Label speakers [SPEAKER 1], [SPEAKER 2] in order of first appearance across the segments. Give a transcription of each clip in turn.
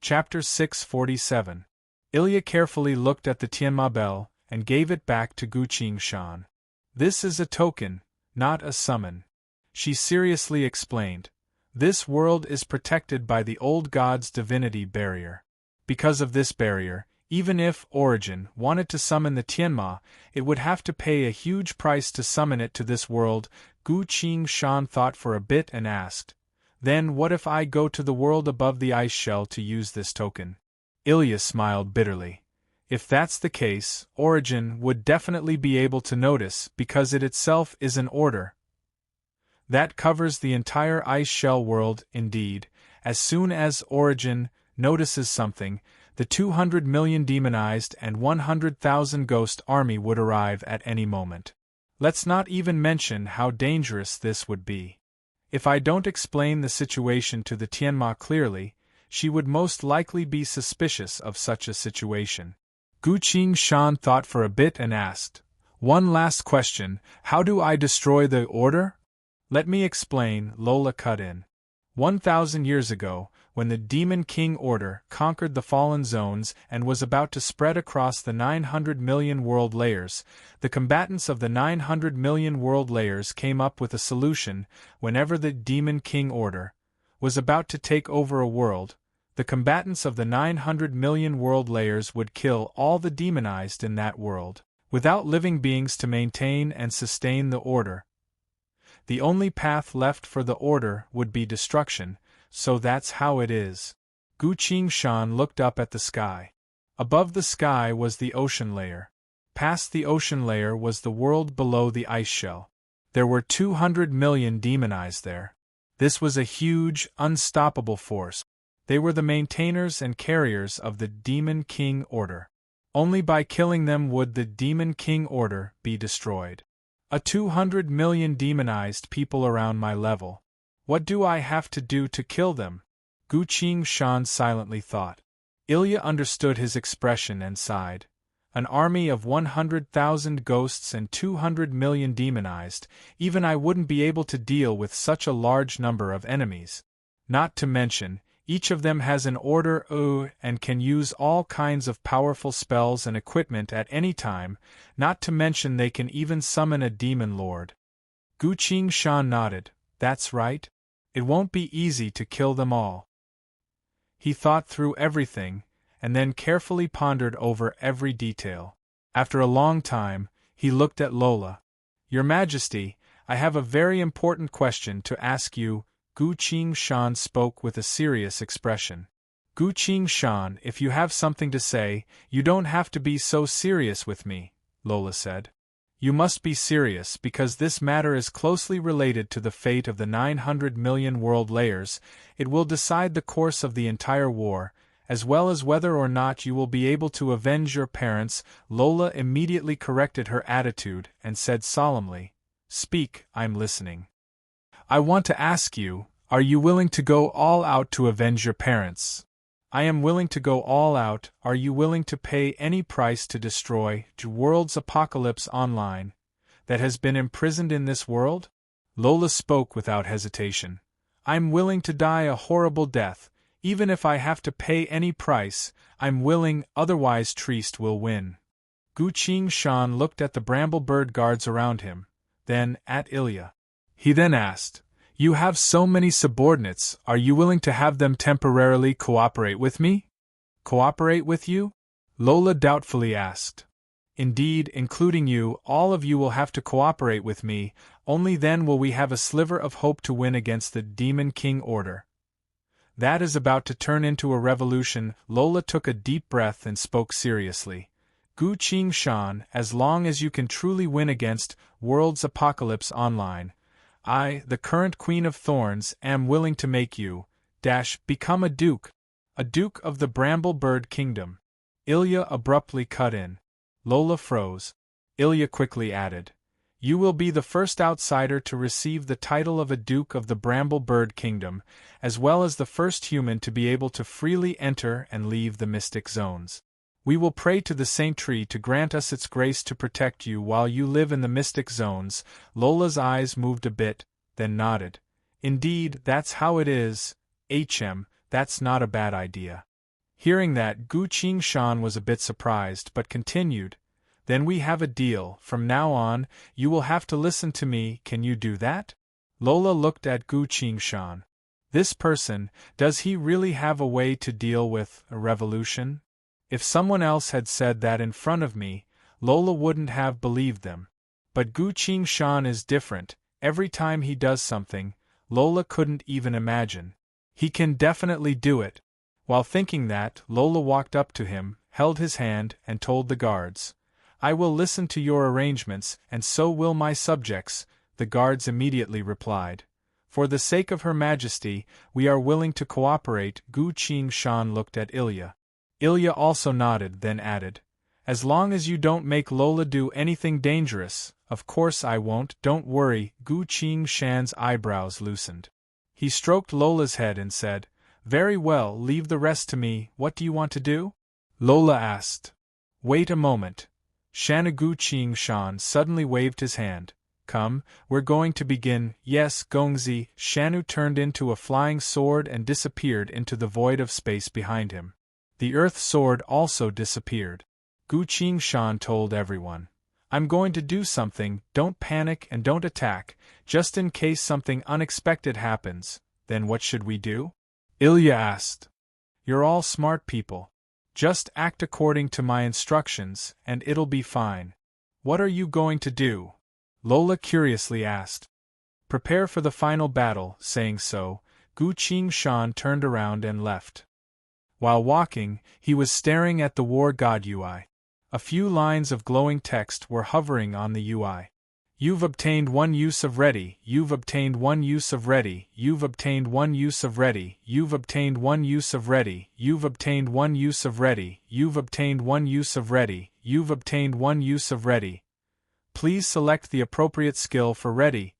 [SPEAKER 1] Chapter 647. Ilya carefully looked at the Tianma bell and gave it back to Gu Qingshan. This is a token, not a summon. She seriously explained. This world is protected by the old god's divinity barrier. Because of this barrier, even if Origin wanted to summon the Tianma, it would have to pay a huge price to summon it to this world. Gu Qingshan thought for a bit and asked, "Then what if I go to the world above the ice shell to use this token?" Ilya smiled bitterly. If that's the case, Origin would definitely be able to notice because it itself is an order. That covers the entire ice shell world. Indeed, as soon as Origin notices something, the 200 million demonized and 100,000 ghost army would arrive at any moment. Let's not even mention how dangerous this would be. If I don't explain the situation to the Tianma clearly, she would most likely be suspicious of such a situation. Gu Qingshan thought for a bit and asked, "One last question, how do I destroy the order?" "Let me explain," Lola cut in. 1,000 years ago, when the Demon King Order conquered the Fallen Zones and was about to spread across the 900 million world layers, the combatants of the 900 million world layers came up with a solution. Whenever the Demon King Order was about to take over a world, the combatants of the 900 million world layers would kill all the demonized in that world, without living beings to maintain and sustain the order. The only path left for the order would be destruction, so that's how it is. Gu Qingshan looked up at the sky. Above the sky was the ocean layer. Past the ocean layer was the world below the ice shell. There were 200 million demonized there. This was a huge, unstoppable force. They were the maintainers and carriers of the Demon King Order. Only by killing them would the Demon King Order be destroyed. 200 million demonized people around my level. What do I have to do to kill them? Gu Qingshan silently thought. Ilya understood his expression and sighed. An army of 100,000 ghosts and 200 million demonized, even I wouldn't be able to deal with such a large number of enemies. Not to mention, each of them has an order and can use all kinds of powerful spells and equipment at any time, not to mention they can even summon a demon lord. Gu Qingshan nodded. That's right. It won't be easy to kill them all. He thought through everything, and then carefully pondered over every detail. After a long time, he looked at Lola. "Your Majesty, I have a very important question to ask you." Gu Qingshan spoke with a serious expression. "Gu Qingshan, if you have something to say, you don't have to be so serious with me," Lola said. "You must be serious because this matter is closely related to the fate of the 900 million world layers. It will decide the course of the entire war, as well as whether or not you will be able to avenge your parents." Lola immediately corrected her attitude and said solemnly, "Speak, I'm listening." "I want to ask you, are you willing to go all out to avenge your parents?" "I am willing to go all out." "Are you willing to pay any price to destroy the world's apocalypse online that has been imprisoned in this world?" Lola spoke without hesitation. "I'm willing to die a horrible death, even if I have to pay any price. I'm willing, otherwise Trieste will win." Gu Qingshan looked at the bramble bird guards around him, then at Ilya. He then asked, "You have so many subordinates, are you willing to have them temporarily cooperate with me?" "Cooperate with you?" Lola doubtfully asked. "Indeed, including you, all of you will have to cooperate with me, only then will we have a sliver of hope to win against the Demon King Order. That is about to turn into a revolution." Lola took a deep breath and spoke seriously. "Gu Qingshan, as long as you can truly win against World's Apocalypse Online, I, the current Queen of Thorns, am willing to make you, become a duke of the Bramble Bird Kingdom." Ilya abruptly cut in. Lola froze. Ilya quickly added, "You will be the first outsider to receive the title of a Duke of the Bramble Bird Kingdom, as well as the first human to be able to freely enter and leave the mystic zones. We will pray to the Saint Tree to grant us its grace to protect you while you live in the mystic zones." Lola's eyes moved a bit, then nodded. "Indeed, that's how it is. That's not a bad idea." Hearing that, Gu Qingshan was a bit surprised but continued, "Then we have a deal. From now on, you will have to listen to me. Can you do that?" Lola looked at Gu Qingshan. This person, does he really have a way to deal with a revolution? If someone else had said that in front of me, Lola wouldn't have believed them. But Gu Qingshan is different. Every time he does something, Lola couldn't even imagine. He can definitely do it. While thinking that, Lola walked up to him, held his hand, and told the guards, "I will listen to your arrangements, and so will my subjects." The guards immediately replied, "For the sake of Her Majesty, we are willing to cooperate." Gu Qingshan looked at Ilya. Ilya also nodded, then added, "As long as you don't make Lola do anything dangerous." "Of course I won't, don't worry." Gu Qingshan's eyebrows loosened. He stroked Lola's head and said, "Very well, leave the rest to me. What do you want to do?" Lola asked. "Wait a moment." Gu Qingshan suddenly waved his hand. "Come, we're going to begin." "Yes, Gongzi." Shanu turned into a flying sword and disappeared into the void of space behind him. The earth sword also disappeared. Gu Qingshan told everyone, "I'm going to do something, don't panic and don't attack, just in case something unexpected happens." "Then what should we do?" Ilya asked. "You're all smart people. Just act according to my instructions, and it'll be fine." "What are you going to do?" Lola curiously asked. "Prepare for the final battle." Saying so, Gu Qingshan turned around and left. While walking, he was staring at the War God UI. A few lines of glowing text were hovering on the UI. "You've obtained 1 use of ready, you've obtained 1 use of ready, you've obtained 1 use of ready, you've obtained 1 use of ready, you've obtained 1 use of ready, you've obtained 1 use of ready, you've obtained 1 use of ready. Please select the appropriate skill for ready."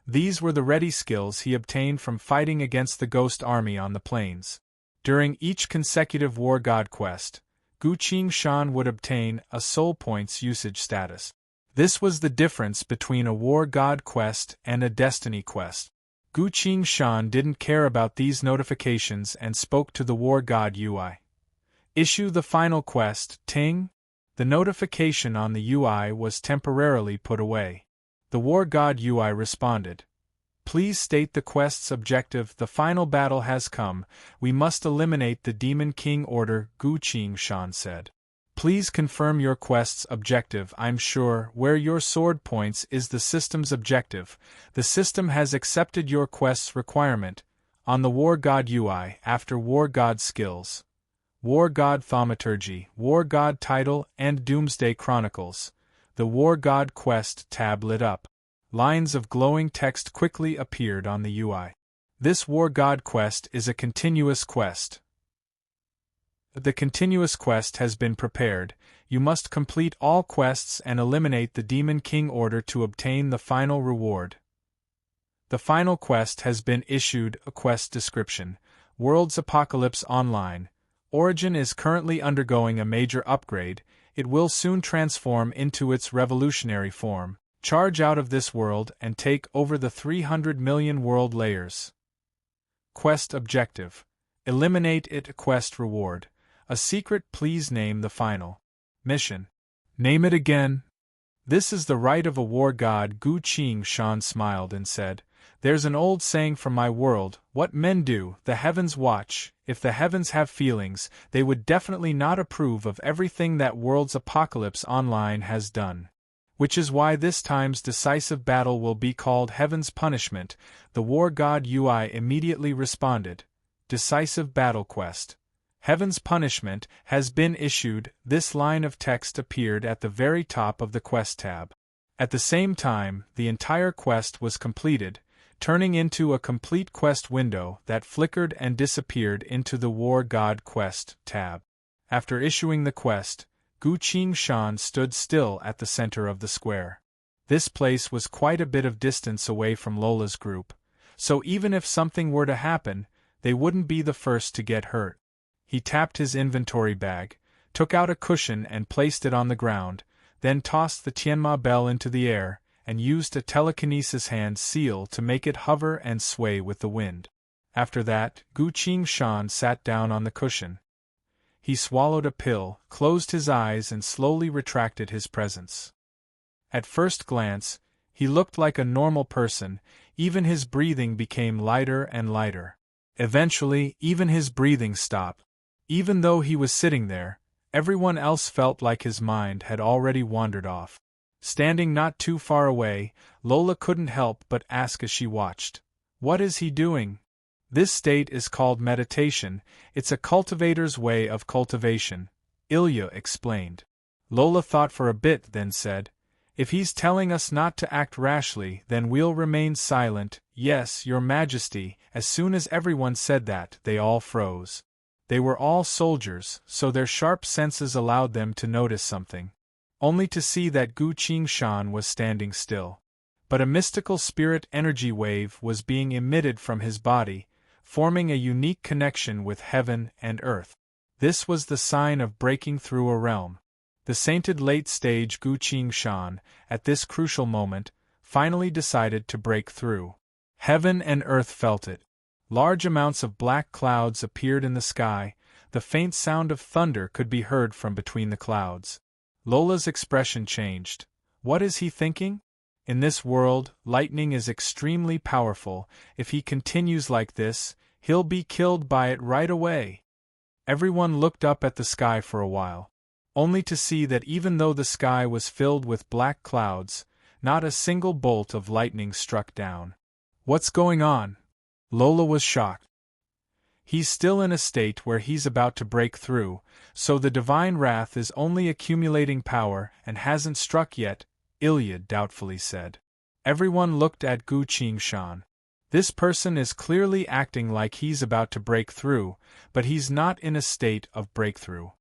[SPEAKER 1] These were the ready skills he obtained from fighting against the ghost army on the plains. During each consecutive War God quest, Gu Qingshan would obtain a soul points usage status. This was the difference between a War God quest and a Destiny quest. Gu Qingshan didn't care about these notifications and spoke to the War God UI. "Issue the final quest, Ting." The notification on the UI was temporarily put away. The War God UI responded, "Please state the quest's objective. The final battle has come. We must eliminate the Demon King Order." Gu Qingshan said, "Please confirm your quest's objective." "I'm sure where your sword points is the system's objective. The system has accepted your quest's requirement." On the War God UI, after War God skills, War God Thaumaturgy, War God Title, and Doomsday Chronicles, the War God Quest tab lit up. Lines of glowing text quickly appeared on the UI. "This War God quest is a continuous quest. The continuous quest has been prepared. You must complete all quests and eliminate the Demon King Order to obtain the final reward. The final quest has been issued." A quest description: World's Apocalypse Online. Origin is currently undergoing a major upgrade. It will soon transform into its revolutionary form. Charge out of this world and take over the 300 million world layers. Quest objective: eliminate it. Quest reward: a secret. Please name the final mission. Name it again. This is the right of a war god. Gu Qingshan smiled and said, "There's an old saying from my world, what men do, the heavens watch. If the heavens have feelings, they would definitely not approve of everything that World's Apocalypse Online has done. Which is why this time's decisive battle will be called Heaven's Punishment." The War God UI immediately responded, "Decisive Battle Quest. Heaven's Punishment has been issued." This line of text appeared at the very top of the quest tab. At the same time, the entire quest was completed, turning into a complete quest window that flickered and disappeared into the War God Quest tab. After issuing the quest, Gu Qingshan stood still at the center of the square. This place was quite a bit of distance away from Lola's group, so even if something were to happen, they wouldn't be the first to get hurt. He tapped his inventory bag, took out a cushion and placed it on the ground, then tossed the Tianma bell into the air, and used a telekinesis hand seal to make it hover and sway with the wind. After that, Gu Qingshan sat down on the cushion. He swallowed a pill, closed his eyes and slowly retracted his presence. At first glance, he looked like a normal person, even his breathing became lighter and lighter. Eventually, even his breathing stopped. Even though he was sitting there, everyone else felt like his mind had already wandered off. Standing not too far away, Lola couldn't help but ask as she watched, "What is he doing?" "This state is called meditation, it's a cultivator's way of cultivation," Ilya explained. Lola thought for a bit, then said, "If he's telling us not to act rashly, then we'll remain silent." "Yes, Your Majesty." As soon as everyone said that, they all froze. They were all soldiers, so their sharp senses allowed them to notice something. Only to see that Gu Qingshan was standing still. But a mystical spirit energy wave was being emitted from his body, forming a unique connection with heaven and earth. This was the sign of breaking through a realm. The sainted late-stage Gu Qingshan, at this crucial moment, finally decided to break through. Heaven and earth felt it. Large amounts of black clouds appeared in the sky, the faint sound of thunder could be heard from between the clouds. Lola's expression changed. What is he thinking? In this world, lightning is extremely powerful. If he continues like this, he'll be killed by it right away. Everyone looked up at the sky for a while, only to see that even though the sky was filled with black clouds, not a single bolt of lightning struck down. What's going on? Lola was shocked. He's still in a state where he's about to break through, so the divine wrath is only accumulating power and hasn't struck yet, Ilya doubtfully said. Everyone looked at Gu Qingshan. This person is clearly acting like he's about to break through, but he's not in a state of breakthrough.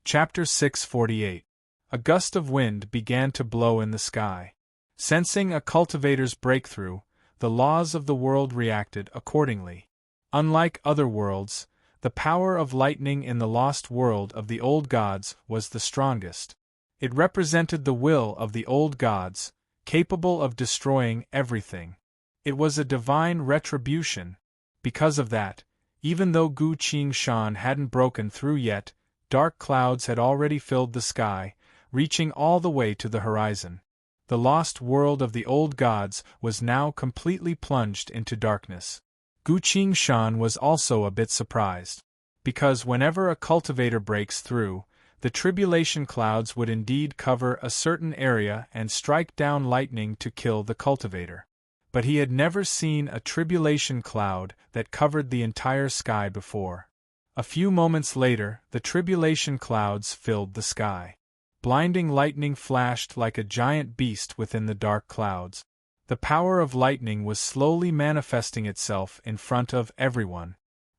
[SPEAKER 1] Chapter 648. A gust of wind began to blow in the sky. Sensing a cultivator's breakthrough, the laws of the world reacted accordingly. Unlike other worlds, the power of lightning in the lost world of the old gods was the strongest. It represented the will of the old gods, capable of destroying everything. It was a divine retribution. Because of that, even though Gu Qingshan hadn't broken through yet, dark clouds had already filled the sky, reaching all the way to the horizon. The lost world of the old gods was now completely plunged into darkness. Gu Qingshan was also a bit surprised, because whenever a cultivator breaks through, the tribulation clouds would indeed cover a certain area and strike down lightning to kill the cultivator. But he had never seen a tribulation cloud that covered the entire sky before. A few moments later, the tribulation clouds filled the sky. Blinding lightning flashed like a giant beast within the dark clouds. The power of lightning was slowly manifesting itself in front of everyone.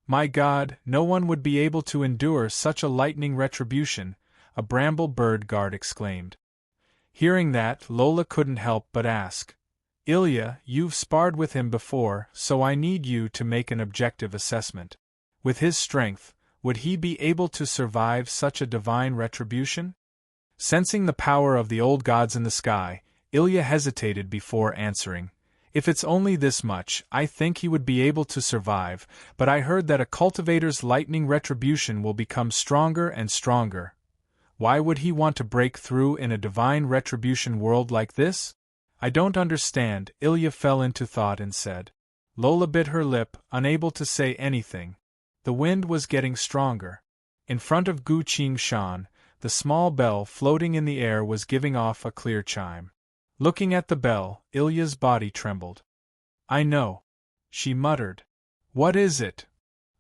[SPEAKER 1] My God, no one would be able to endure such a lightning retribution, a bramble bird guard exclaimed. Hearing that, Lola couldn't help but ask, Ilya, you've sparred with him before, so I need you to make an objective assessment. With his strength, would he be able to survive such a divine retribution? Sensing the power of the old gods in the sky, Ilya hesitated before answering. If it's only this much, I think he would be able to survive, but I heard that a cultivator's lightning retribution will become stronger and stronger. Why would he want to break through in a divine retribution world like this? I don't understand, Ilya fell into thought and said. Lola bit her lip, unable to say anything. The wind was getting stronger. In front of Gu Qingshan, the small bell floating in the air was giving off a clear chime. Looking at the bell, Ilya's body trembled. I know, she muttered. What is it?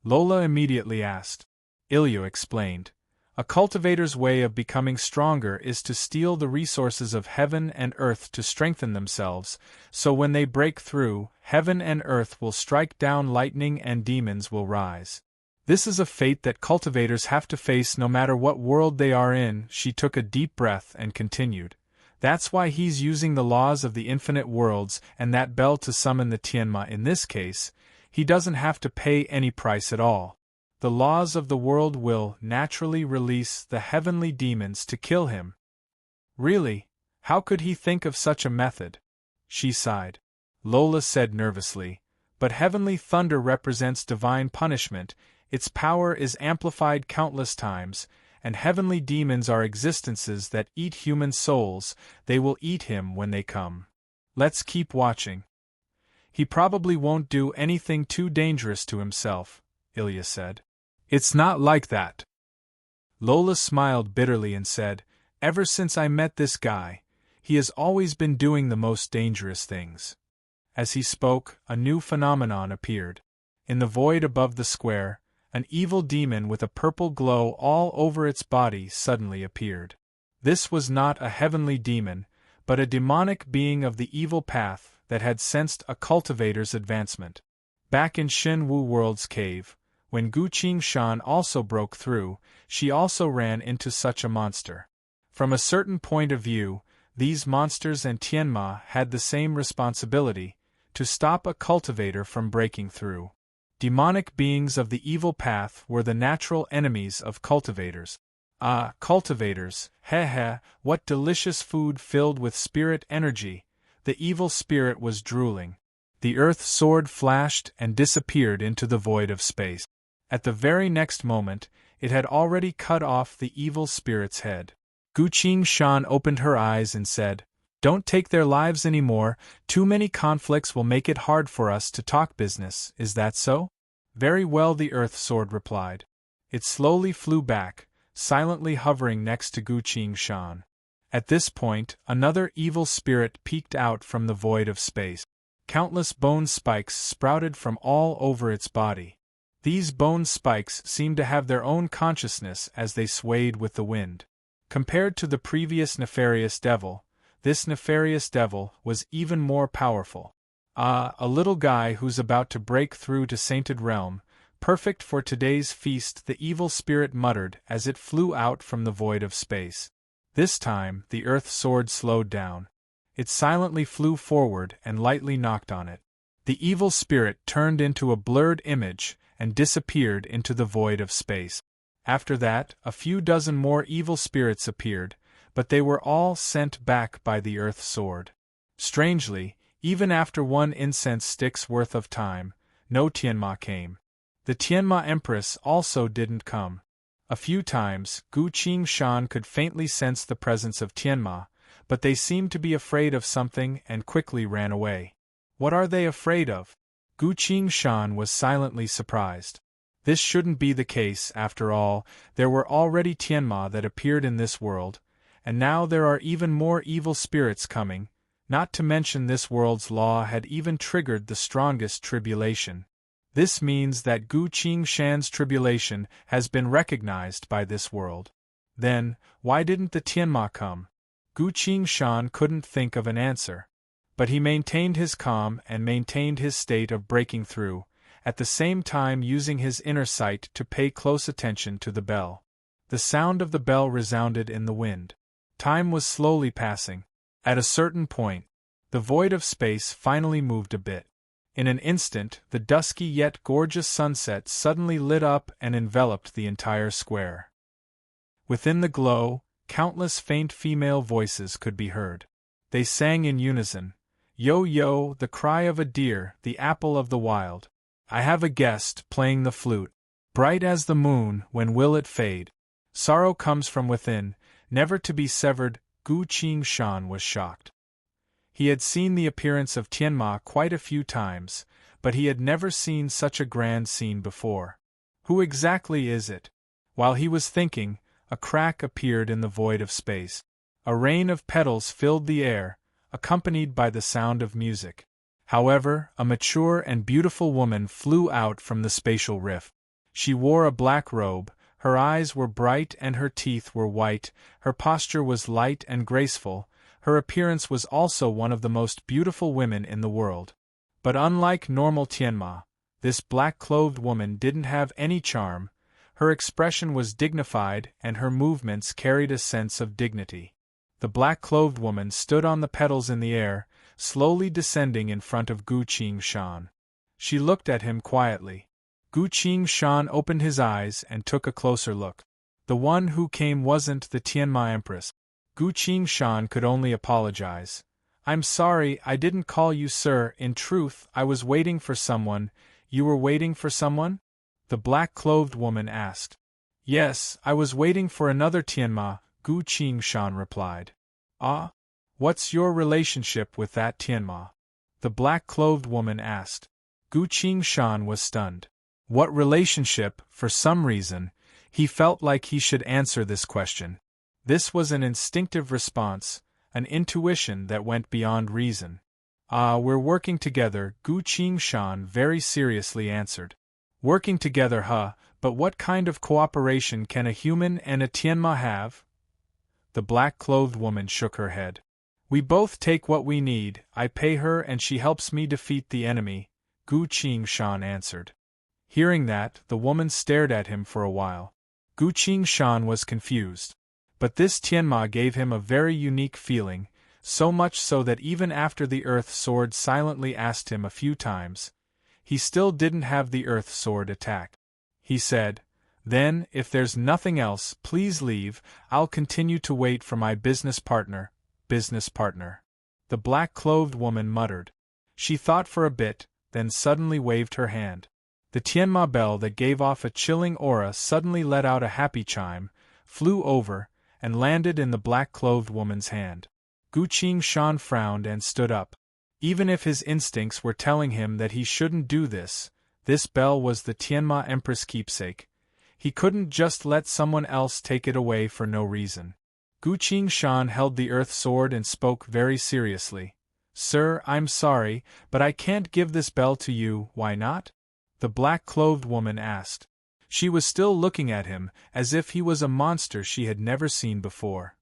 [SPEAKER 1] Lola immediately asked. Ilya explained. A cultivator's way of becoming stronger is to steal the resources of heaven and earth to strengthen themselves, so when they break through, heaven and earth will strike down lightning and demons will rise. This is a fate that cultivators have to face no matter what world they are in. She took a deep breath and continued. That's why he's using the laws of the infinite worlds and that bell to summon the Tianma in this case. He doesn't have to pay any price at all. The laws of the world will naturally release the heavenly demons to kill him. Really? How could he think of such a method? She sighed. Lola said nervously, but heavenly thunder represents divine punishment. Its power is amplified countless times, and heavenly demons are existences that eat human souls. They will eat him when they come. Let's keep watching. He probably won't do anything too dangerous to himself, Ilya said. It's not like that. Lola smiled bitterly and said, ever since I met this guy, he has always been doing the most dangerous things. As he spoke, a new phenomenon appeared. In the void above the square, an evil demon with a purple glow all over its body suddenly appeared. This was not a heavenly demon, but a demonic being of the evil path that had sensed a cultivator's advancement. Back in Shin Wu World's cave, when Gu Qingshan also broke through, she also ran into such a monster. From a certain point of view, these monsters and Tianma had the same responsibility, to stop a cultivator from breaking through. Demonic beings of the evil path were the natural enemies of cultivators. Ah, cultivators, what delicious food filled with spirit energy! The evil spirit was drooling. The earth sword flashed and disappeared into the void of space. At the very next moment, it had already cut off the evil spirit's head. Gu Qingshan opened her eyes and said, "Don't take their lives anymore, too many conflicts will make it hard for us to talk business, is that so?" "Very well," the earth sword replied. It slowly flew back, silently hovering next to Gu Qingshan. At this point, another evil spirit peeked out from the void of space. Countless bone spikes sprouted from all over its body. These bone spikes seemed to have their own consciousness as they swayed with the wind. Compared to the previous nefarious devil, this nefarious devil was even more powerful. "Ah, a little guy who's about to break through to sainted realm, perfect for today's feast," the evil spirit muttered as it flew out from the void of space. This time, the earth sword slowed down. It silently flew forward and lightly knocked on it. The evil spirit turned into a blurred image and disappeared into the void of space. After that, a few dozen more evil spirits appeared, but they were all sent back by the earth sword. Strangely, even after one incense stick's worth of time, no Tianma came. The Tianma Empress also didn't come. A few times, Gu Qingshan could faintly sense the presence of Tianma, but they seemed to be afraid of something and quickly ran away. What are they afraid of? Gu Qingshan was silently surprised. This shouldn't be the case, after all. There were already Tianma that appeared in this world, and now there are even more evil spirits coming, not to mention this world's law had even triggered the strongest tribulation. This means that Gu Qingshan's tribulation has been recognized by this world. Then, why didn't the Tianma come? Gu Qingshan couldn't think of an answer. But he maintained his calm and maintained his state of breaking through, at the same time using his inner sight to pay close attention to the bell. The sound of the bell resounded in the wind. Time was slowly passing. At a certain point, the void of space finally moved a bit. In an instant, the dusky yet gorgeous sunset suddenly lit up and enveloped the entire square. Within the glow, countless faint female voices could be heard. They sang in unison, "Yo yo, the cry of a deer, the apple of the wild. I have a guest, playing the flute. Bright as the moon, when will it fade? Sorrow comes from within, never to be severed." Gu Qingshan was shocked. He had seen the appearance of Tianma quite a few times, but he had never seen such a grand scene before. Who exactly is it? While he was thinking, a crack appeared in the void of space. A rain of petals filled the air, accompanied by the sound of music. However, a mature and beautiful woman flew out from the spatial rift. She wore a black robe, her eyes were bright and her teeth were white, her posture was light and graceful, her appearance was also one of the most beautiful women in the world. But unlike normal Tianma, this black-clothed woman didn't have any charm. Her expression was dignified and her movements carried a sense of dignity. The black-clothed woman stood on the petals in the air, slowly descending in front of Gu Qingshan. She looked at him quietly. Gu Qingshan opened his eyes and took a closer look. The one who came wasn't the Tianma Empress. Gu Qingshan could only apologize. "I'm sorry, I didn't call you sir. In truth, I was waiting for someone." "You were waiting for someone?" the black-clothed woman asked. Yes, I was waiting for another Tianma, Gu Qingshan replied. Ah? What's your relationship with that Tianma? The black-clothed woman asked. Gu Qingshan was stunned. What relationship? For some reason, he felt like he should answer this question. This was an instinctive response, an intuition that went beyond reason. Ah, we're working together, Gu Qingshan very seriously answered. Working together, huh? But what kind of cooperation can a human and a Tianma have? The black-clothed woman shook her head. We both take what we need, I pay her and she helps me defeat the enemy, Gu Qingshan answered. Hearing that, the woman stared at him for a while. Gu Qingshan was confused. But this Tianma gave him a very unique feeling, so much so that even after the Earth Sword silently asked him a few times, he still didn't have the Earth Sword attack. He said, Then, if there's nothing else, please leave, I'll continue to wait for my business partner. The black-clothed woman muttered. She thought for a bit, then suddenly waved her hand. The Tianma bell that gave off a chilling aura suddenly let out a happy chime, flew over, and landed in the black-clothed woman's hand. Gu Qingshan frowned and stood up. Even if his instincts were telling him that he shouldn't do this bell was the Tianma Empress keepsake. He couldn't just let someone else take it away for no reason. Gu Qingshan held the Earth Sword and spoke very seriously. Sir, I'm sorry, but I can't give this bell to you, why not? The black-clothed woman asked. She was still looking at him, as if he was a monster she had never seen before.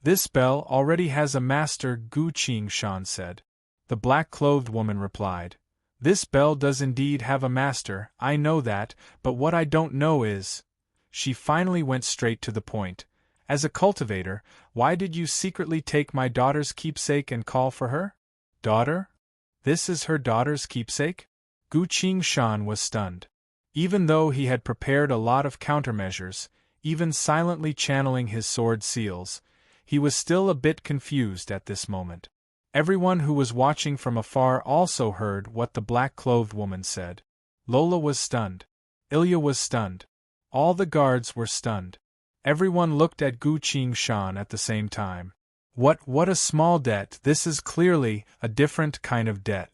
[SPEAKER 1] This bell already has a master, Gu Qingshan said. The black-clothed woman replied. This bell does indeed have a master, I know that, but what I don't know is… She finally went straight to the point. As a cultivator, why did you secretly take my daughter's keepsake and call for her? Daughter? This is her daughter's keepsake? Gu Qingshan was stunned. Even though he had prepared a lot of countermeasures, even silently channeling his sword seals, he was still a bit confused at this moment. Everyone who was watching from afar also heard what the black-clothed woman said. Lola was stunned. Ilya was stunned. All the guards were stunned. Everyone looked at Gu Qingshan at the same time. What a small debt, this is clearly a different kind of debt.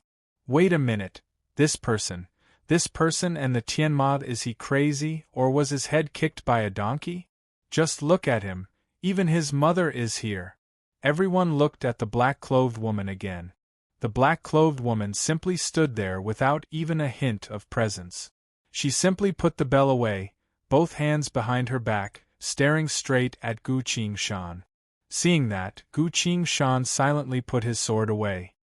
[SPEAKER 1] Wait a minute, this person and the Tianma, is he crazy, or was his head kicked by a donkey? Just look at him, even his mother is here. Everyone looked at the black-clothed woman again. The black-clothed woman simply stood there without even a hint of presence. She simply put the bell away, both hands behind her back, staring straight at Gu Qingshan. Seeing that, Gu Qingshan silently put his sword away.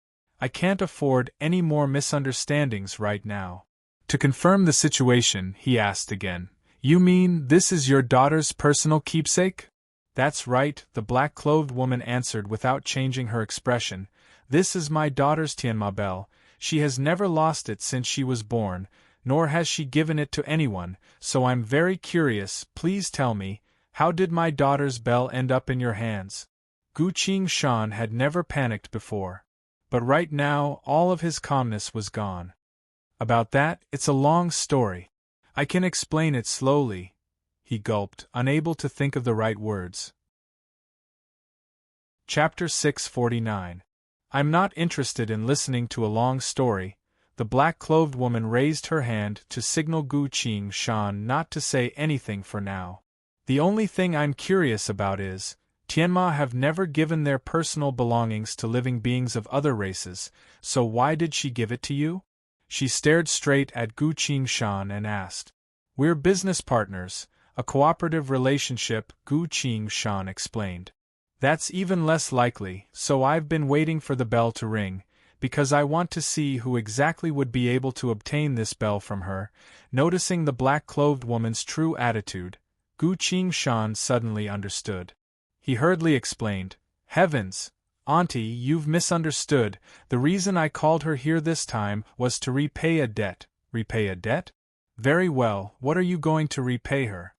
[SPEAKER 1] I can't afford any more misunderstandings right now. To confirm the situation, he asked again. You mean this is your daughter's personal keepsake? That's right, the black-clothed woman answered without changing her expression. This is my daughter's Tianma bell. She has never lost it since she was born, nor has she given it to anyone, so I'm very curious, please tell me, how did my daughter's bell end up in your hands? Gu Qingshan had never panicked before. But right now, all of his calmness was gone. About that, it's a long story. I can explain it slowly. He gulped, unable to think of the right words. Chapter 649. I'm not interested in listening to a long story. The black-clothed woman raised her hand to signal Gu Qingshan not to say anything for now. The only thing I'm curious about is, Tianma have never given their personal belongings to living beings of other races, so why did she give it to you? She stared straight at Gu Qingshan and asked. We're business partners, a cooperative relationship, Gu Qingshan explained. That's even less likely, so I've been waiting for the bell to ring, because I want to see who exactly would be able to obtain this bell from her. Noticing the black-clothed woman's true attitude, Gu Qingshan suddenly understood. He hurriedly explained, Heavens! Auntie, you've misunderstood. The reason I called her here this time was to repay a debt. Repay a debt? Very well, what are you going to repay her?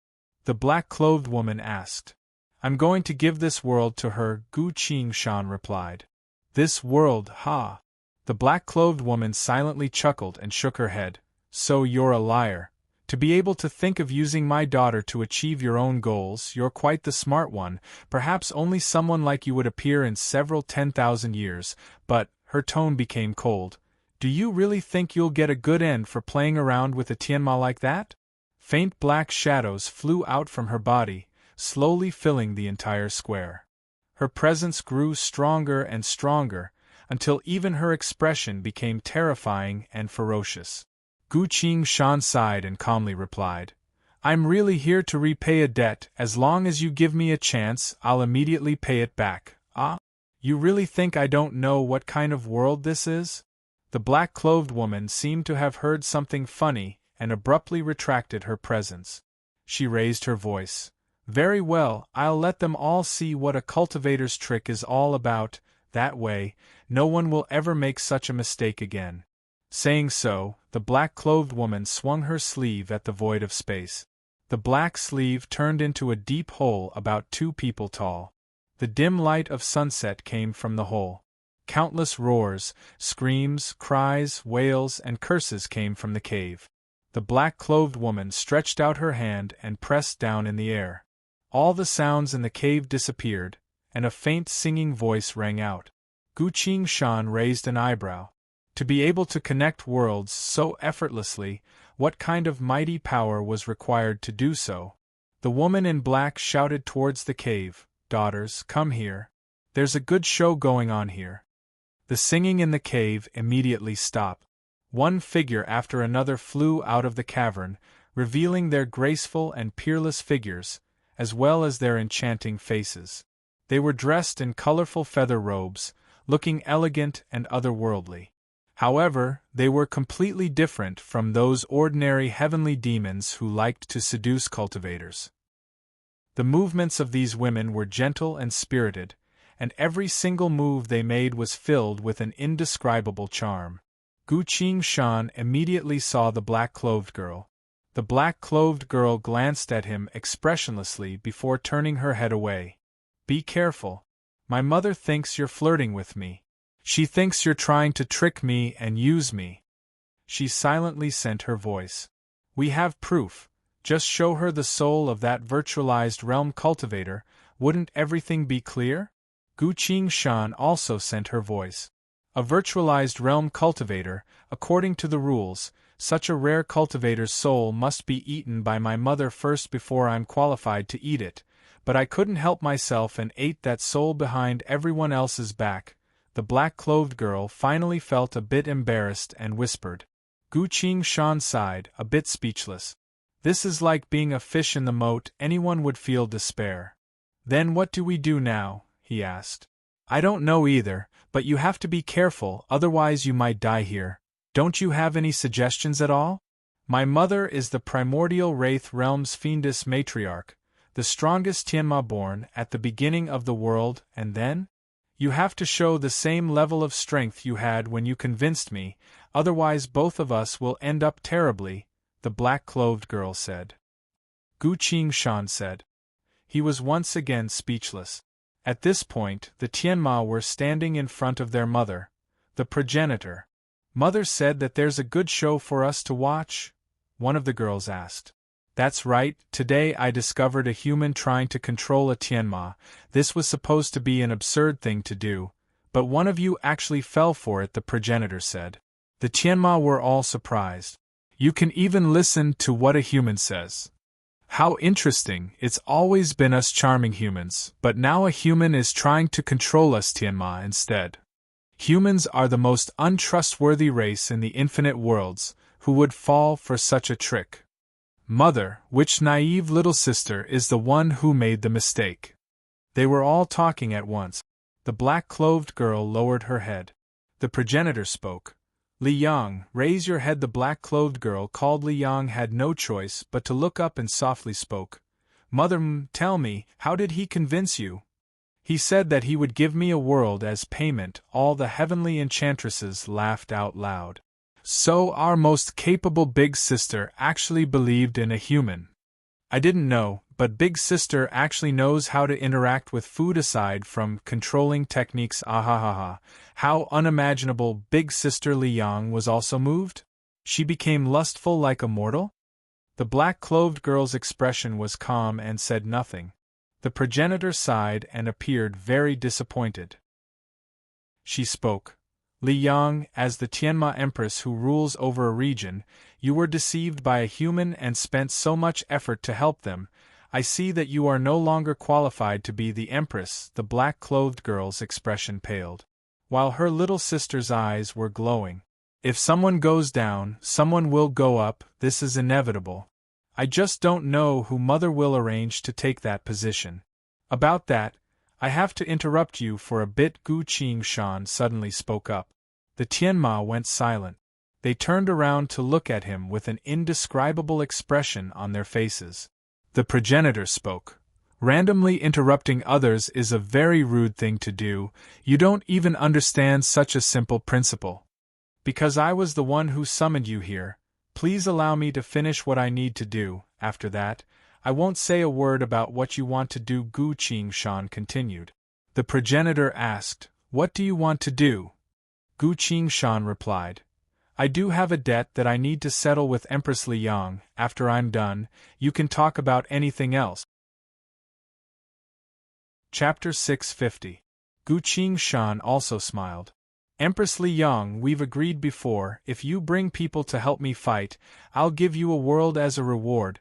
[SPEAKER 1] The black-clothed woman asked. I'm going to give this world to her, Gu Qingshan replied. This world, ha! The black-clothed woman silently chuckled and shook her head. So you're a liar. To be able to think of using my daughter to achieve your own goals, you're quite the smart one, perhaps only someone like you would appear in several 10,000 years, but, her tone became cold. Do you really think you'll get a good end for playing around with a Tianma like that? Faint black shadows flew out from her body, slowly filling the entire square. Her presence grew stronger and stronger, until even her expression became terrifying and ferocious. Gu Qingshan sighed and calmly replied, I'm really here to repay a debt. As long as you give me a chance, I'll immediately pay it back. Ah? You really think I don't know what kind of world this is? The black-clothed woman seemed to have heard something funny and abruptly retracted her presence. She raised her voice. Very well, I'll let them all see what a cultivator's trick is all about. That way, no one will ever make such a mistake again. Saying so, the black-clothed woman swung her sleeve at the void of space. The black sleeve turned into a deep hole about 2 people tall. The dim light of sunset came from the hole. Countless roars, screams, cries, wails, and curses came from the cave. The black-clothed woman stretched out her hand and pressed down in the air. All the sounds in the cave disappeared, and a faint singing voice rang out. Gu Qingshan raised an eyebrow. To be able to connect worlds so effortlessly, what kind of mighty power was required to do so? The woman in black shouted towards the cave, Daughters, come here. There's a good show going on here. The singing in the cave immediately stopped. One figure after another flew out of the cavern, revealing their graceful and peerless figures, as well as their enchanting faces. They were dressed in colorful feather robes, looking elegant and otherworldly. However, they were completely different from those ordinary heavenly demons who liked to seduce cultivators. The movements of these women were gentle and spirited, and every single move they made was filled with an indescribable charm. Gu Qingshan immediately saw the black-clothed girl. The black-clothed girl glanced at him expressionlessly before turning her head away. Be careful. My mother thinks you're flirting with me. She thinks you're trying to trick me and use me. She silently sent her voice. We have proof. Just show her the soul of that virtualized realm cultivator, wouldn't everything be clear? Gu Qingshan also sent her voice. A virtualized realm cultivator, according to the rules, such a rare cultivator's soul must be eaten by my mother first before I'm qualified to eat it, but I couldn't help myself and ate that soul behind everyone else's back. The black-clothed girl finally felt a bit embarrassed and whispered. Gu Qingshan sighed, a bit speechless. This is like being a fish in the moat, anyone would feel despair. Then what do we do now? He asked. I don't know either, but you have to be careful, otherwise you might die here. Don't you have any suggestions at all? My mother is the primordial Wraith Realm's fiendish matriarch, the strongest Tianma born at the beginning of the world, and then? You have to show the same level of strength you had when you convinced me, otherwise both of us will end up terribly, the black-clothed girl said. Gu Qingshan said. He was once again speechless. At this point, the Tianma were standing in front of their mother, the progenitor. Mother said that there's a good show for us to watch? One of the girls asked. That's right, today I discovered a human trying to control a Tianma. This was supposed to be an absurd thing to do, but one of you actually fell for it, the progenitor said. The Tianma were all surprised. You can even listen to what a human says. How interesting, it's always been us charming humans, but now a human is trying to control us Tianma instead. Humans are the most untrustworthy race in the infinite worlds, who would fall for such a trick. Mother, which naive little sister is the one who made the mistake? They were all talking at once. The black-clothed girl lowered her head. The progenitor spoke. Li Yang, raise your head. The black-clothed girl called Li Yang had no choice but to look up and softly spoke. Mother, tell me, how did he convince you? He said that he would give me a world as payment. All the heavenly enchantresses laughed out loud. So our most capable big sister actually believed in a human. I didn't know, but big sister actually knows how to interact with food aside from controlling techniques. Ahahaha. How unimaginable. Big sister Li Yang was also moved? She became lustful like a mortal? The black-clothed girl's expression was calm and said nothing. The progenitor sighed and appeared very disappointed. She spoke. Li Yang, as the Tianma Empress who rules over a region, you were deceived by a human and spent so much effort to help them. I see that you are no longer qualified to be the Empress. The black-clothed girl's expression paled, while her little sister's eyes were glowing. If someone goes down, someone will go up, this is inevitable. I just don't know who Mother will arrange to take that position. About that, I have to interrupt you for a bit. Gu Qingshan suddenly spoke up. The Tianma went silent. They turned around to look at him with an indescribable expression on their faces. The progenitor spoke. Randomly interrupting others is a very rude thing to do. You don't even understand such a simple principle. Because I was the one who summoned you here, please allow me to finish what I need to do. After that, I won't say a word about what you want to do. Gu Qingshan continued. The progenitor asked, What do you want to do? Gu Qingshan replied, I do have a debt that I need to settle with Empress Li Yang. After I'm done, you can talk about anything else. Chapter 650. Gu Qingshan also smiled. Empress Li Yang, we've agreed before, if you bring people to help me fight, I'll give you a world as a reward.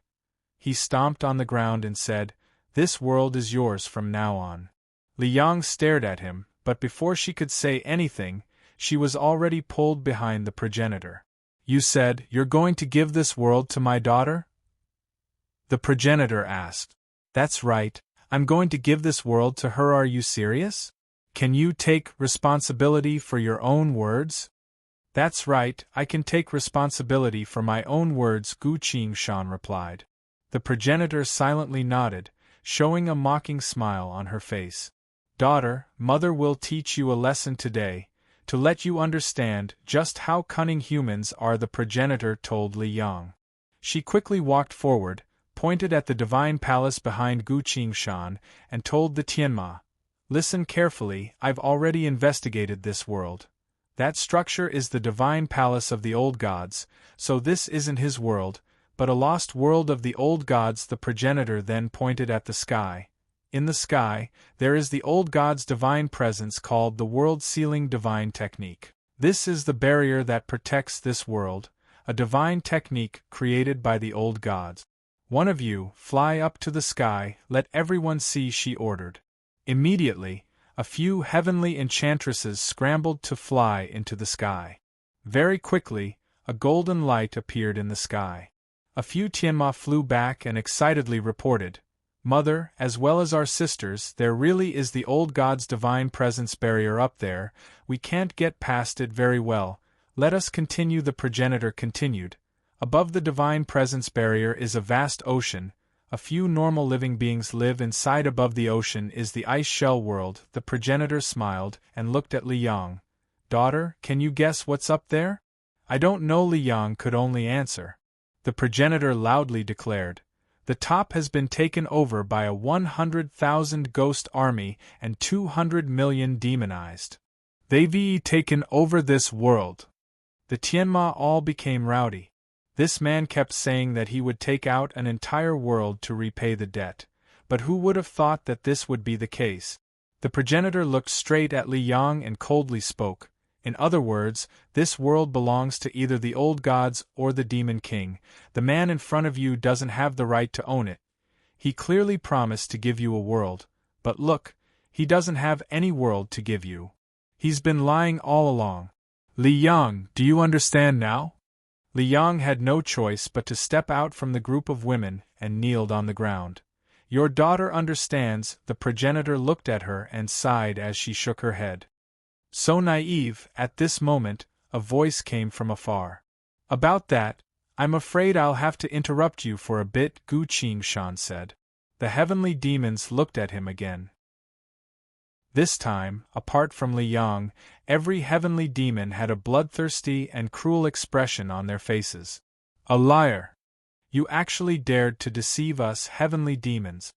[SPEAKER 1] He stomped on the ground and said, This world is yours from now on. Li Yang stared at him, but before she could say anything, she was already pulled behind the progenitor. You said, you're going to give this world to my daughter? The progenitor asked. That's right, I'm going to give this world to her. Are you serious? Can you take responsibility for your own words? That's right, I can take responsibility for my own words, Gu Qingshan replied. The progenitor silently nodded, showing a mocking smile on her face. Daughter, Mother will teach you a lesson today, to let you understand just how cunning humans are, the progenitor told Li Yang. She quickly walked forward, pointed at the divine palace behind Gu Qingshan, and told the Tianma, Listen carefully, I've already investigated this world. That structure is the divine palace of the old gods, so this isn't his world, but a lost world of the old gods. The progenitor then pointed at the sky. In the sky, there is the old god's divine presence called the world-sealing divine technique. This is the barrier that protects this world, a divine technique created by the old gods. One of you, fly up to the sky, let everyone see, she ordered. Immediately, a few heavenly enchantresses scrambled to fly into the sky. Very quickly, a golden light appeared in the sky. A few Tianma flew back and excitedly reported, Mother, as well as our sisters, there really is the old god's divine presence barrier up there. We can't get past it very well. Let us continue, the progenitor continued. Above the divine presence barrier is a vast ocean. A few normal living beings live inside. Above the ocean is the ice shell world. The progenitor smiled and looked at Li Yang. Daughter, can you guess what's up there? I don't know, Li Yang could only answer. The progenitor loudly declared. The top has been taken over by a 100,000 ghost army and 200 million demonized. They've taken over this world. The Tianma all became rowdy. This man kept saying that he would take out an entire world to repay the debt, but who would have thought that this would be the case? The progenitor looked straight at Li Yang and coldly spoke. In other words, this world belongs to either the old gods or the demon king. The man in front of you doesn't have the right to own it. He clearly promised to give you a world, but look, he doesn't have any world to give you. He's been lying all along. Li Yang, do you understand now? Li Yang had no choice but to step out from the group of women and kneeled on the ground. Your daughter understands. The progenitor looked at her and sighed as she shook her head. So naive. At this moment, a voice came from afar. About that, I'm afraid I'll have to interrupt you for a bit, Gu Qingshan said. The heavenly demons looked at him again. This time, apart from Li Yang, every heavenly demon had a bloodthirsty and cruel expression on their faces. A liar! You actually dared to deceive us, heavenly demons.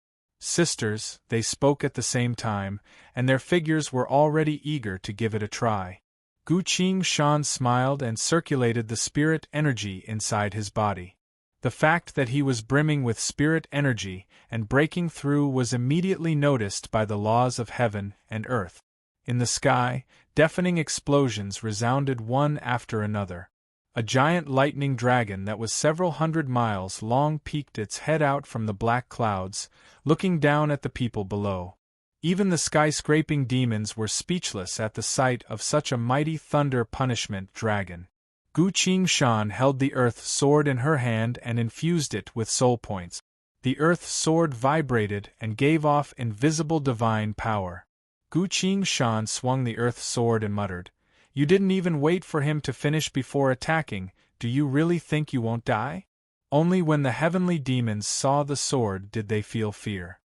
[SPEAKER 1] Sisters, they spoke at the same time, and their figures were already eager to give it a try. Gu Qingshan smiled and circulated the spirit energy inside his body. The fact that he was brimming with spirit energy and breaking through was immediately noticed by the laws of heaven and earth. In the sky, deafening explosions resounded one after another. A giant lightning dragon that was several hundred miles long peeked its head out from the black clouds, looking down at the people below. Even the skyscraping demons were speechless at the sight of such a mighty thunder punishment dragon. Gu Qingshan held the earth sword in her hand and infused it with soul points. The earth sword vibrated and gave off invisible divine power. Gu Qingshan swung the earth sword and muttered, "You didn't even wait for him to finish before attacking. Do you really think you won't die?" Only when the heavenly demons saw the sword did they feel fear.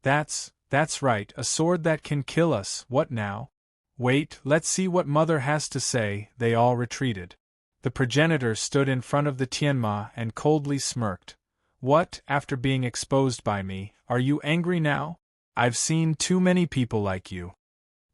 [SPEAKER 1] That's right, a sword that can kill us. What now? Wait, let's see what Mother has to say. They all retreated. The progenitor stood in front of the Tianma and coldly smirked. "What, after being exposed by me, are you angry now? I've seen too many people like you."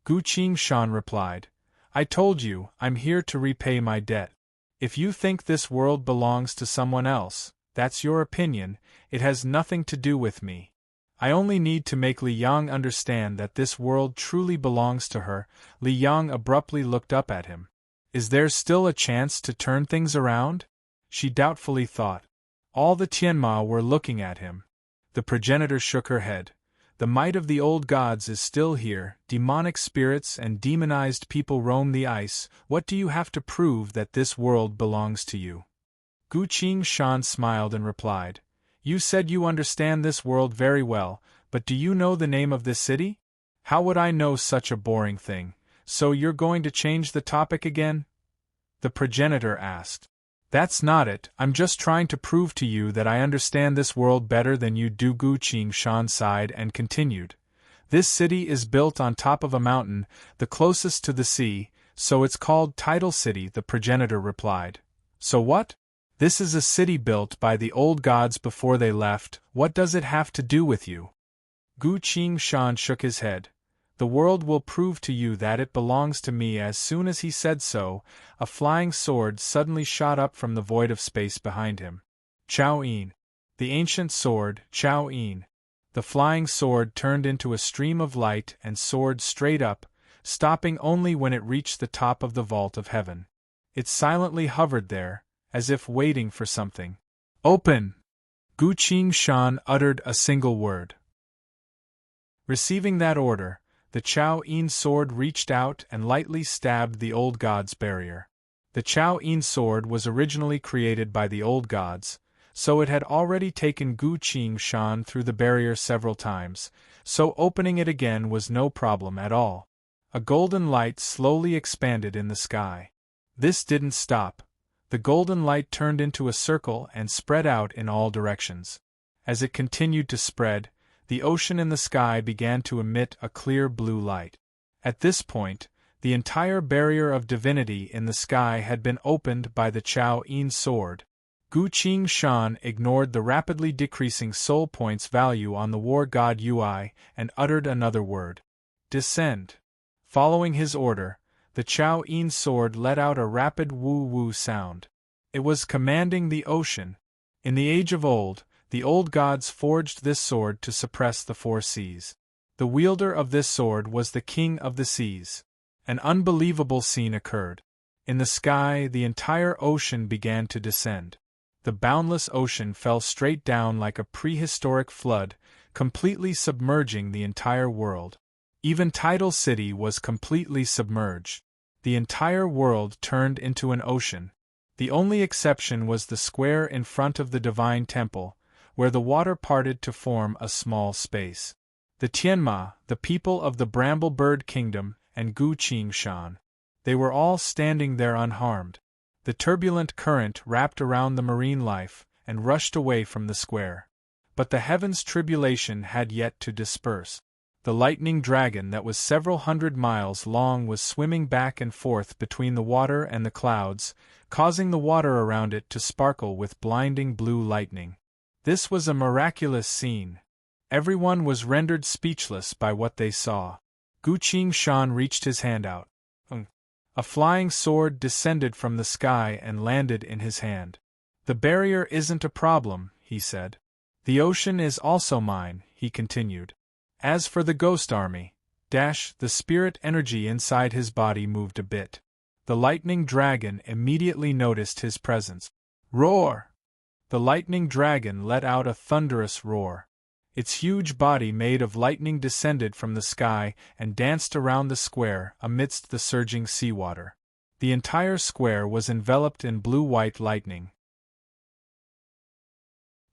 [SPEAKER 1] Gu Qingshan replied, "I told you, I'm here to repay my debt. If you think this world belongs to someone else, that's your opinion, it has nothing to do with me. I only need to make Li Yang understand that this world truly belongs to her." Li Yang abruptly looked up at him. Is there still a chance to turn things around? She doubtfully thought. All the Tianma were looking at him. The progenitor shook her head. The might of the old gods is still here. Demonic spirits and demonized people roam the ice. What do you have to prove that this world belongs to you? Gu Qingshan smiled and replied, "You said you understand this world very well, but do you know the name of this city? How would I know such a boring thing? So you're going to change the topic again?" The progenitor asked. "That's not it, I'm just trying to prove to you that I understand this world better than you do." Gu Qingshan sighed and continued. "This city is built on top of a mountain, the closest to the sea, so it's called Tidal City," the progenitor replied. "So what? This is a city built by the old gods before they left. What does it have to do with you?" Gu Qingshan shook his head. "The world will prove to you that it belongs to me." As soon as he said so, a flying sword suddenly shot up from the void of space behind him. Chao Yin. The ancient sword, Chao Yin. The flying sword turned into a stream of light and soared straight up, stopping only when it reached the top of the vault of heaven. It silently hovered there, as if waiting for something. "Open!" Gu Qingshan uttered a single word. Receiving that order, the Chao Yin sword reached out and lightly stabbed the old god's barrier. The Chao Yin sword was originally created by the old gods, so it had already taken Gu Qingshan through the barrier several times, so opening it again was no problem at all. A golden light slowly expanded in the sky. This didn't stop. The golden light turned into a circle and spread out in all directions. As it continued to spread, the ocean in the sky began to emit a clear blue light. At this point, the entire barrier of divinity in the sky had been opened by the Chao Yin sword. Gu Qingshan ignored the rapidly decreasing soul points value on the war god Ui and uttered another word. "Descend." Following his order, the Chao Yin sword let out a rapid woo-woo sound. It was commanding the ocean. In the age of old, the old gods forged this sword to suppress the four seas. The wielder of this sword was the king of the seas. An unbelievable scene occurred. In the sky, the entire ocean began to descend. The boundless ocean fell straight down like a prehistoric flood, completely submerging the entire world. Even Tidal City was completely submerged. The entire world turned into an ocean. The only exception was the square in front of the divine temple, where the water parted to form a small space. The Tianma, the people of the Bramble Bird Kingdom, and Gu Qingshan. They were all standing there unharmed. The turbulent current wrapped around the marine life and rushed away from the square. But the heavens' tribulation had yet to disperse. The lightning dragon that was several hundred miles long was swimming back and forth between the water and the clouds, causing the water around it to sparkle with blinding blue lightning. This was a miraculous scene. Everyone was rendered speechless by what they saw. Gu Qingshan reached his hand out. A flying sword descended from the sky and landed in his hand. The barrier isn't a problem, he said. The ocean is also mine, he continued. As for the ghost army, the spirit energy inside his body moved a bit. The lightning dragon immediately noticed his presence. Roar! The lightning dragon let out a thunderous roar. Its huge body made of lightning descended from the sky and danced around the square amidst the surging seawater. The entire square was enveloped in blue-white lightning.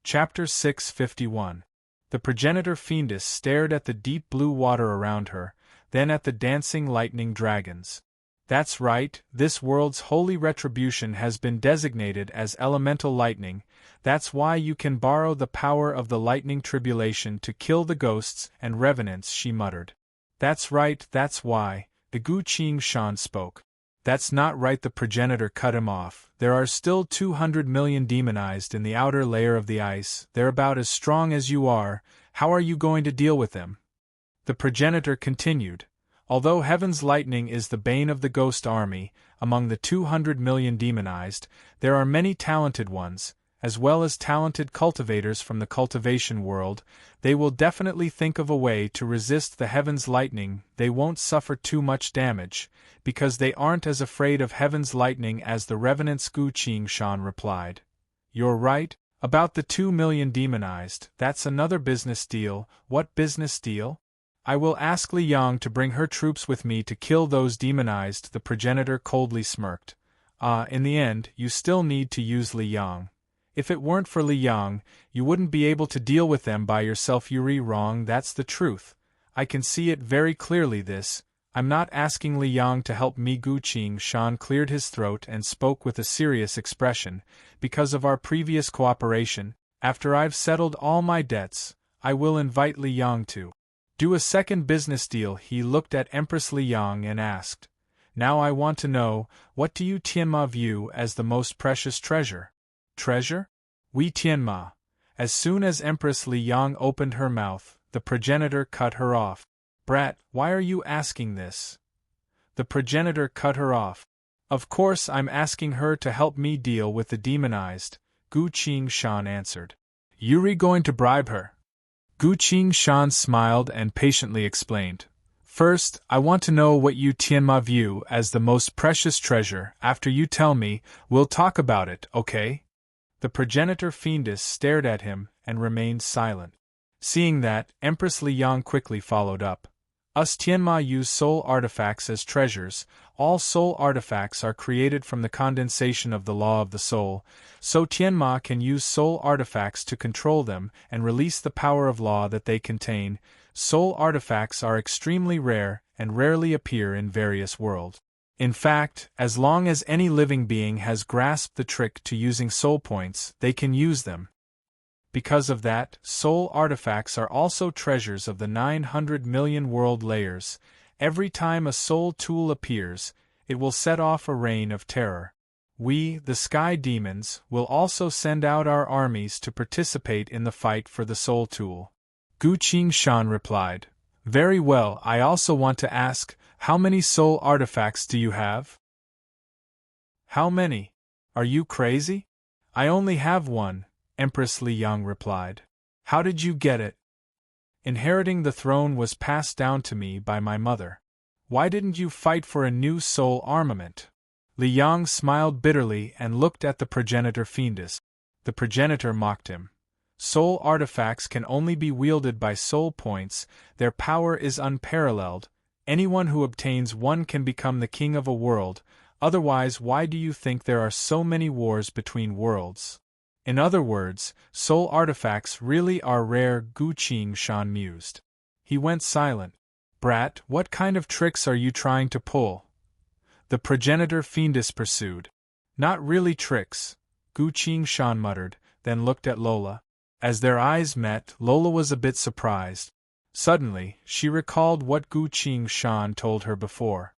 [SPEAKER 1] Chapter 651. The progenitor fiendess stared at the deep blue water around her, then at the dancing lightning dragons. That's right, this world's holy retribution has been designated as elemental lightning. That's why you can borrow the power of the lightning tribulation to kill the ghosts and revenants, she muttered. That's right, that's why, the Guqing Shan spoke. That's not right, the progenitor cut him off. There are still 200 million demonized in the outer layer of the ice. They're about as strong as you are. How are you going to deal with them? The progenitor continued. Although heaven's lightning is the bane of the ghost army, among the 200 million demonized, there are many talented ones, as well as talented cultivators from the cultivation world. They will definitely think of a way to resist the heaven's lightning. They won't suffer too much damage, because they aren't as afraid of heaven's lightning as the revenants, Guqing Shan replied. You're right, about the 2 million demonized. That's another business deal. What business deal? I will ask Li Yang to bring her troops with me to kill those demonized, the progenitor coldly smirked. In the end, you still need to use Li Yang. If it weren't for Li Yang, you wouldn't be able to deal with them by yourself. Yuri, wrong, that's the truth. I can see it very clearly this. I'm not asking Li Yang to help me. Guqing Shan cleared his throat and spoke with a serious expression. Because of our previous cooperation, after I've settled all my debts, I will invite Li Yang to do a second business deal. He looked at Empress Li Yang and asked, Now I want to know, what do you Tianma view as the most precious treasure? Treasure? We Tianma. As soon as Empress Li Yang opened her mouth, the progenitor cut her off. Brat, why are you asking this? The progenitor cut her off. Of course I'm asking her to help me deal with the demonized, Guqing Shan answered. Yuri going to bribe her? Guqing Shan smiled and patiently explained. First, I want to know what you Tianma view as the most precious treasure. After you tell me, we'll talk about it, okay? The progenitor fiendess stared at him and remained silent. Seeing that, Empress Li Yang quickly followed up. Us Tianma use soul artifacts as treasures. All soul artifacts are created from the condensation of the law of the soul, so Tianma can use soul artifacts to control them and release the power of law that they contain. Soul artifacts are extremely rare and rarely appear in various worlds. In fact, as long as any living being has grasped the trick to using soul points, they can use them. Because of that, soul artifacts are also treasures of the 900 million world layers. Every time a soul tool appears, it will set off a reign of terror. We, the Sky Demons, will also send out our armies to participate in the fight for the soul tool. Guqing Shan replied. Very well, I also want to ask, how many soul artifacts do you have? How many? Are you crazy? I only have one, Empress Li Yang replied. How did you get it? Inheriting the throne was passed down to me by my mother. Why didn't you fight for a new soul armament? Li Yang smiled bitterly and looked at the progenitor fiendess. The progenitor mocked him. Soul artifacts can only be wielded by soul points. Their power is unparalleled. Anyone who obtains one can become the king of a world. Otherwise, why do you think there are so many wars between worlds? In other words, soul artifacts really are rare, Guqing Shan mused. He went silent. Brat, what kind of tricks are you trying to pull? The progenitor fiendess pursued. Not really tricks, Guqing Shan muttered, then looked at Lola. As their eyes met, Lola was a bit surprised. Suddenly, she recalled what Guqing Shan told her before.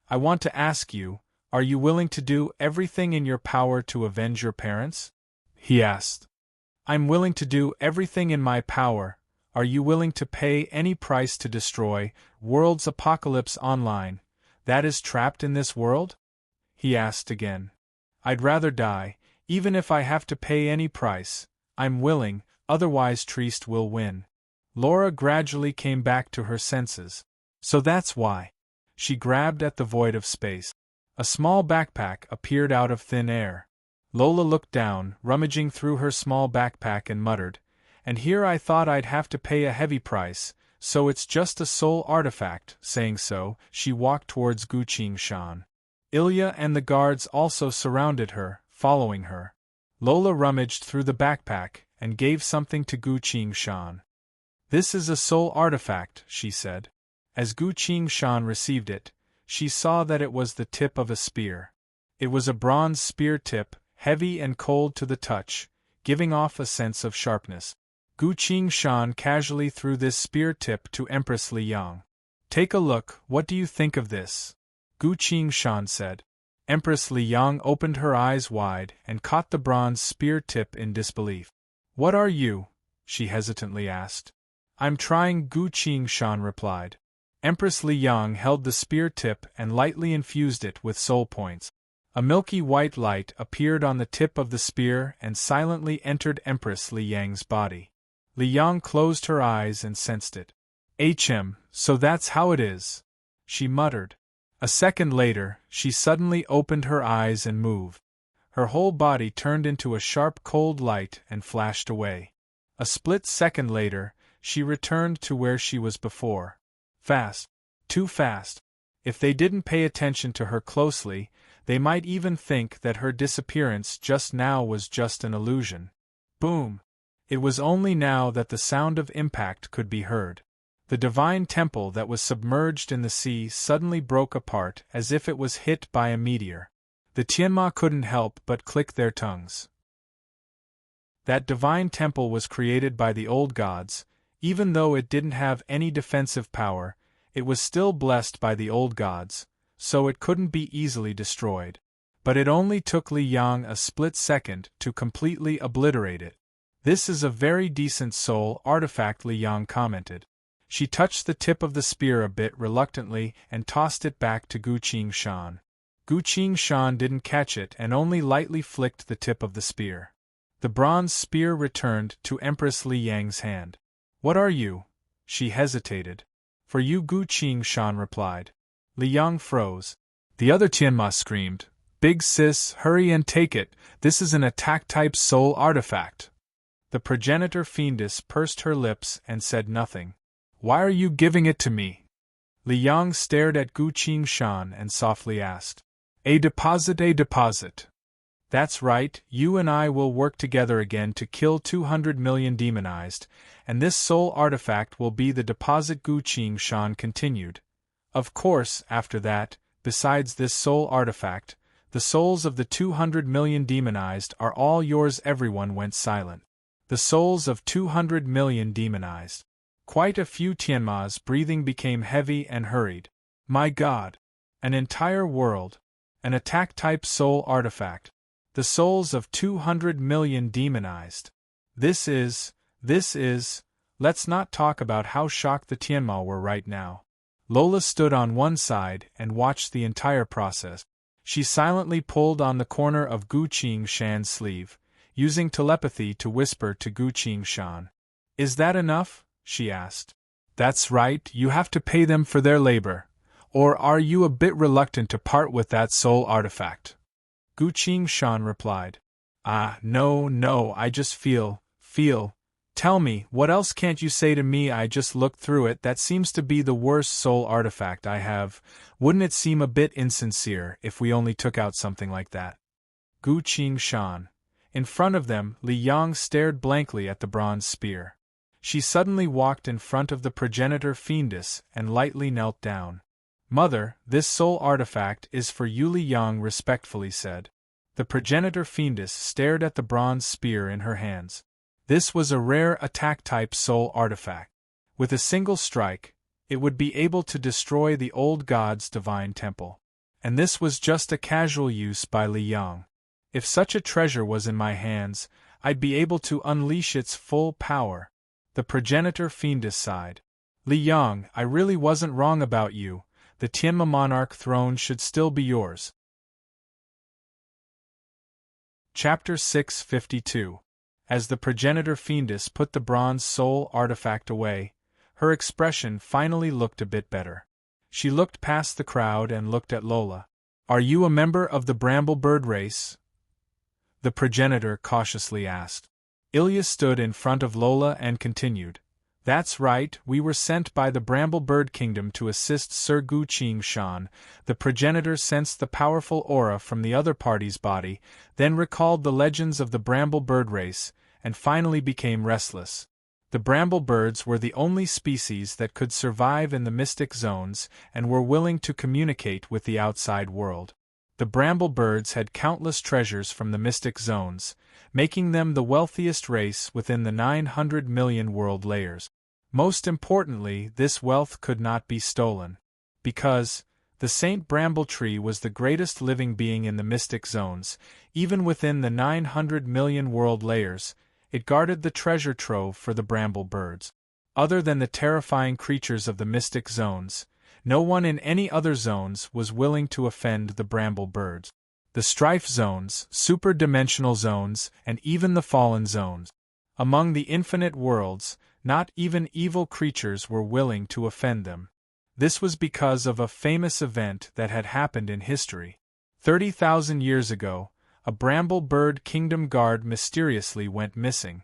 [SPEAKER 1] I want to ask you, are you willing to do everything in your power to avenge your parents? He asked. I'm willing to do everything in my power. Are you willing to pay any price to destroy World's Apocalypse Online, that is trapped in this world? He asked again. I'd rather die, Even if I have to pay any price, I'm willing, otherwise Trieste will win. Laura gradually came back to her senses. So that's why. She grabbed at the void of space. A small backpack appeared out of thin air. Lola looked down, rummaging through her small backpack, and muttered, "And here I thought I'd have to pay a heavy price, so it's just a soul artifact." Saying so, she walked towards Gu Qingshan. Ilya and the guards also surrounded her, following her. Lola rummaged through the backpack and gave something to Gu Qingshan. "This is a soul artifact," she said. As Gu Qingshan received it, she saw that it was the tip of a spear. It was a bronze spear tip, heavy and cold to the touch, giving off a sense of sharpness. Gu Qingshan casually threw this spear tip to Empress Liang. "Take a look, what do you think of this?" Gu Qingshan said. Empress Liang opened her eyes wide and caught the bronze spear tip in disbelief. "What are you?" she hesitantly asked. "I'm trying," Gu Qingshan replied. Empress Liang held the spear tip and lightly infused it with soul points. A milky white light appeared on the tip of the spear and silently entered Empress Liang's body. Liang closed her eyes and sensed it. So that's how it is," she muttered. A second later, she suddenly opened her eyes and moved. Her whole body turned into a sharp cold light and flashed away. A split second later, she returned to where she was before. Fast. Too fast. If they didn't pay attention to her closely, they might even think that her disappearance just now was just an illusion. Boom! It was only now that the sound of impact could be heard. The divine temple that was submerged in the sea suddenly broke apart as if it was hit by a meteor. The Tianma couldn't help but click their tongues. That divine temple was created by the old gods. Even though it didn't have any defensive power, it was still blessed by the old gods, so it couldn't be easily destroyed. But it only took Liang a split second to completely obliterate it. "This is a very decent soul artifact," Liang commented. She touched the tip of the spear a bit reluctantly and tossed it back to Gu Qingshan. Gu Qingshan didn't catch it and only lightly flicked the tip of the spear. The bronze spear returned to Empress Liang's hand. "What are you?" She hesitated. "For you," Gu Qingshan replied. Liang froze. The other Tianma screamed, "Big sis, hurry and take it, this is an attack-type soul artifact." The progenitor fiendess pursed her lips and said nothing. "Why are you giving it to me?" Liang stared at Gu Qingshan and softly asked. A deposit. "That's right, you and I will work together again to kill 200 million demonized, and this soul artifact will be the deposit," Gu Qingshan continued. "Of course, after that, besides this soul artifact, the souls of the 200 million demonized are all yours." Everyone went silent. The souls of 200 million demonized. Quite a few Tianma's breathing became heavy and hurried. My God! An entire world. An attack-type soul artifact. The souls of 200 million demonized. This is, let's not talk about how shocked the Tianma were right now. Lola stood on one side and watched the entire process. She silently pulled on the corner of Gu Qingshan's sleeve, using telepathy to whisper to Gu Qingshan. "Is that enough?" she asked. "That's right, you have to pay them for their labor. Or are you a bit reluctant to part with that soul artifact?" Gu Qingshan replied. No, I just feel. Tell me, what else can't you say to me? I just looked through it, that seems to be the worst soul artifact I have. Wouldn't it seem a bit insincere if we only took out something like that?" Gu Qingshan. In front of them, Liang stared blankly at the bronze spear. She suddenly walked in front of the progenitor fiendess and lightly knelt down. "Mother, this soul artifact is for you," Liang respectfully said. The progenitor fiendess stared at the bronze spear in her hands. This was a rare attack-type soul artifact. With a single strike, it would be able to destroy the old god's divine temple. And this was just a casual use by Liang. If such a treasure was in my hands, I'd be able to unleash its full power. The progenitor fiendess sighed. "Liang, I really wasn't wrong about you. The Tianma monarch throne should still be yours." Chapter 652. As the progenitor fiendess put the bronze soul artifact away, her expression finally looked a bit better. She looked past the crowd and looked at Lola. "Are you a member of the Bramblebird race?" the progenitor cautiously asked. Ilya stood in front of Lola and continued. "That's right, we were sent by the Bramblebird Kingdom to assist Sir Gu Shan." The progenitor sensed the powerful aura from the other party's body, then recalled the legends of the Bramblebird race, and finally became restless. The Bramblebirds were the only species that could survive in the mystic zones and were willing to communicate with the outside world. The Bramblebirds had countless treasures from the mystic zones, making them the wealthiest race within the 900 million world layers. Most importantly, this wealth could not be stolen. Because the Saint Brambletree was the greatest living being in the mystic zones, even within the 900 million world layers, it guarded the treasure trove for the Bramblebirds. Other than the terrifying creatures of the mystic zones, no one in any other zones was willing to offend the Bramblebirds. The strife zones, super-dimensional zones, and even the fallen zones. Among the infinite worlds, not even evil creatures were willing to offend them. This was because of a famous event that had happened in history. 30,000 years ago, a Bramblebird Kingdom guard mysteriously went missing.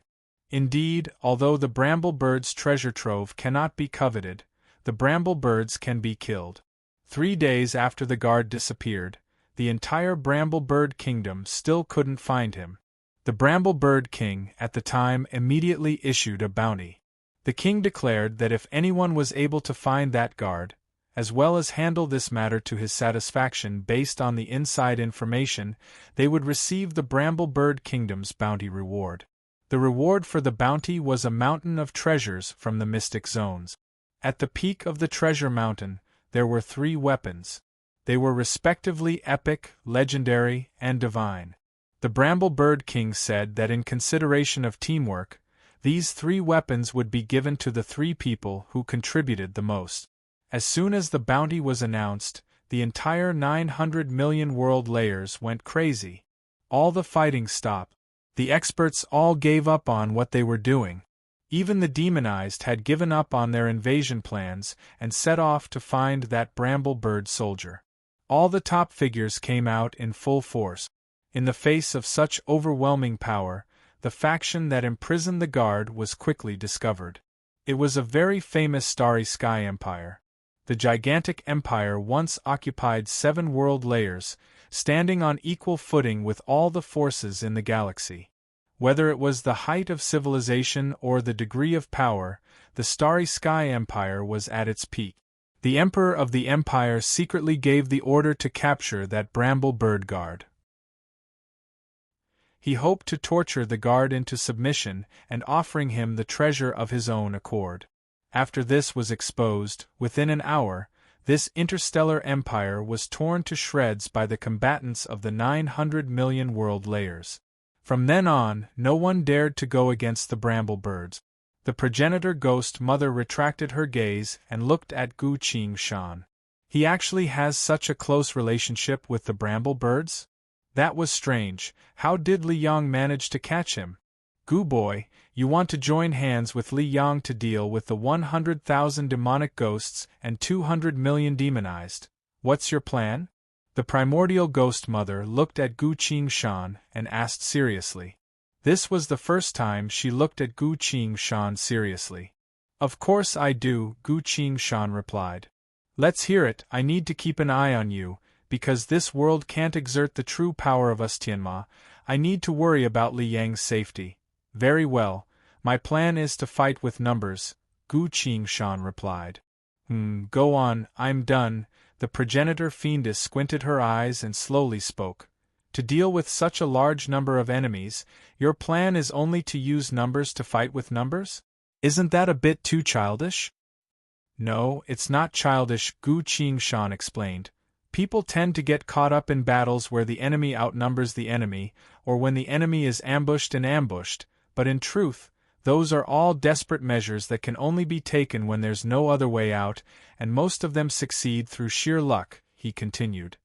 [SPEAKER 1] Indeed, although the Bramblebird's treasure trove cannot be coveted, the Bramblebirds can be killed. 3 days after the guard disappeared, the entire Bramblebird Kingdom still couldn't find him. The Bramblebird King, at the time, immediately issued a bounty. The king declared that if anyone was able to find that guard, as well as handle this matter to his satisfaction based on the inside information, they would receive the Bramblebird Kingdom's bounty reward. The reward for the bounty was a mountain of treasures from the mystic zones. At the peak of the treasure mountain, there were 3 weapons. They were respectively epic, legendary, and divine. The Bramblebird King said that in consideration of teamwork, these 3 weapons would be given to the 3 people who contributed the most. As soon as the bounty was announced, the entire 900 million world layers went crazy. All the fighting stopped. The experts all gave up on what they were doing. Even the demonized had given up on their invasion plans and set off to find that Bramblebird soldier. All the top figures came out in full force. In the face of such overwhelming power, the faction that imprisoned the guard was quickly discovered. It was a very famous Starry Sky Empire. The gigantic empire once occupied 7 world layers, standing on equal footing with all the forces in the galaxy. Whether it was the height of civilization or the degree of power, the Starry Sky Empire was at its peak. The emperor of the empire secretly gave the order to capture that Bramblebird guard. He hoped to torture the guard into submission and offering him the treasure of his own accord. After this was exposed, within an hour, this interstellar empire was torn to shreds by the combatants of the 900 million world layers. From then on, no one dared to go against the Bramblebirds. The progenitor ghost mother retracted her gaze and looked at Gu Shan. He actually has such a close relationship with the Bramblebirds? That was strange. How did Li Yang manage to catch him? Gu boy, you want to join hands with Li Yang to deal with the 100,000 demonic ghosts and 200 million demonized. What's your plan? The primordial ghost mother looked at Gu Shan and asked seriously. This was the first time she looked at Gu Shan seriously. Of course I do, Gu Shan replied. Let's hear it. I need to keep an eye on you, because this world can't exert the true power of us Tianma. I need to worry about Li Yang's safety. Very well, my plan is to fight with numbers, Gu Shan replied. Go on, I'm done. The progenitor fiendess squinted her eyes and slowly spoke. To deal with such a large number of enemies, your plan is only to use numbers to fight with numbers? Isn't that a bit too childish? No, it's not childish, Gu Shan explained. People tend to get caught up in battles where the enemy outnumbers the enemy, or when the enemy is ambushed and ambushed, but in truth, those are all desperate measures that can only be taken when there's no other way out, and most of them succeed through sheer luck, he continued.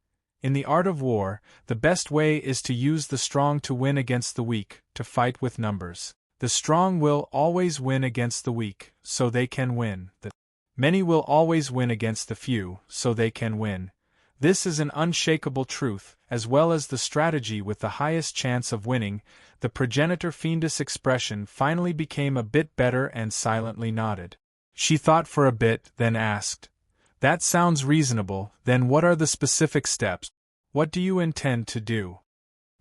[SPEAKER 1] In the art of war, the best way is to use the strong to win against the weak, to fight with numbers. The strong will always win against the weak, so they can win. The many will always win against the few, so they can win. This is an unshakable truth, as well as the strategy with the highest chance of winning. The progenitor fiendess expression finally became a bit better and silently nodded. She thought for a bit, then asked, "That sounds reasonable, then what are the specific steps? What do you intend to do?"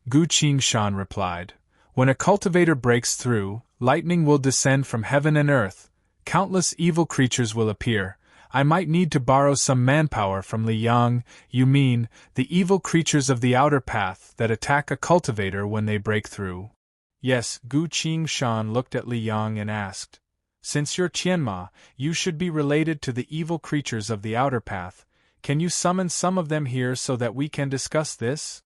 [SPEAKER 1] Gu Qingshan replied, "When a cultivator breaks through, lightning will descend from heaven and earth, countless evil creatures will appear. I might need to borrow some manpower from Li Yang." "You mean, the evil creatures of the outer path that attack a cultivator when they break through?" "Yes." Gu Qingshan looked at Li Yang and asked, "Since you're Tianma, you should be related to the evil creatures of the outer path. Can you summon some of them here so that we can discuss this?"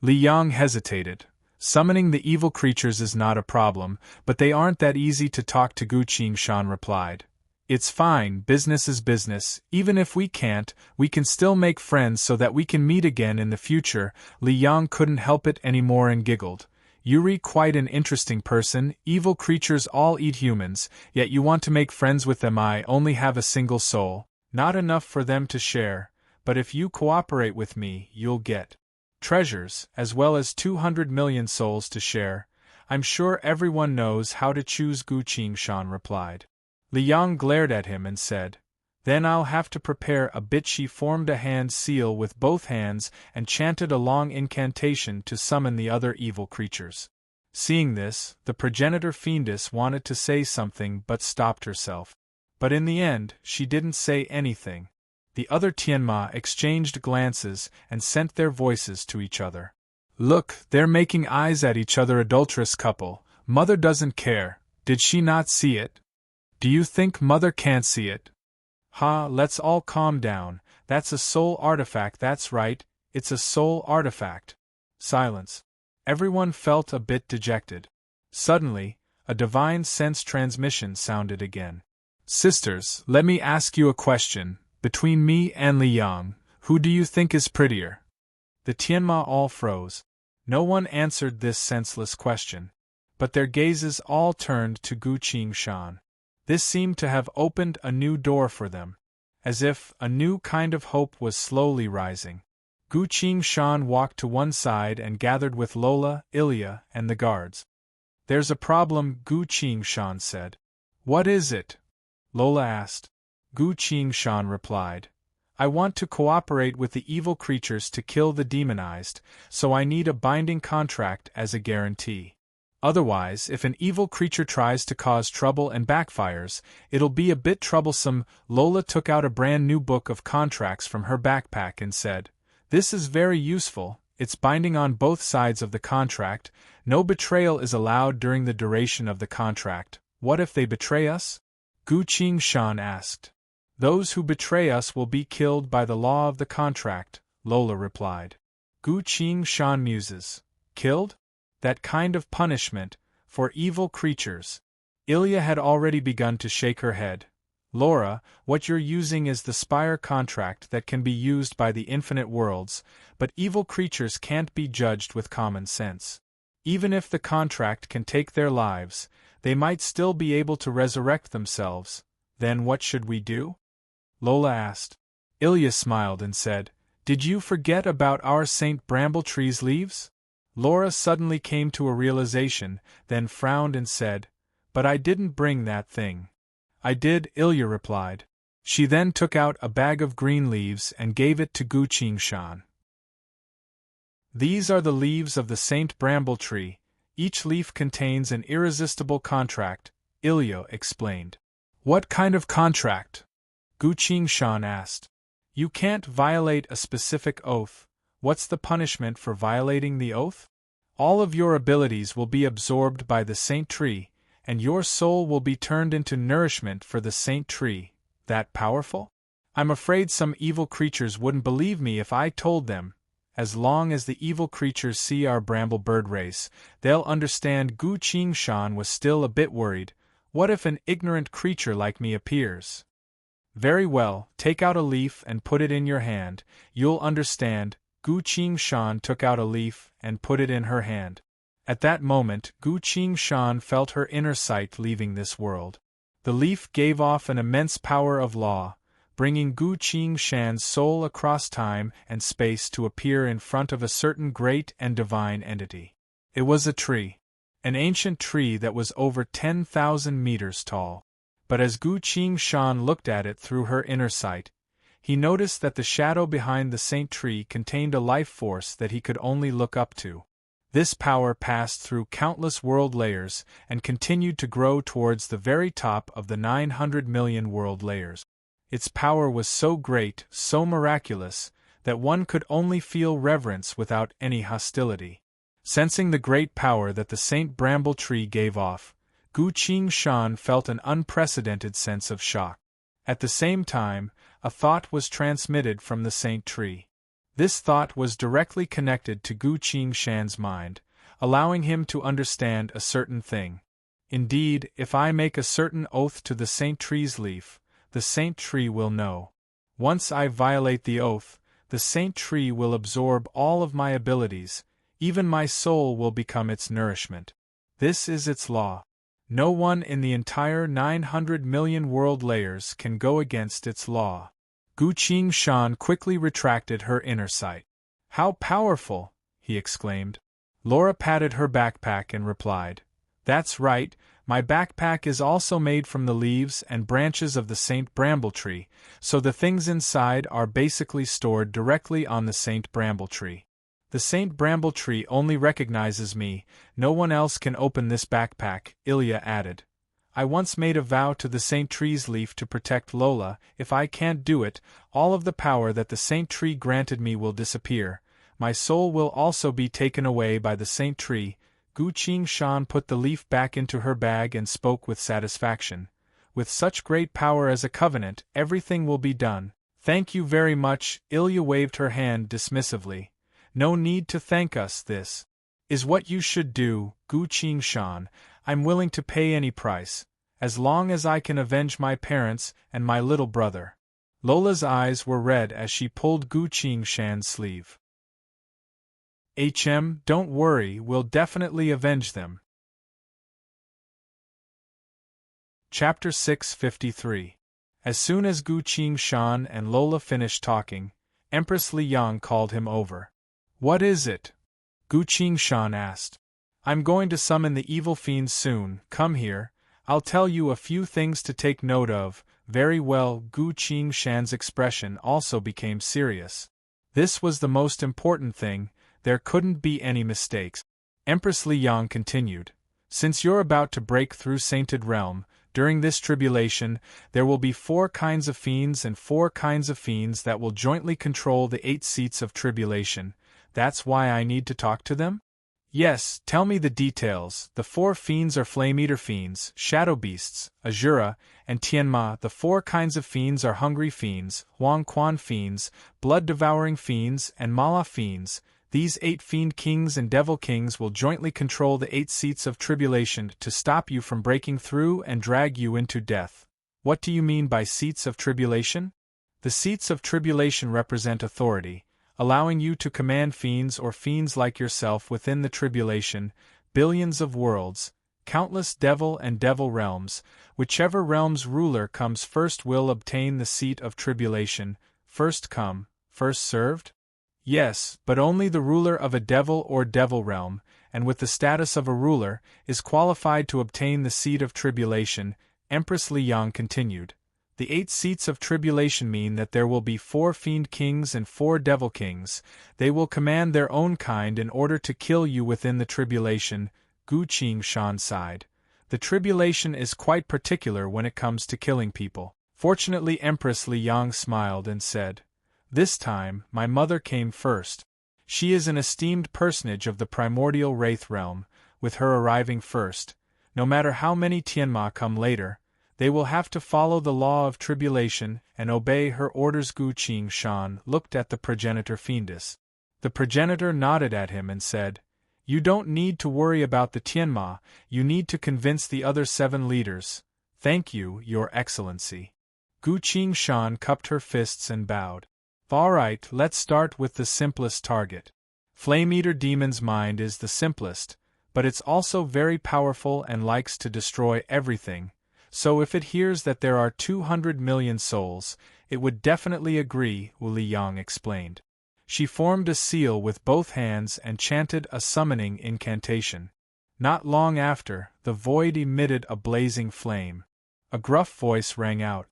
[SPEAKER 1] Li Yang hesitated. "Summoning the evil creatures is not a problem, but they aren't that easy to talk to." Gu Qingshan replied. "It's fine, business is business. Even if we can't, we can still make friends so that we can meet again in the future." Li Yang couldn't help it anymore and giggled. "Yuri, quite an interesting person. Evil creatures all eat humans, yet you want to make friends with them. I only have a single soul, not enough for them to share, but if you cooperate with me, you'll get treasures, as well as 200 million souls to share. I'm sure everyone knows how to choose." Gu Qingshan replied. Li Yang glared at him and said, "Then I'll have to prepare a bit." She formed a hand seal with both hands and chanted a long incantation to summon the other evil creatures. Seeing this, the progenitor fiendess wanted to say something but stopped herself. But in the end, she didn't say anything. The other Tianma exchanged glances and sent their voices to each other. "Look, they're making eyes at each other, adulterous couple. Mother doesn't care. Did she not see it? Do you think Mother can't see it? Ha, let's all calm down. That's a soul artifact, that's right, it's a soul artifact." Silence. Everyone felt a bit dejected. Suddenly, a divine sense transmission sounded again. "Sisters, let me ask you a question. Between me and Li Yang, who do you think is prettier?" The Tianma all froze. No one answered this senseless question. But their gazes all turned to Gu Qingshan. This seemed to have opened a new door for them, as if a new kind of hope was slowly rising. Gu Qingshan walked to one side and gathered with Lola, Ilya, and the guards. "There's a problem," Gu Qingshan said. "What is it?" Lola asked. Gu Qingshan replied, "I want to cooperate with the evil creatures to kill the demonized, so I need a binding contract as a guarantee. Otherwise, if an evil creature tries to cause trouble and backfires, it'll be a bit troublesome." Lola took out a brand new book of contracts from her backpack and said, "This is very useful. It's binding on both sides of the contract. No betrayal is allowed during the duration of the contract. What if they betray us?" Gu Qingshan asked. "Those who betray us will be killed by the law of the contract," Lola replied. Gu Qingshan muses. "Killed? That kind of punishment, for evil creatures?" Ilya had already begun to shake her head. "Laura, what you're using is the Spire contract that can be used by the infinite worlds, but evil creatures can't be judged with common sense. Even if the contract can take their lives, they might still be able to resurrect themselves. Then what should we do?" Lola asked. Ilya smiled and said, "Did you forget about our Saint Brambletree's leaves?" Laura suddenly came to a realization, then frowned and said, "But I didn't bring that thing." "I did," Ilya replied. She then took out a bag of green leaves and gave it to Gu Qingshan. "These are the leaves of the Saint Brambletree. Each leaf contains an irresistible contract," Ilya explained. "What kind of contract?" Gu Qingshan asked. "You can't violate a specific oath. What's the punishment for violating the oath? All of your abilities will be absorbed by the Saint Tree, and your soul will be turned into nourishment for the Saint Tree. That powerful? I'm afraid some evil creatures wouldn't believe me if I told them. As long as the evil creatures see our bramble bird race, they'll understand." Gu Qingshan was still a bit worried. What if an ignorant creature like me appears? Very well, take out a leaf and put it in your hand, you'll understand. Gu Shan took out a leaf and put it in her hand. At that moment, Gu Shan felt her inner sight leaving this world. The leaf gave off an immense power of law, bringing Gu Shan's soul across time and space to appear in front of a certain great and divine entity. It was a tree. An ancient tree that was over 10,000 meters tall. But as Gu Shan looked at it through her inner sight, he noticed that the shadow behind the saint tree contained a life force that he could only look up to. This power passed through countless world layers and continued to grow towards the very top of the 900 million world layers. Its power was so great, so miraculous, that one could only feel reverence without any hostility. Sensing the great power that the Saint Bramble Tree gave off, Gu Shan felt an unprecedented sense of shock. At the same time, a thought was transmitted from the Saint Tree. This thought was directly connected to Gu Shan's mind, allowing him to understand a certain thing. Indeed, if I make a certain oath to the Saint Tree's leaf, the Saint Tree will know. Once I violate the oath, the Saint Tree will absorb all of my abilities, even my soul will become its nourishment. This is its law. No one in the entire 900 million world layers can go against its law. Gu Shan quickly retracted her inner sight. How powerful! He exclaimed. Laura patted her backpack and replied, That's right, my backpack is also made from the leaves and branches of the Saint Bramble Tree, so the things inside are basically stored directly on the Saint Bramble Tree. The Saint Bramble Tree only recognizes me, no one else can open this backpack, Ilya added. I once made a vow to the Saint Tree's leaf to protect Lola. If I can't do it, all of the power that the Saint Tree granted me will disappear. My soul will also be taken away by the Saint Tree. Gu Shan put the leaf back into her bag and spoke with satisfaction. With such great power as a covenant, everything will be done. Thank you very much, Ilya waved her hand dismissively. No need to thank us, this is what you should do, Gu Shan. I'm willing to pay any price, as long as I can avenge my parents and my little brother. Lola's eyes were red as she pulled Gu Shan's sleeve. Don't worry, we'll definitely avenge them. Chapter 653. As soon as Gu Shan and Lola finished talking, Empress Liang called him over. What is it? Gu Shan asked. I'm going to summon the evil fiends soon, come here, I'll tell you a few things to take note of. Very well, Gu Shan's expression also became serious. This was the most important thing, there couldn't be any mistakes. Empress Liang continued. Since you're about to break through Sainted Realm, during this tribulation, there will be 4 kinds of fiends and 4 kinds of fiends that will jointly control the 8 seats of tribulation. That's why I need to talk to them? Yes, tell me the details. The 4 fiends are Flame-Eater fiends, Shadow Beasts, Azura, and Tianma. The 4 kinds of fiends are Hungry fiends, Huang Quan fiends, Blood-Devouring fiends, and Mala fiends. These 8 fiend kings and devil kings will jointly control the 8 seats of tribulation to stop you from breaking through and drag you into death. What do you mean by seats of tribulation? The seats of tribulation represent authority, allowing you to command fiends or fiends like yourself within the tribulation, billions of worlds, countless devil and devil realms. Whichever realm's ruler comes first will obtain the seat of tribulation. First come, first served? Yes, but only the ruler of a devil or devil realm, and with the status of a ruler, is qualified to obtain the seat of tribulation, Empress Liang continued. The 8 seats of tribulation mean that there will be 4 fiend kings and 4 devil kings. They will command their own kind in order to kill you within the tribulation, Gu Shan sighed. The tribulation is quite particular when it comes to killing people. Fortunately, Empress Liang smiled and said, This time, my mother came first. She is an esteemed personage of the primordial wraith realm, with her arriving first. No matter how many Tianma come later, they will have to follow the law of tribulation and obey her orders. Gu Shan looked at the progenitor fiendess. The progenitor nodded at him and said, You don't need to worry about the Tianma, you need to convince the other 7 leaders. Thank you, Your Excellency. Gu Qingshan cupped her fists and bowed. Alright, let's start with the simplest target. Flame Eater Demon's mind is the simplest, but it's also very powerful and likes to destroy everything, so if it hears that there are 200 million souls, it would definitely agree, Wu Liyang explained. She formed a seal with both hands and chanted a summoning incantation. Not long after, the void emitted a blazing flame. A gruff voice rang out.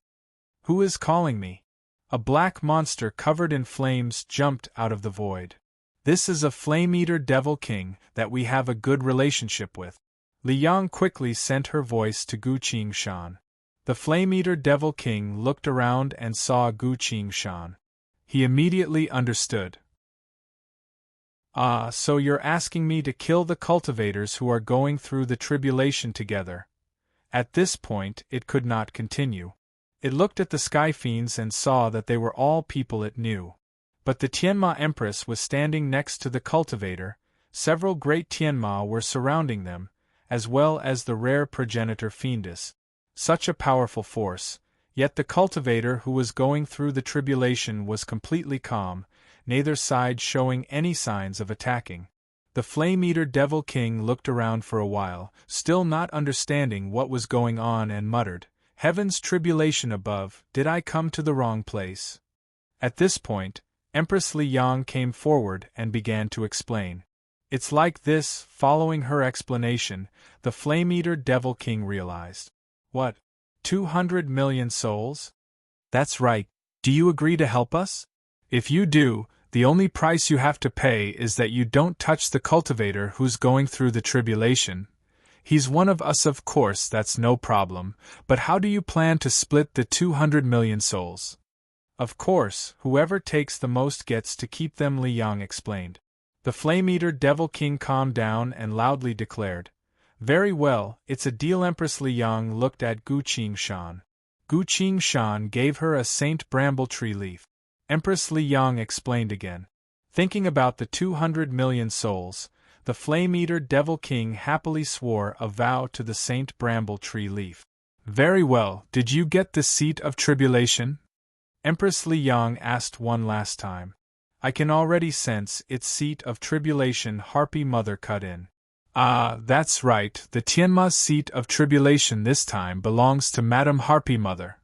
[SPEAKER 1] "Who is calling me?" A black monster covered in flames jumped out of the void. "This is a Flame-Eater Devil King that we have a good relationship with." Liyang quickly sent her voice to Gu Qingshan. The Flame-Eater Devil King looked around and saw Gu Qingshan. He immediately understood. "Ah, so you're asking me to kill the cultivators who are going through the tribulation together." At this point, it could not continue. It looked at the Sky Fiends and saw that they were all people it knew. But the Tianma Empress was standing next to the cultivator, several great Tianma were surrounding them, as well as the rare progenitor Fiendess. Such a powerful force, yet the cultivator who was going through the tribulation was completely calm, neither side showing any signs of attacking. The Flame-Eater Devil King looked around for a while, still not understanding what was going on, and muttered, "Heaven's tribulation above, did I come to the wrong place?" At this point, Empress Liyang came forward and began to explain. "It's like this." Following her explanation, the Flame-Eater Devil King realized. "What? 200 million souls? That's right. Do you agree to help us? If you do, the only price you have to pay is that you don't touch the cultivator who's going through the tribulation. He's one of us, of course, that's no problem, but how do you plan to split the 200 million souls?" "Of course, whoever takes the most gets to keep them," Liyang explained. The Flame-Eater Devil King calmed down and loudly declared, "Very well, it's a deal." Empress Liyang looked at Gu Qingshan. Gu Qingshan gave her a Saint Brambletree leaf. Empress Liyang explained again. Thinking about the 200 million souls, the Flame-Eater Devil King happily swore a vow to the Saint Brambletree leaf. "Very well, did you get the seat of tribulation?" Empress Liyang asked one last time. "I can already sense its seat of tribulation," Harpy Mother cut in. "Ah, that's right, the Tianma's seat of tribulation this time belongs to Madame Harpy Mother."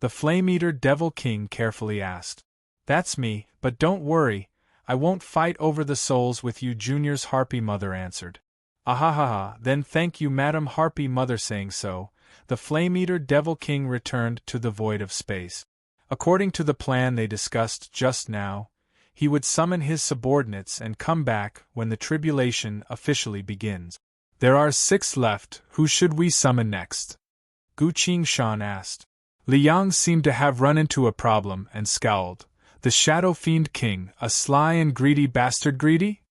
[SPEAKER 1] The Flame-Eater Devil King carefully asked. "That's me, but don't worry, I won't fight over the souls with you juniors," Harpy Mother answered. "Ahahaha, then thank you, Madame Harpy Mother." Saying so, the Flame-Eater Devil King returned to the void of space. According to the plan they discussed just now, he would summon his subordinates and come back when the tribulation officially begins. "There are 6 left, who should we summon next?" Gu Qingshan asked. Liyang seemed to have run into a problem and scowled. "The Shadow Fiend King, a sly and greedy bastard." "Greedy?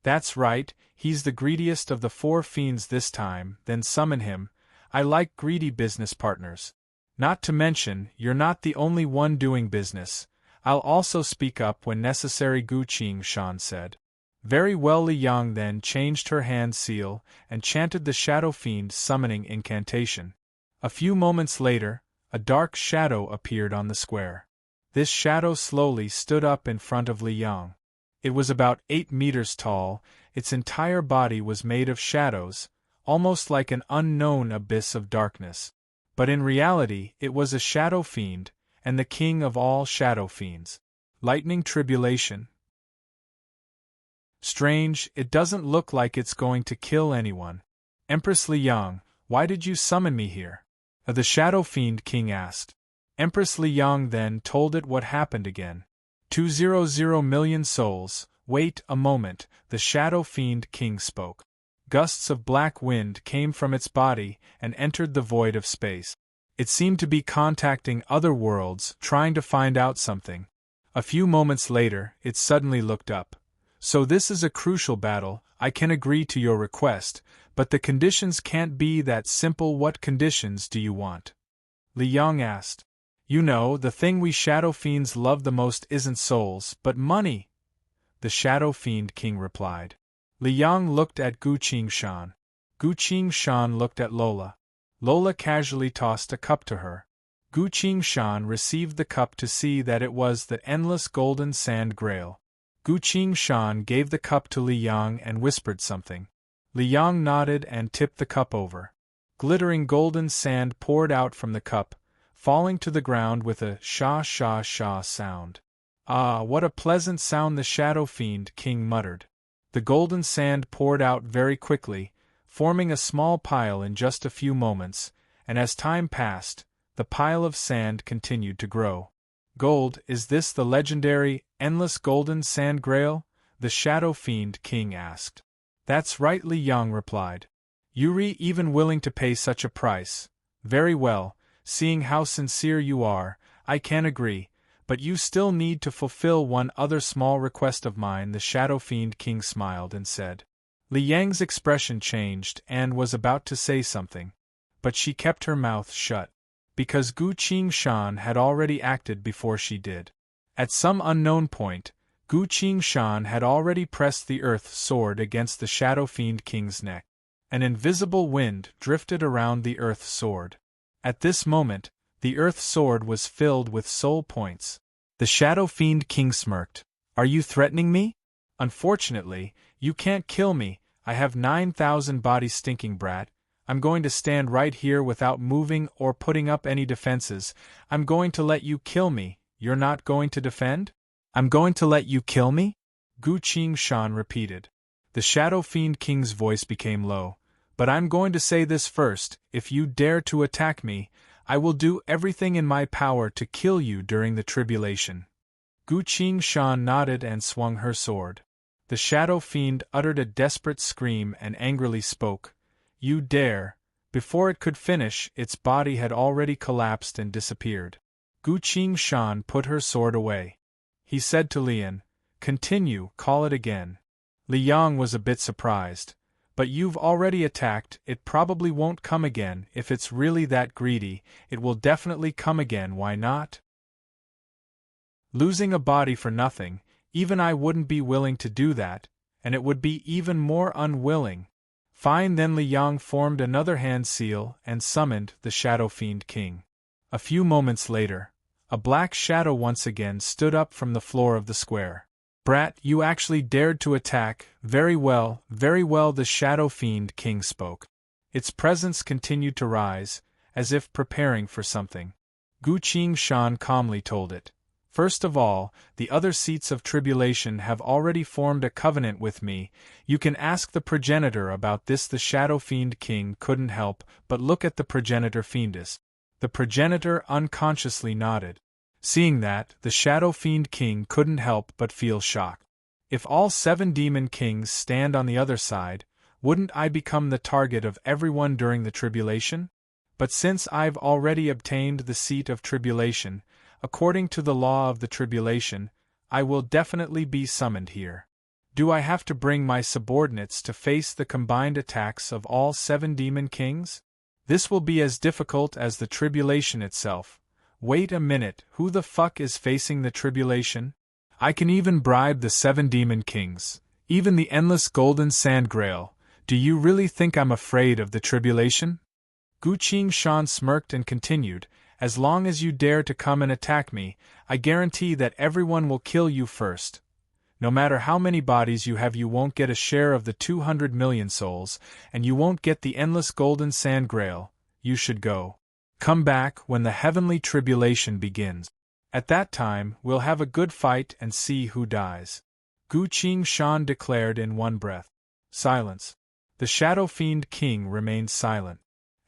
[SPEAKER 1] That's right, he's the greediest of the 4 fiends this time." "Then summon him. I like greedy business partners. Not to mention, you're not the only one doing business. I'll also speak up when necessary," Gu Qingshan said. Very well. Liyang then changed her hand seal and chanted the Shadow Fiend summoning incantation. A few moments later, a dark shadow appeared on the square. This shadow slowly stood up in front of Liyang. It was about 8 meters tall, its entire body was made of shadows, almost like an unknown abyss of darkness. But in reality, it was a shadow fiend, and the king of all shadow fiends. Lightning tribulation. Strange, it doesn't look like it's going to kill anyone. Empress Liyang, why did you summon me here? The Shadow Fiend King asked. Empress Liyang then told it what happened again. 200 million souls. Wait a moment, the Shadow Fiend King spoke. Gusts of black wind came from its body and entered the void of space. It seemed to be contacting other worlds, trying to find out something. A few moments later, it suddenly looked up. "So this is a crucial battle. I can agree to your request, but the conditions can't be that simple." "What conditions do you want?" Liyang asked. "You know, the thing we Shadow Fiends love the most isn't souls, but money," the Shadow Fiend King replied. Liyang looked at Gu Qingshan. Gu Qingshan looked at Lola. Lola casually tossed a cup to her. Gu Qingshan received the cup to see that it was the endless golden sand grail. Gu Qingshan gave the cup to Li Yang and whispered something. Li Yang nodded and tipped the cup over. Glittering golden sand poured out from the cup, falling to the ground with a sha-sha-sha sound. "Ah, what a pleasant sound," the Shadow Fiend King muttered. The golden sand poured out very quickly, forming a small pile in just a few moments, and as time passed, the pile of sand continued to grow. "Gold, is this the legendary, endless golden sand grail?" the Shadow Fiend King asked. "That's right," Li Yang replied. "Yuri even willing to pay such a price. Very well, seeing how sincere you are, I can agree, but you still need to fulfill one other small request of mine." The Shadow Fiend King smiled and said. Li Yang's expression changed and was about to say something, but she kept her mouth shut, because Gu Qingshan had already acted before she did. At some unknown point, Gu Qingshan had already pressed the earth sword against the Shadow Fiend King's neck. An invisible wind drifted around the earth sword. At this moment, the earth sword was filled with soul points. The Shadow Fiend King smirked. "Are you threatening me? Unfortunately, you can't kill me. I have 9,000 bodies, stinking brat. I'm going to stand right here without moving or putting up any defenses. I'm going to let you kill me. You're not going to defend? I'm going to let you kill me?" Gu Qingshan repeated. The Shadow Fiend King's voice became low. "But I'm going to say this first, if you dare to attack me, I will do everything in my power to kill you during the tribulation." Gu Qingshan nodded and swung her sword. The Shadow Fiend uttered a desperate scream and angrily spoke. "You dare!" Before it could finish, its body had already collapsed and disappeared. Gu Qingshan put her sword away. He said to Lian, "Continue, call it again." Li Yang was a bit surprised. "But you've already attacked, it probably won't come again. If it's really that greedy, it will definitely come again, why not? Losing a body for nothing, even I wouldn't be willing to do that, and it would be even more unwilling." Fine. Then Li Yang formed another hand seal and summoned the Shadow Fiend King. A few moments later, a black shadow once again stood up from the floor of the square. "Brat, you actually dared to attack. Very well, the Shadow Fiend King spoke. Its presence continued to rise, as if preparing for something. Gu Qingshan calmly told it. "First of all, the other seats of tribulation have already formed a covenant with me. You can ask the progenitor about this." The Shadow Fiend King couldn't help but look at the progenitor fiendess. The progenitor unconsciously nodded. Seeing that, the Shadow Fiend King couldn't help but feel shocked. If all 7 demon kings stand on the other side, wouldn't I become the target of everyone during the tribulation? But since I've already obtained the seat of tribulation, according to the law of the tribulation, I will definitely be summoned here. Do I have to bring my subordinates to face the combined attacks of all 7 demon kings? This will be as difficult as the tribulation itself. Wait a minute, who the fuck is facing the tribulation? I can even bribe the 7 demon kings, even the endless golden sand grail. Do you really think I'm afraid of the tribulation? Gu Qingshan smirked and continued, "As long as you dare to come and attack me, I guarantee that everyone will kill you first. No matter how many bodies you have, you won't get a share of the 200 million souls, and you won't get the endless golden sand grail. You should go. Come back when the heavenly tribulation begins. At that time, we'll have a good fight and see who dies." Gu Qingshan declared in one breath. Silence. The Shadow Fiend King remained silent.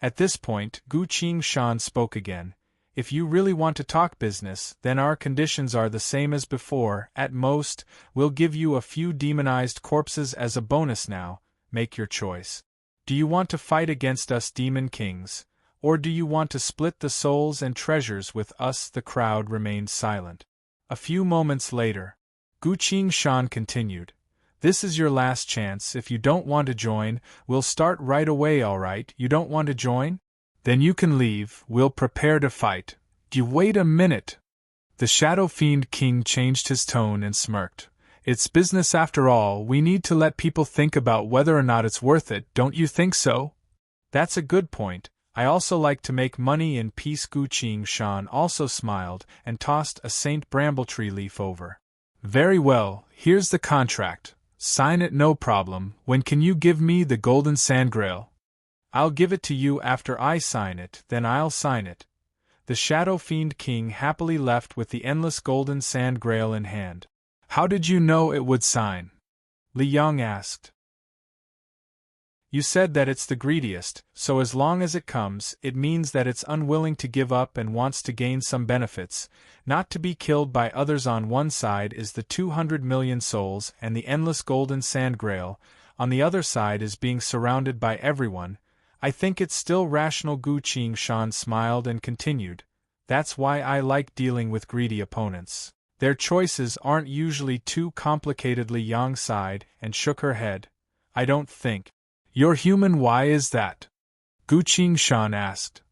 [SPEAKER 1] At this point, Gu Qingshan spoke again. "If you really want to talk business, then our conditions are the same as before. At most, we'll give you a few demonized corpses as a bonus now. Make your choice. Do you want to fight against us demon kings, or do you want to split the souls and treasures with us?" The crowd remained silent. A few moments later, Gu Qingshan continued. "This is your last chance. If you don't want to join, we'll start right away. All right, you don't want to join? Then you can leave. We'll prepare to fight." "You wait a minute." The Shadow Fiend King changed his tone and smirked. "It's business after all. We need to let people think about whether or not it's worth it, don't you think so?" "That's a good point. I also like to make money in peace. Gu Shan also smiled and tossed a Saint Brambletree leaf over. Very well, here's the contract. Sign it, no problem. When can you give me the golden sandgrail? I'll give it to you after I sign it, then I'll sign it. The Shadow Fiend King happily left with the endless golden sand grail in hand. How did you know it would sign? Li Yang asked. You said that it's the greediest, so as long as it comes, it means that it's unwilling to give up and wants to gain some benefits, not to be killed by others. On one side is the 200 million souls and the endless golden sand grail, on the other side is being surrounded by everyone. I think it's still rational. Gu Shan smiled and continued. That's why I like dealing with greedy opponents. Their choices aren't usually too complicated. Li Yang sighed and shook her head. I don't think. You're human. Why is that? Gu Shan asked.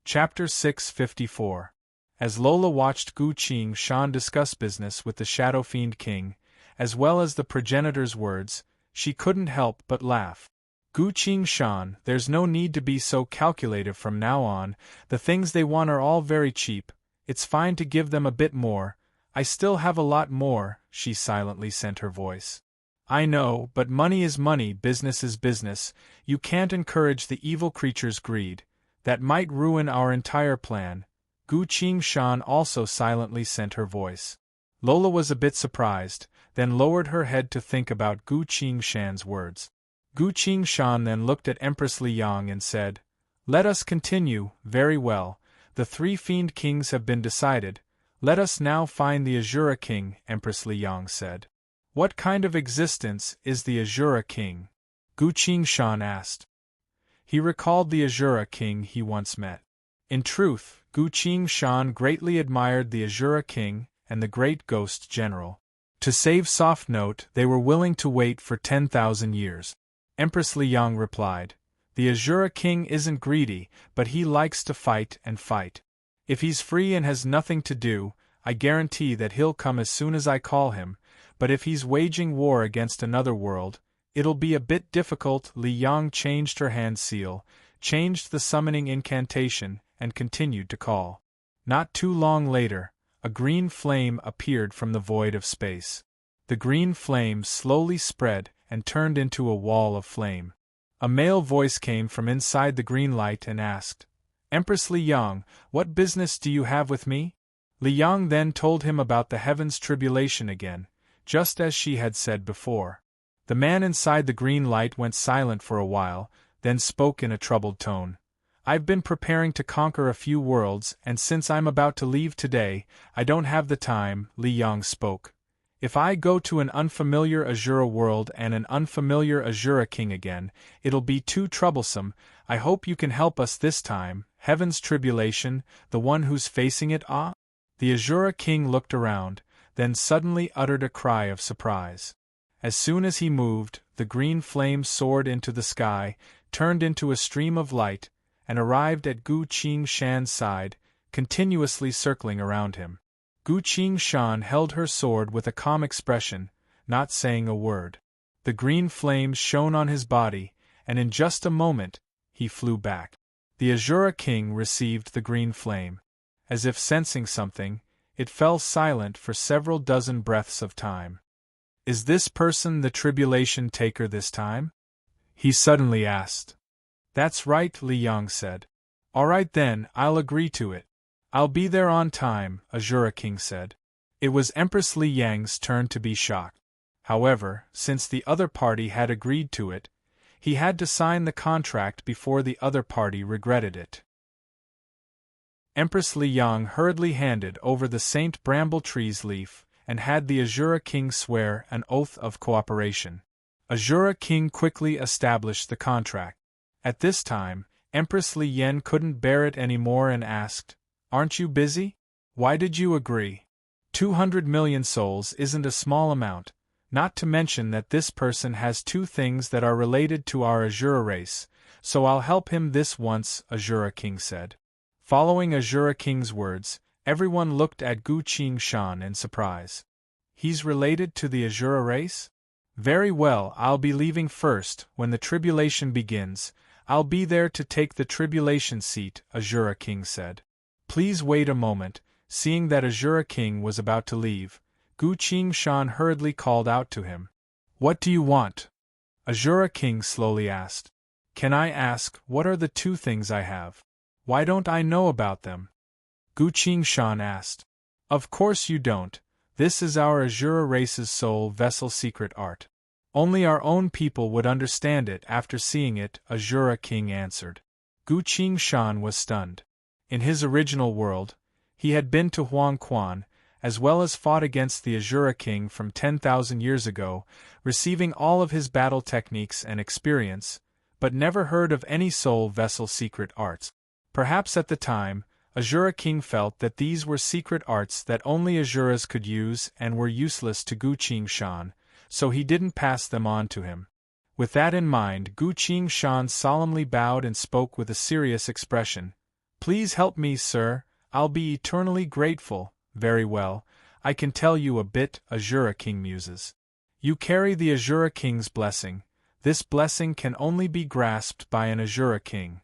[SPEAKER 1] Chapter 654. As Lola watched Gu Shan discuss business with the Shadow Fiend King, as well as the progenitor's words, she couldn't help but laugh. Gu Shan, there's no need to be so calculative from now on. The things they want are all very cheap. It's fine to give them a bit more. I still have a lot more, she silently sent her voice. I know, but money is money, business is business. You can't encourage the evil creature's greed. That might ruin our entire plan. Gu Shan also silently sent her voice. Lola was a bit surprised, then lowered her head to think about Gu Shan's words. Gu Shan then looked at Empress Li Yang and said, Let us continue. Very well. The 3 Fiend Kings have been decided. Let us now find the Azura King, Empress Li Yang said. What kind of existence is the Azura King? Gu Shan asked. He recalled the Azura King he once met. In truth, Gu Shan greatly admired the Azura King and the great Ghost General. To save soft note, they were willing to wait for 10,000 years. Empress Li Yang replied, The Azura King isn't greedy, but he likes to fight and fight. If he's free and has nothing to do, I guarantee that he'll come as soon as I call him, but if he's waging war against another world, it'll be a bit difficult. Li Yang changed her hand seal, changed the summoning incantation, and continued to call. Not too long later, a green flame appeared from the void of space. The green flame slowly spread and turned into a wall of flame. A male voice came from inside the green light and asked, Empress Li Yang, what business do you have with me? Li Yang then told him about the heaven's tribulation again, just as she had said before. The man inside the green light went silent for a while, then spoke in a troubled tone. I've been preparing to conquer a few worlds, and since I'm about to leave today, I don't have the time. Li Yang spoke. If I go to an unfamiliar Azura world and an unfamiliar Azura King again, it'll be too troublesome. I hope you can help us this time. Heaven's tribulation, the one who's facing it, ah? The Azura King looked around, then suddenly uttered a cry of surprise. As soon as he moved, the green flame soared into the sky, turned into a stream of light, and arrived at Gu Shan's side, continuously circling around him. Gu Shan held her sword with a calm expression, not saying a word. The green flames shone on his body, and in just a moment, he flew back. The Azura King received the green flame. As if sensing something, it fell silent for several dozen breaths of time. Is this person the tribulation taker this time? He suddenly asked. That's right, Li Yang said. All right then, I'll agree to it. I'll be there on time, Azura King said. It was Empress Li Yang's turn to be shocked. However, since the other party had agreed to it, he had to sign the contract before the other party regretted it. Empress Li Yang hurriedly handed over the Saint Brambletree's leaf, and had the Azura King swear an oath of cooperation. Azura King quickly established the contract. At this time, Empress Li Yan couldn't bear it anymore and asked, Aren't you busy? Why did you agree? 200 million souls isn't a small amount, not to mention that this person has 2 things that are related to our Azura race, so I'll help him this once, Azura King said. Following Azura King's words, everyone looked at Gu Shan in surprise. He's related to the Azura race? Very well, I'll be leaving first. When the tribulation begins, I'll be there to take the tribulation seat, Azura King said. Please wait a moment. Seeing that Azura King was about to leave, Gu Qingshan hurriedly called out to him. What do you want? Azura King slowly asked. Can I ask, what are the two things I have? Why don't I know about them? Gu Qingshan asked. Of course you don't. This is our Azura race's soul vessel secret art. Only our own people would understand it after seeing it, Azura King answered. Gu Qingshan was stunned. In his original world, he had been to Huang Quan, as well as fought against the Azura King from 10,000 years ago, receiving all of his battle techniques and experience, but never heard of any soul vessel secret arts. Perhaps at the time, Azura King felt that these were secret arts that only Azuras could use and were useless to Gu Qingshan, so he didn't pass them on to him. With that in mind, Gu Qingshan solemnly bowed and spoke with a serious expression. Please help me, sir. I'll be eternally grateful. Very well, I can tell you a bit, Azura King muses. You carry the Azura King's blessing. This blessing can only be grasped by an Azura King.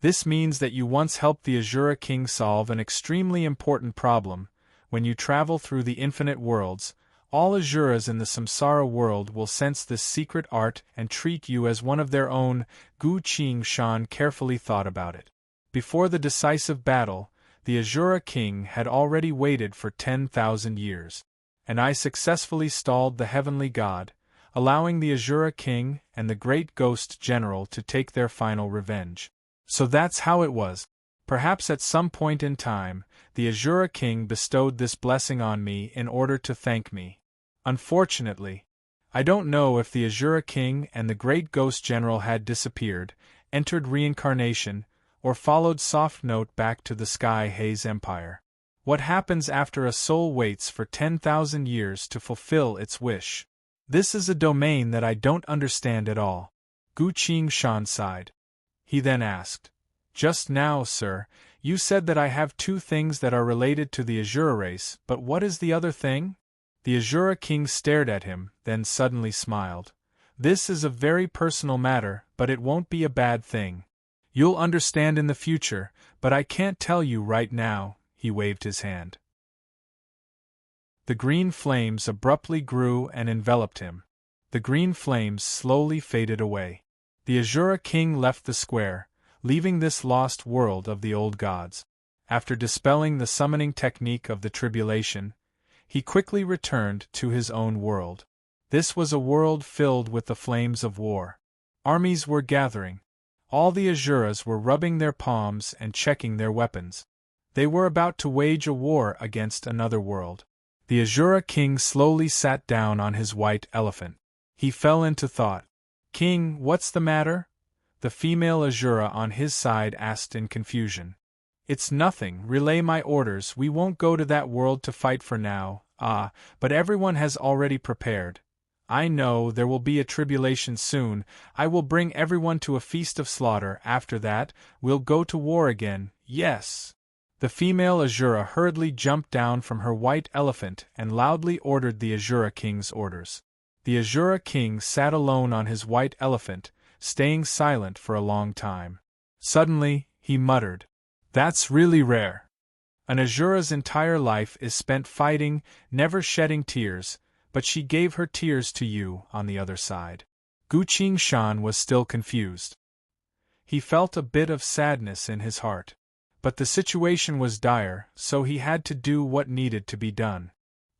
[SPEAKER 1] This means that you once helped the Azura King solve an extremely important problem. When you travel through the infinite worlds, all Azuras in the Samsara world will sense this secret art and treat you as one of their own. Gu Qingshan carefully thought about it. Before the decisive battle, the Azura King had already waited for 10,000 years, and I successfully stalled the heavenly god, allowing the Azura King and the great ghost general to take their final revenge. So that's how it was. Perhaps at some point in time, the Azura King bestowed this blessing on me in order to thank me. Unfortunately, I don't know if the Azura King and the great ghost general had disappeared, entered reincarnation, or followed soft note back to the Sky Haze Empire. What happens after a soul waits for 10,000 years to fulfill its wish? This is a domain that I don't understand at all. Gu Qingshan sighed. He then asked, Just now, sir, you said that I have two things that are related to the Azura race, but what is the other thing? The Azura King stared at him, then suddenly smiled. This is a very personal matter, but it won't be a bad thing. You'll understand in the future, but I can't tell you right now. He waved his hand. The green flames abruptly grew and enveloped him. The green flames slowly faded away. The Azura King left the square, leaving this lost world of the old gods. After dispelling the summoning technique of the tribulation, he quickly returned to his own world. This was a world filled with the flames of war. Armies were gathering. All the Azuras were rubbing their palms and checking their weapons. They were about to wage a war against another world. The Azura King slowly sat down on his white elephant. He fell into thought. King, what's the matter? The female Azura on his side asked in confusion. It's nothing, relay my orders, we won't go to that world to fight for now. But everyone has already prepared. I know there will be a tribulation soon. I will bring everyone to a feast of slaughter. After that, we'll go to war again. Yes. The female Azura hurriedly jumped down from her white elephant and loudly ordered the Azura King's orders. The Azura King sat alone on his white elephant, staying silent for a long time. Suddenly, he muttered, That's really rare. An Azura's entire life is spent fighting, never shedding tears, but she gave her tears to you on the other side. Gu Qingshan was still confused. He felt a bit of sadness in his heart. But the situation was dire, so he had to do what needed to be done.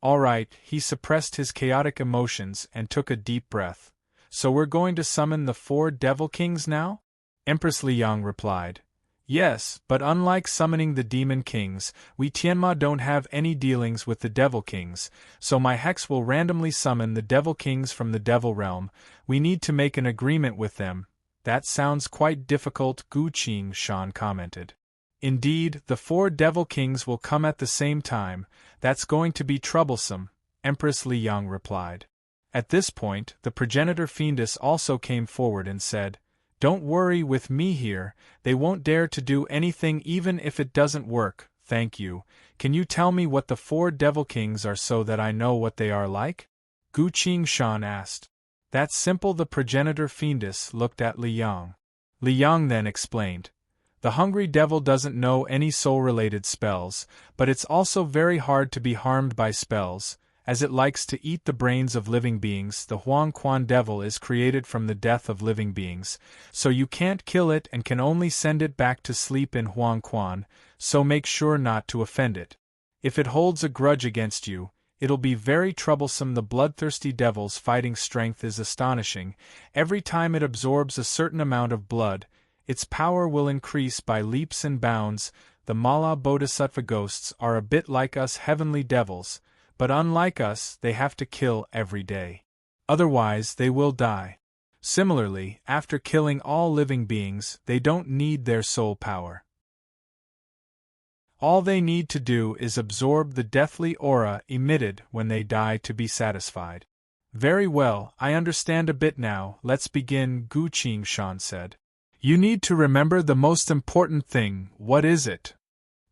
[SPEAKER 1] All right, he suppressed his chaotic emotions and took a deep breath. So we're going to summon the 4 Devil Kings now? Empress Liang replied. Yes, but unlike summoning the Demon Kings, we Tianma don't have any dealings with the Devil Kings, so my hex will randomly summon the Devil Kings from the Devil Realm. We need to make an agreement with them. That sounds quite difficult, Gu Qingshan commented. Indeed, the 4 Devil Kings will come at the same time. That's going to be troublesome, Empress Liang replied. At this point, the progenitor Fiendess also came forward and said, Don't worry with me here, they won't dare to do anything even if it doesn't work, thank you. Can you tell me what the 4 Devil Kings are so that I know what they are like? Gu Qingshan asked. That's simple. The progenitor fiendess looked at Li Yang. Li Yang then explained. The hungry devil doesn't know any soul-related spells, but it's also very hard to be harmed by spells, as it likes to eat the brains of living beings. The Huang Quan devil is created from the death of living beings, so you can't kill it and can only send it back to sleep in Huang Quan, so make sure not to offend it. If it holds a grudge against you, it'll be very troublesome. The bloodthirsty devil's fighting strength is astonishing. Every time it absorbs a certain amount of blood, its power will increase by leaps and bounds. The Mala Bodhisattva ghosts are a bit like us heavenly devils, but unlike us, they have to kill every day. Otherwise, they will die. Similarly, after killing all living beings, they don't need their soul power. All they need to do is absorb the deathly aura emitted when they die to be satisfied. Very well, I understand a bit now. Let's begin, Gu Qingshan said. You need to remember the most important thing. What is it?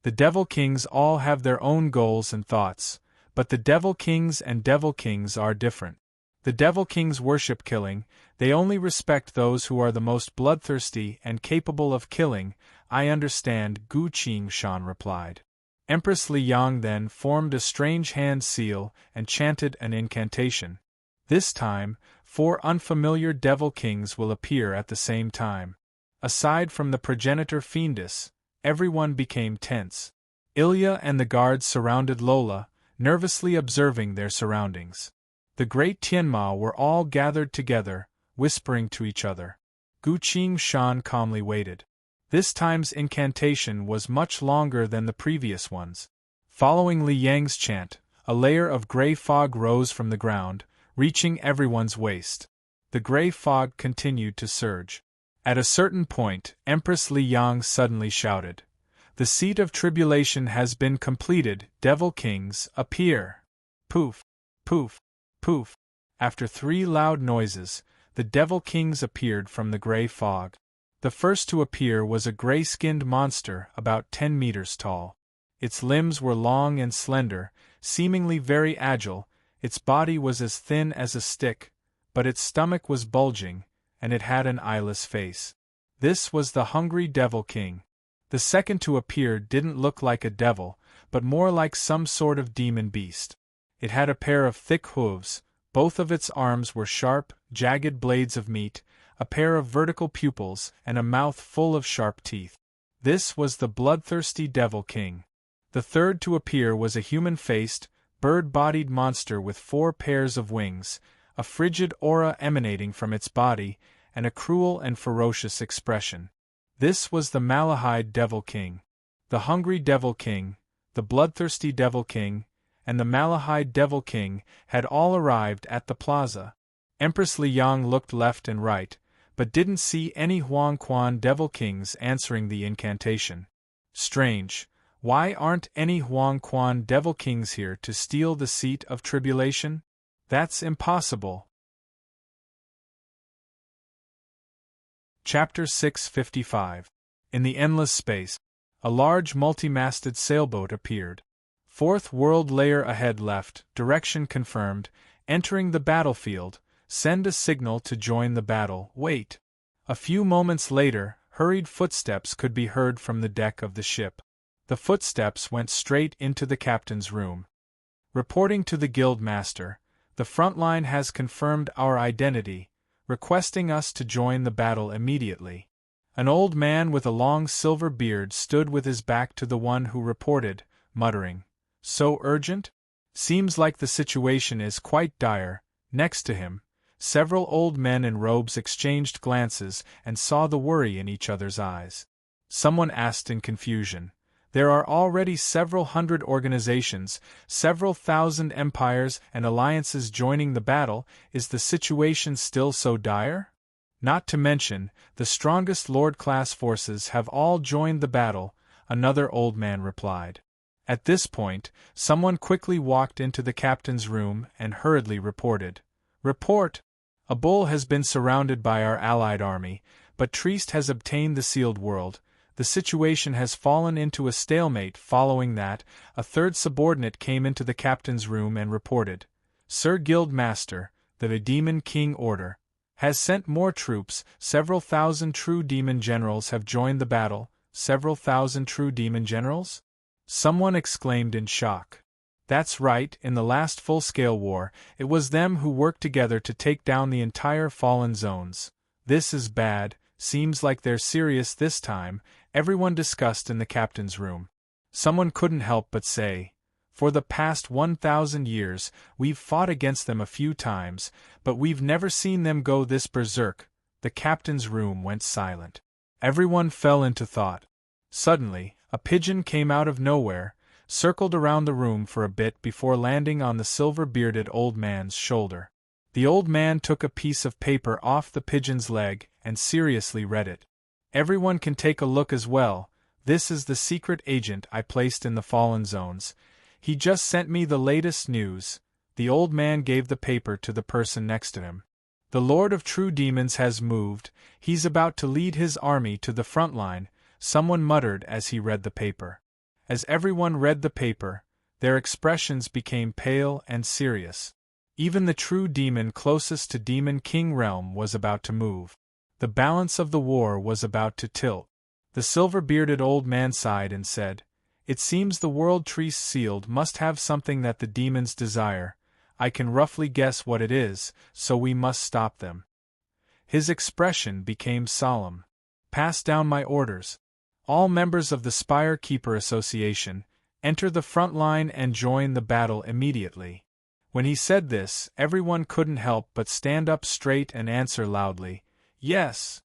[SPEAKER 1] The Devil Kings all have their own goals and thoughts, but the Devil Kings and Devil Kings are different. The Devil Kings worship killing, they only respect those who are the most bloodthirsty and capable of killing. I understand, Gu Qingshan replied. Empress Li Yang then formed a strange hand seal and chanted an incantation. This time, 4 unfamiliar Devil Kings will appear at the same time. Aside from the progenitor fiendess, everyone became tense. Ilya and the guards surrounded Lola, nervously observing their surroundings. The great Tianma were all gathered together, whispering to each other. Gu Qingshan calmly waited. This time's incantation was much longer than the previous ones. Following Li Yang's chant, a layer of gray fog rose from the ground, reaching everyone's waist. The gray fog continued to surge. At a certain point, Empress Li Yang suddenly shouted, "The seat of tribulation has been completed, Devil Kings, appear!" Poof, poof, poof. After 3 loud noises, the Devil Kings appeared from the gray fog. The first to appear was a gray-skinned monster about 10 meters tall. Its limbs were long and slender, seemingly very agile. Its body was as thin as a stick, but its stomach was bulging, and it had an eyeless face. This was the hungry Devil King. The second to appear didn't look like a devil, but more like some sort of demon beast. It had a pair of thick hooves, both of its arms were sharp, jagged blades of meat, a pair of vertical pupils, and a mouth full of sharp teeth. This was the bloodthirsty Devil King. The third to appear was a human-faced, bird-bodied monster with 4 pairs of wings, a frigid aura emanating from its body, and a cruel and ferocious expression. This was the Malahide Devil King. The hungry Devil King, the bloodthirsty Devil King, and the Malahide Devil King had all arrived at the plaza. Empress Li Yang looked left and right, but didn't see any Huang Quan Devil Kings answering the incantation. Strange, why aren't any Huang Quan Devil Kings here to steal the seat of tribulation? That's impossible. Chapter 655. In the endless space, a large multi-masted sailboat appeared. 4th world layer ahead left, direction confirmed, entering the battlefield, send a signal to join the battle, wait. A few moments later, hurried footsteps could be heard from the deck of the ship. The footsteps went straight into the captain's room. Reporting to the guild master, the front line has confirmed our identity, requesting us to join the battle immediately. An old man with a long silver beard stood with his back to the one who reported, muttering, "So urgent? Seems like the situation is quite dire." Next to him, several old men in robes exchanged glances and saw the worry in each other's eyes. Someone asked in confusion, "There are already several hundred organizations, several thousand empires and alliances joining the battle. Is the situation still so dire? Not to mention, the strongest Lord-class forces have all joined the battle," another old man replied. At this point, someone quickly walked into the captain's room and hurriedly reported, "Report! A bull has been surrounded by our allied army, but Trieste has obtained the sealed world. The situation has fallen into a stalemate." Following that, a third subordinate came into the captain's room and reported, "Sir Guild Master, the Demon King order has sent more troops. Several thousand true demon generals have joined the battle. Several thousand true demon generals? Someone exclaimed in shock. That's right, in the last full-scale war, it was them who worked together to take down the entire fallen zones. This is bad, seems like they're serious this time, everyone discussed in the captain's room. Someone couldn't help but say, for the past 1,000 years, we've fought against them a few times, but we've never seen them go this berserk. The captain's room went silent. Everyone fell into thought. Suddenly, a pigeon came out of nowhere, circled around the room for a bit before landing on the silver-bearded old man's shoulder. The old man took a piece of paper off the pigeon's leg and seriously read it. Everyone can take a look as well. This is the secret agent I placed in the fallen zones. He just sent me the latest news. The old man gave the paper to the person next to him. The Lord of True Demons has moved. He's about to lead his army to the front line, someone muttered as he read the paper. As everyone read the paper, their expressions became pale and serious. Even the true demon closest to Demon King realm was about to move. The balance of the war was about to tilt. The silver-bearded old man sighed and said, "It seems the world tree sealed must have something that the demons desire. I can roughly guess what it is, so we must stop them." His expression became solemn. "Pass down my orders. All members of the Spire Keeper Association, enter the front line and join the battle immediately." When he said this, everyone couldn't help but stand up straight and answer loudly, "Yes."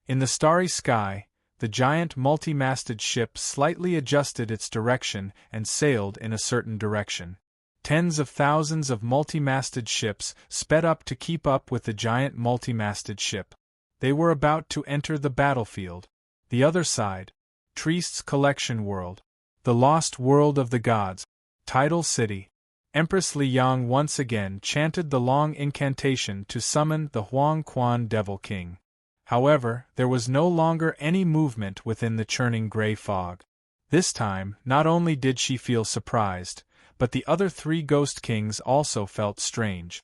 [SPEAKER 1] In the starry sky, the giant multi-masted ship slightly adjusted its direction and sailed in a certain direction. Tens of thousands of multi-masted ships sped up to keep up with the giant multi-masted ship. They were about to enter the battlefield. The other side. Trieste's collection world. The lost world of the gods. Tidal City. Empress Liang once again chanted the long incantation to summon the Huang Quan Devil King. However, there was no longer any movement within the churning gray fog. This time, not only did she feel surprised, but the other three ghost kings also felt strange.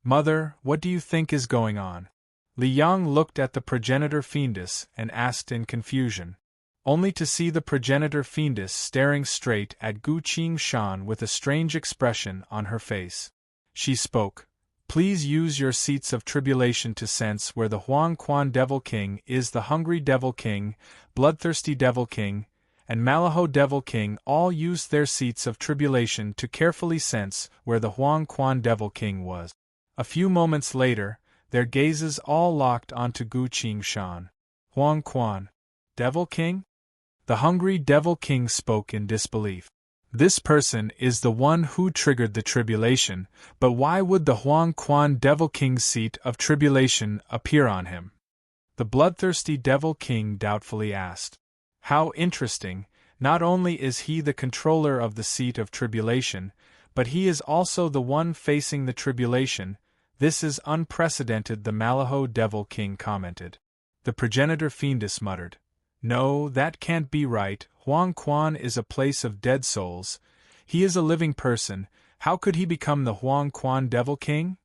[SPEAKER 1] "Mother, what do you think is going on?" Liang looked at the progenitor fiendess and asked in confusion, only to see the progenitor fiendess staring straight at Gu Qingshan with a strange expression on her face. She spoke, "Please use your seats of tribulation to sense where the Huang Quan Devil King is. The Hungry Devil King, Bloodthirsty Devil King, and Malaho Devil King all used their seats of tribulation to carefully sense where the Huang Quan Devil King was. A few moments later, their gazes all locked onto Gu Qingshan. Huang Quan Devil King? The Hungry Devil King spoke in disbelief. This person is the one who triggered the tribulation, but why would the Huang Quan Devil King's seat of tribulation appear on him? The Bloodthirsty Devil King doubtfully asked. How interesting, not only is he the controller of the seat of tribulation, but he is also the one facing the tribulation. This is unprecedented, the Malaho Devil King commented. The progenitor fiendess muttered, "No, that can't be right. Huang Quan is a place of dead souls. He is a living person. How could he become the Huang Quan Devil King?"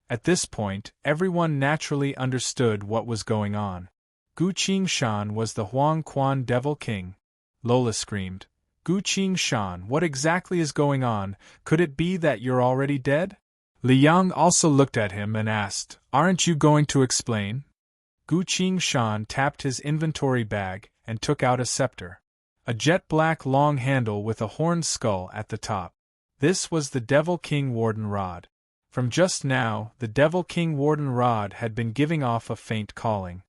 [SPEAKER 1] At this point, everyone naturally understood what was going on. Gu Qingshan was the Huang Quan Devil King. Lola screamed, "Gu Qingshan, what exactly is going on? Could it be that you're already dead?" Liang also looked at him and asked, "Aren't you going to explain?" Gu Qingshan tapped his inventory bag and took out a scepter. A jet-black long handle with a horned skull at the top. This was the Devil King Warden Rod. From just now, the Devil King Warden Rod had been giving off a faint calling.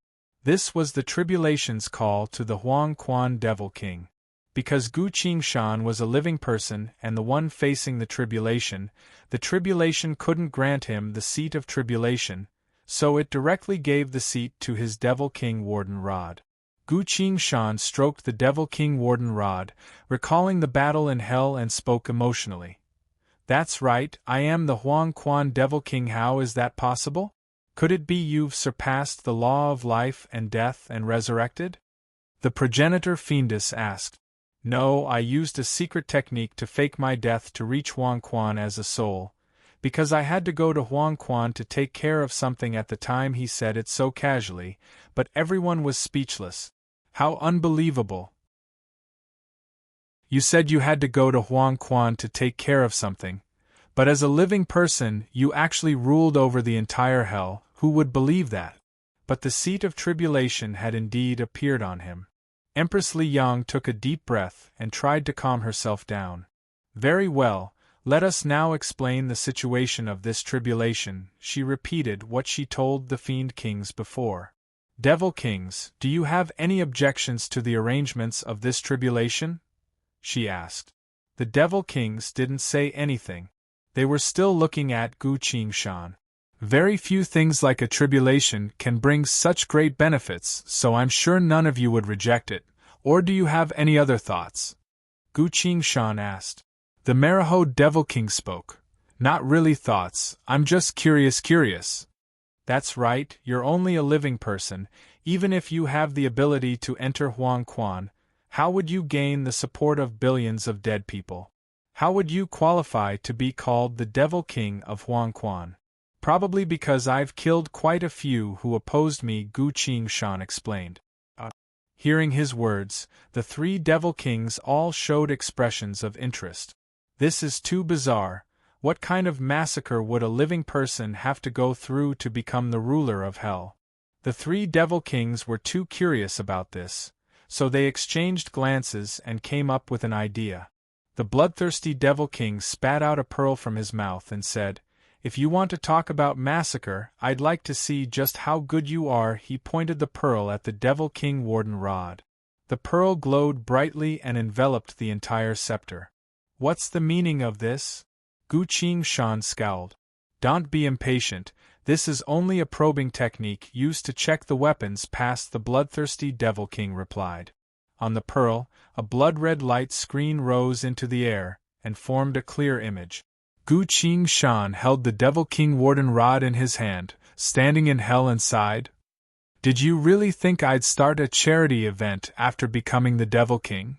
[SPEAKER 1] This was the tribulation's call to the Huang Quan Devil King. Because Gu Qingshan was a living person and the one facing the tribulation couldn't grant him the seat of tribulation, so it directly gave the seat to his Devil King Warden Rod. Gu Qingshan stroked the Devil King Warden Rod, recalling the battle in hell, and spoke emotionally. "That's right, I am the Huang Quan Devil King. How is that possible? Could it be you've surpassed the law of life and death and resurrected?" The progenitor fiendess asked. "No, I used a secret technique to fake my death to reach Huang Quan as a soul. Because I had to go to Huang Quan to take care of something at the time. He said it so casually, but everyone was speechless. How unbelievable. You said you had to go to Huang Quan to take care of something, but as a living person, you actually ruled over the entire hell. Who would believe that? But the seat of tribulation had indeed appeared on him. Empress Li Yang took a deep breath and tried to calm herself down. Very well, let us now explain the situation of this tribulation. She repeated what she told the Fiend Kings before. Devil Kings, do you have any objections to the arrangements of this tribulation? She asked. The Devil Kings didn't say anything. They were still looking at Gu Qingshan. Very few things like a tribulation can bring such great benefits, so I'm sure none of you would reject it. Or do you have any other thoughts? Gu Qingshan asked. The Mariho Devil King spoke. Not really thoughts, I'm just curious. That's right, you're only a living person. Even if you have the ability to enter Huang Quan, how would you gain the support of billions of dead people? How would you qualify to be called the Devil King of Huang Quan? Probably because I've killed quite a few who opposed me, Gu Qingshan explained. Hearing his words, the three Devil Kings all showed expressions of interest. This is too bizarre. What kind of massacre would a living person have to go through to become the ruler of hell? The three Devil Kings were too curious about this, so they exchanged glances and came up with an idea. The bloodthirsty Devil King spat out a pearl from his mouth and said, If you want to talk about massacre, I'd like to see just how good you are. He pointed the pearl at the Devil King Warden Rod. The pearl glowed brightly and enveloped the entire scepter. What's the meaning of this? Gu Qingshan scowled. Don't be impatient, this is only a probing technique used to check the weapons past the bloodthirsty Devil King replied. On the pearl, a blood-red light screen rose into the air, and formed a clear image. Gu Qingshan held the Devil King Warden Rod in his hand, standing in hell and sighed. Did you really think I'd start a charity event after becoming the Devil King?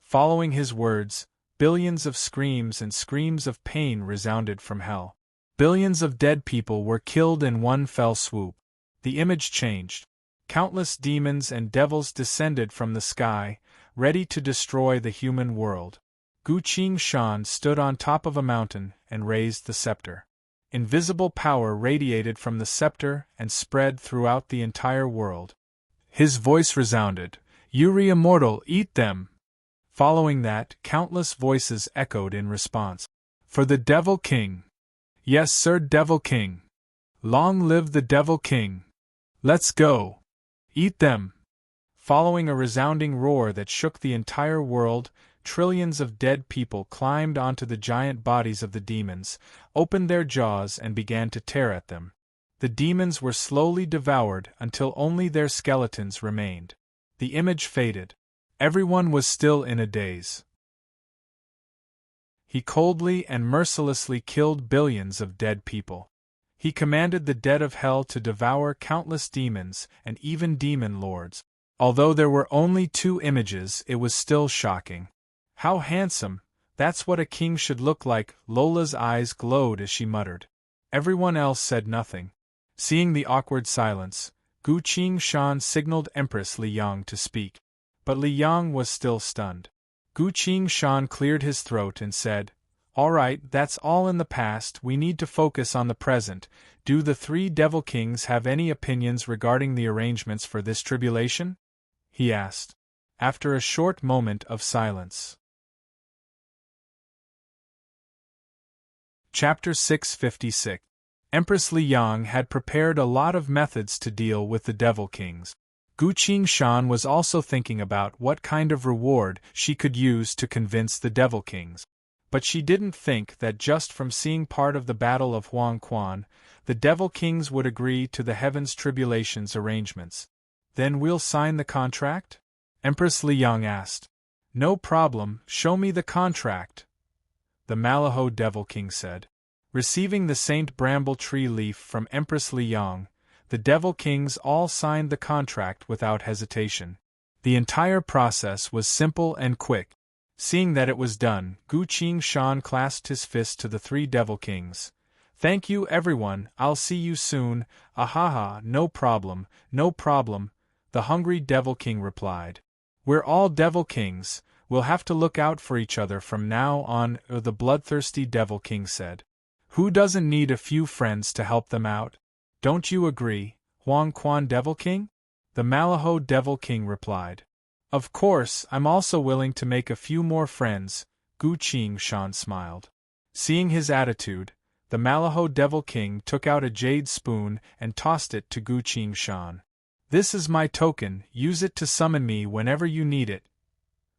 [SPEAKER 1] Following his words, billions of screams and screams of pain resounded from hell. Billions of dead people were killed in one fell swoop. The image changed. Countless demons and devils descended from the sky, ready to destroy the human world. Gu Qingshan stood on top of a mountain and raised the scepter. Invisible power radiated from the scepter and spread throughout the entire world. His voice resounded, Yuri Immortal, eat them! Following that, countless voices echoed in response. For the Devil King! Yes, Sir Devil King! Long live the Devil King! Let's go! Eat them! Following a resounding roar that shook the entire world, trillions of dead people climbed onto the giant bodies of the demons, opened their jaws and began to tear at them. The demons were slowly devoured until only their skeletons remained. The image faded. Everyone was still in a daze. He coldly and mercilessly killed billions of dead people. He commanded the dead of hell to devour countless demons and even demon lords. Although there were only 2 images, it was still shocking. How handsome! That's what a king should look like. Lola's eyes glowed as she muttered. Everyone else said nothing. Seeing the awkward silence, Gu Qingshan signaled Empress Li Yang to speak. But Li Yang was still stunned. Gu Qingshan cleared his throat and said, All right, that's all in the past, we need to focus on the present. Do the 3 Devil Kings have any opinions regarding the arrangements for this tribulation? He asked. After a short moment of silence. Chapter 656. Empress Li Yang had prepared a lot of methods to deal with the Devil Kings. Gu Qingshan was also thinking about what kind of reward she could use to convince the Devil Kings. But she didn't think that just from seeing part of the Battle of Huang Quan, the Devil Kings would agree to the Heavens Tribulations arrangements. Then we'll sign the contract? Empress Li Yang asked. No problem, show me the contract, the Malaho Devil King said. Receiving the Saint Bramble Tree leaf from Empress Li Yang, the Devil Kings all signed the contract without hesitation. The entire process was simple and quick. Seeing that it was done, Gu Qingshan clasped his fist to the 3 Devil Kings. Thank you everyone, I'll see you soon, ahaha, no problem, no problem, the hungry Devil King replied. We're all Devil Kings, we'll have to look out for each other from now on, the bloodthirsty Devil King said. Who doesn't need a few friends to help them out? Don't you agree, Huang Quan Devil King? The Malaho Devil King replied. Of course, I'm also willing to make a few more friends, Gu Qingshan smiled. Seeing his attitude, the Malaho Devil King took out a jade spoon and tossed it to Gu Qingshan. This is my token, use it to summon me whenever you need it,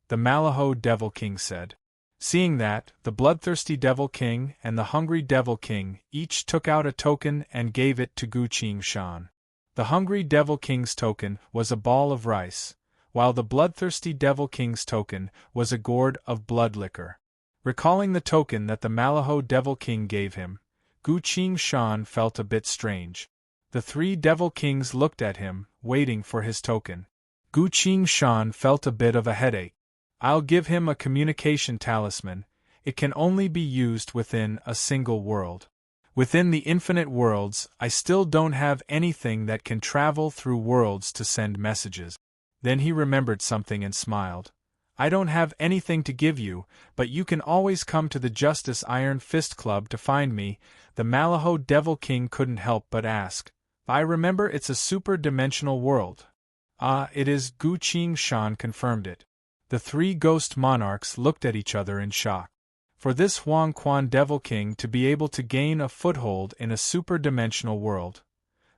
[SPEAKER 1] the Malaho Devil King said. Seeing that, the bloodthirsty Devil King and the hungry Devil King each took out a token and gave it to Gu Qingshan. The hungry Devil King's token was a ball of rice, while the bloodthirsty Devil King's token was a gourd of blood liquor. Recalling the token that the Malaho Devil King gave him, Gu Qingshan felt a bit strange. The three Devil Kings looked at him, waiting for his token. Gu Qingshan felt a bit of a headache. I'll give him a communication talisman. It can only be used within a single world. Within the infinite worlds, I still don't have anything that can travel through worlds to send messages. Then he remembered something and smiled. I don't have anything to give you, but you can always come to the Justice Iron Fist Club to find me, the Malaho Devil King couldn't help but ask. I remember it's a super-dimensional world. Ah, it is, Gu Qingshan confirmed it. The three ghost monarchs looked at each other in shock. For this Huang Quan Devil King to be able to gain a foothold in a super-dimensional world,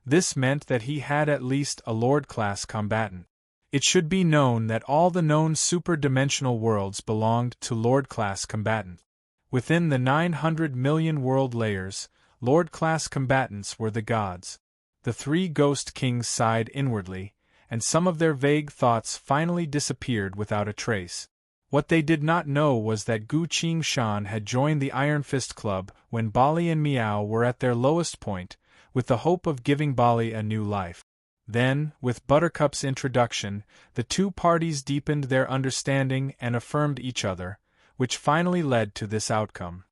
[SPEAKER 1] this meant that he had at least a Lord-class combatant. It should be known that all the known super-dimensional worlds belonged to Lord-class combatants. Within the 900 million world layers, Lord-class combatants were the gods. The three ghost kings sighed inwardly, and some of their vague thoughts finally disappeared without a trace. What they did not know was that Gu Qingshan had joined the Iron Fist Club when Bali and Miao were at their lowest point, with the hope of giving Bali a new life. Then, with Buttercup's introduction, the two parties deepened their understanding and affirmed each other, which finally led to this outcome.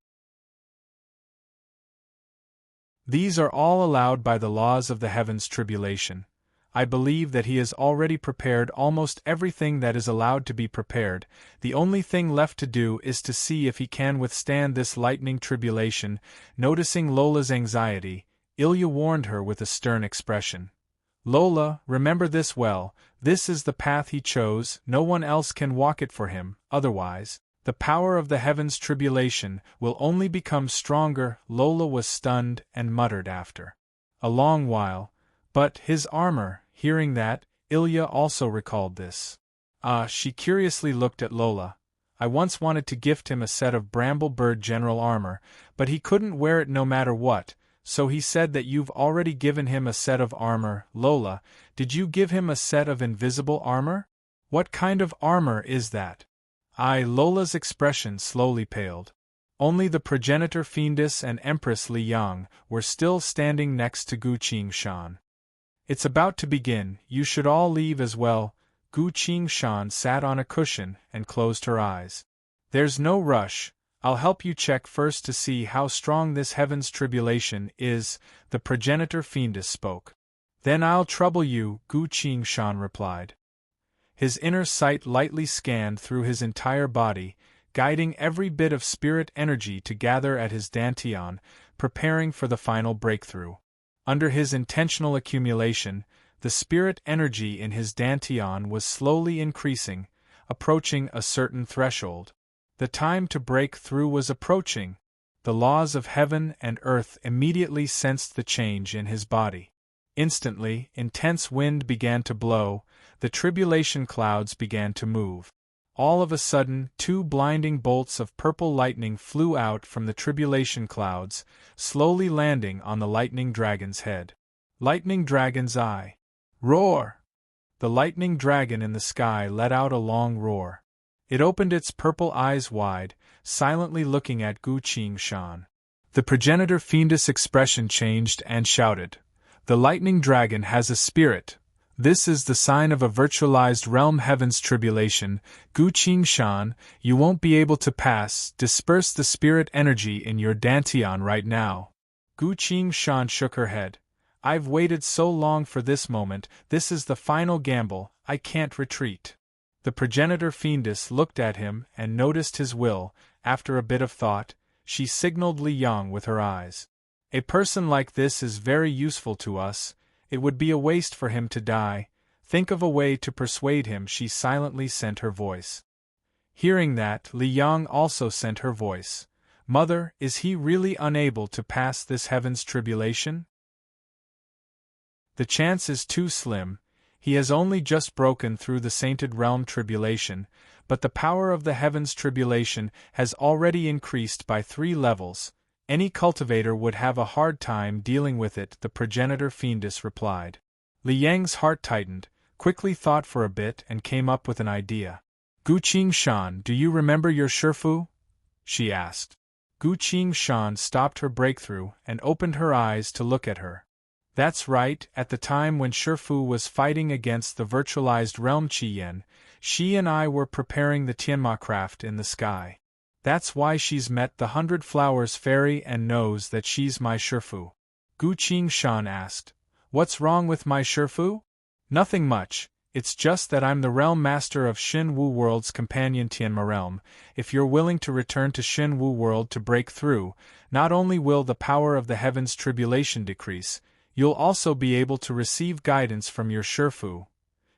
[SPEAKER 1] These are all allowed by the laws of the heavens tribulation. I believe that he has already prepared almost everything that is allowed to be prepared. The only thing left to do is to see if he can withstand this lightning tribulation. Noticing Lola's anxiety, Ilya warned her with a stern expression. Lola, remember this well, this is the path he chose, no one else can walk it for him, otherwise, the power of the heavens tribulation will only become stronger. Lola was stunned and muttered after a long while, but his armor, hearing that, Ilya also recalled this. She curiously looked at Lola. I once wanted to gift him a set of Bramble Bird general armor, but he couldn't wear it no matter what, so he said that you've already given him a set of armor. Lola, did you give him a set of invisible armor? What kind of armor is that? Lola's expression slowly paled. Only the progenitor Fiendess and Empress Li Yang were still standing next to Gu Qingshan. It's about to begin, you should all leave as well. Gu Qingshan sat on a cushion and closed her eyes. There's no rush, I'll help you check first to see how strong this heaven's tribulation is, the progenitor Fiendess spoke. Then I'll trouble you, Gu Qingshan replied. His inner sight lightly scanned through his entire body, guiding every bit of spirit energy to gather at his dantian, preparing for the final breakthrough. Under his intentional accumulation, the spirit energy in his dantian was slowly increasing, approaching a certain threshold. The time to break through was approaching. The laws of heaven and earth immediately sensed the change in his body. Instantly, intense wind began to blow, the tribulation clouds began to move. All of a sudden, two blinding bolts of purple lightning flew out from the tribulation clouds, slowly landing on the lightning dragon's head. Lightning dragon's eye. Roar! The lightning dragon in the sky let out a long roar. It opened its purple eyes wide, silently looking at Gu Qingshan. The progenitor Fiendess expression changed and shouted, "The lightning dragon has a spirit! This is the sign of a virtualized realm heaven's tribulation. Gu Qingshan, you won't be able to pass. Disperse the spirit energy in your dantian right now." Gu Qingshan shook her head. I've waited so long for this moment, this is the final gamble, I can't retreat. The progenitor fiendess looked at him and noticed his will. After a bit of thought, she signaled Li Yang with her eyes. A person like this is very useful to us, it would be a waste for him to die. Think of a way to persuade him. She silently sent her voice. Hearing that, Li Yang also sent her voice. Mother, is he really unable to pass this heaven's tribulation? The chance is too slim. He has only just broken through the sainted realm tribulation, but the power of the heavens tribulation has already increased by 3 levels. Any cultivator would have a hard time dealing with it, the progenitor fiendess replied. Li Yang's heart tightened, quickly thought for a bit and came up with an idea. Gu Qingshan, do you remember your Shifu? She asked. Gu Qingshan stopped her breakthrough and opened her eyes to look at her. That's right, at the time when Shifu was fighting against the virtualized realm Qiyan, she and I were preparing the Tianma craft in the sky. That's why she's met the 100 Flowers fairy and knows that she's my Shifu. Gu Qingshan asked, What's wrong with my Shifu? Nothing much, it's just that I'm the realm master of Xin Wu World's companion Tianma realm. If you're willing to return to Xin Wu World to break through, not only will the power of the heavens tribulation decrease, you'll also be able to receive guidance from your Shifu.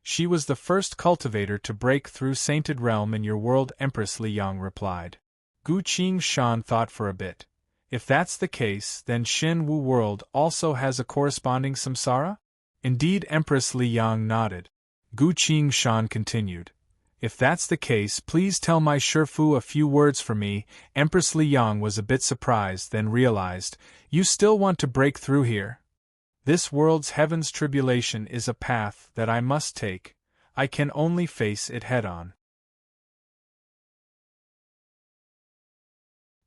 [SPEAKER 1] She was the first cultivator to break through Sainted Realm in your world, Empress Li Yang replied. Gu Qingshan thought for a bit. If that's the case, then Xin Wu World also has a corresponding samsara? Indeed, Empress Li Yang nodded. Gu Qingshan continued. If that's the case, please tell my Shifu a few words for me. Empress Li Yang was a bit surprised, then realized, You still want to break through here? This world's heavens tribulation is a path that I must take. I can only face it head-on.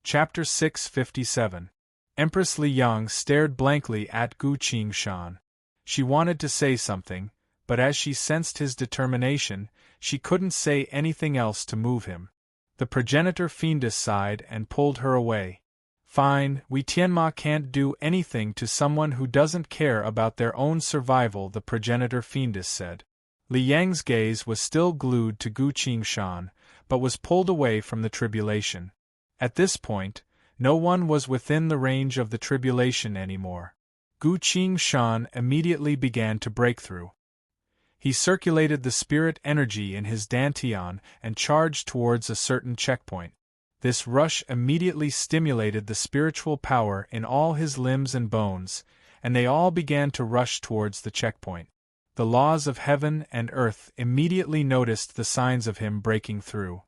[SPEAKER 1] Chapter 657. Empress Li Yang stared blankly at Gu Qingshan. She wanted to say something, but as she sensed his determination, she couldn't say anything else to move him. The progenitor fiendess sighed and pulled her away. Fine, we Tianma can't do anything to someone who doesn't care about their own survival, the progenitor fiendess said. Li Yang's gaze was still glued to Gu Qingshan, but was pulled away from the tribulation. At this point, no one was within the range of the tribulation anymore. Gu Qingshan immediately began to break through. He circulated the spirit energy in his dantian and charged towards a certain checkpoint. This rush immediately stimulated the spiritual power in all his limbs and bones, and they all began to rush towards the checkpoint. The laws of heaven and earth immediately noticed the signs of him breaking through.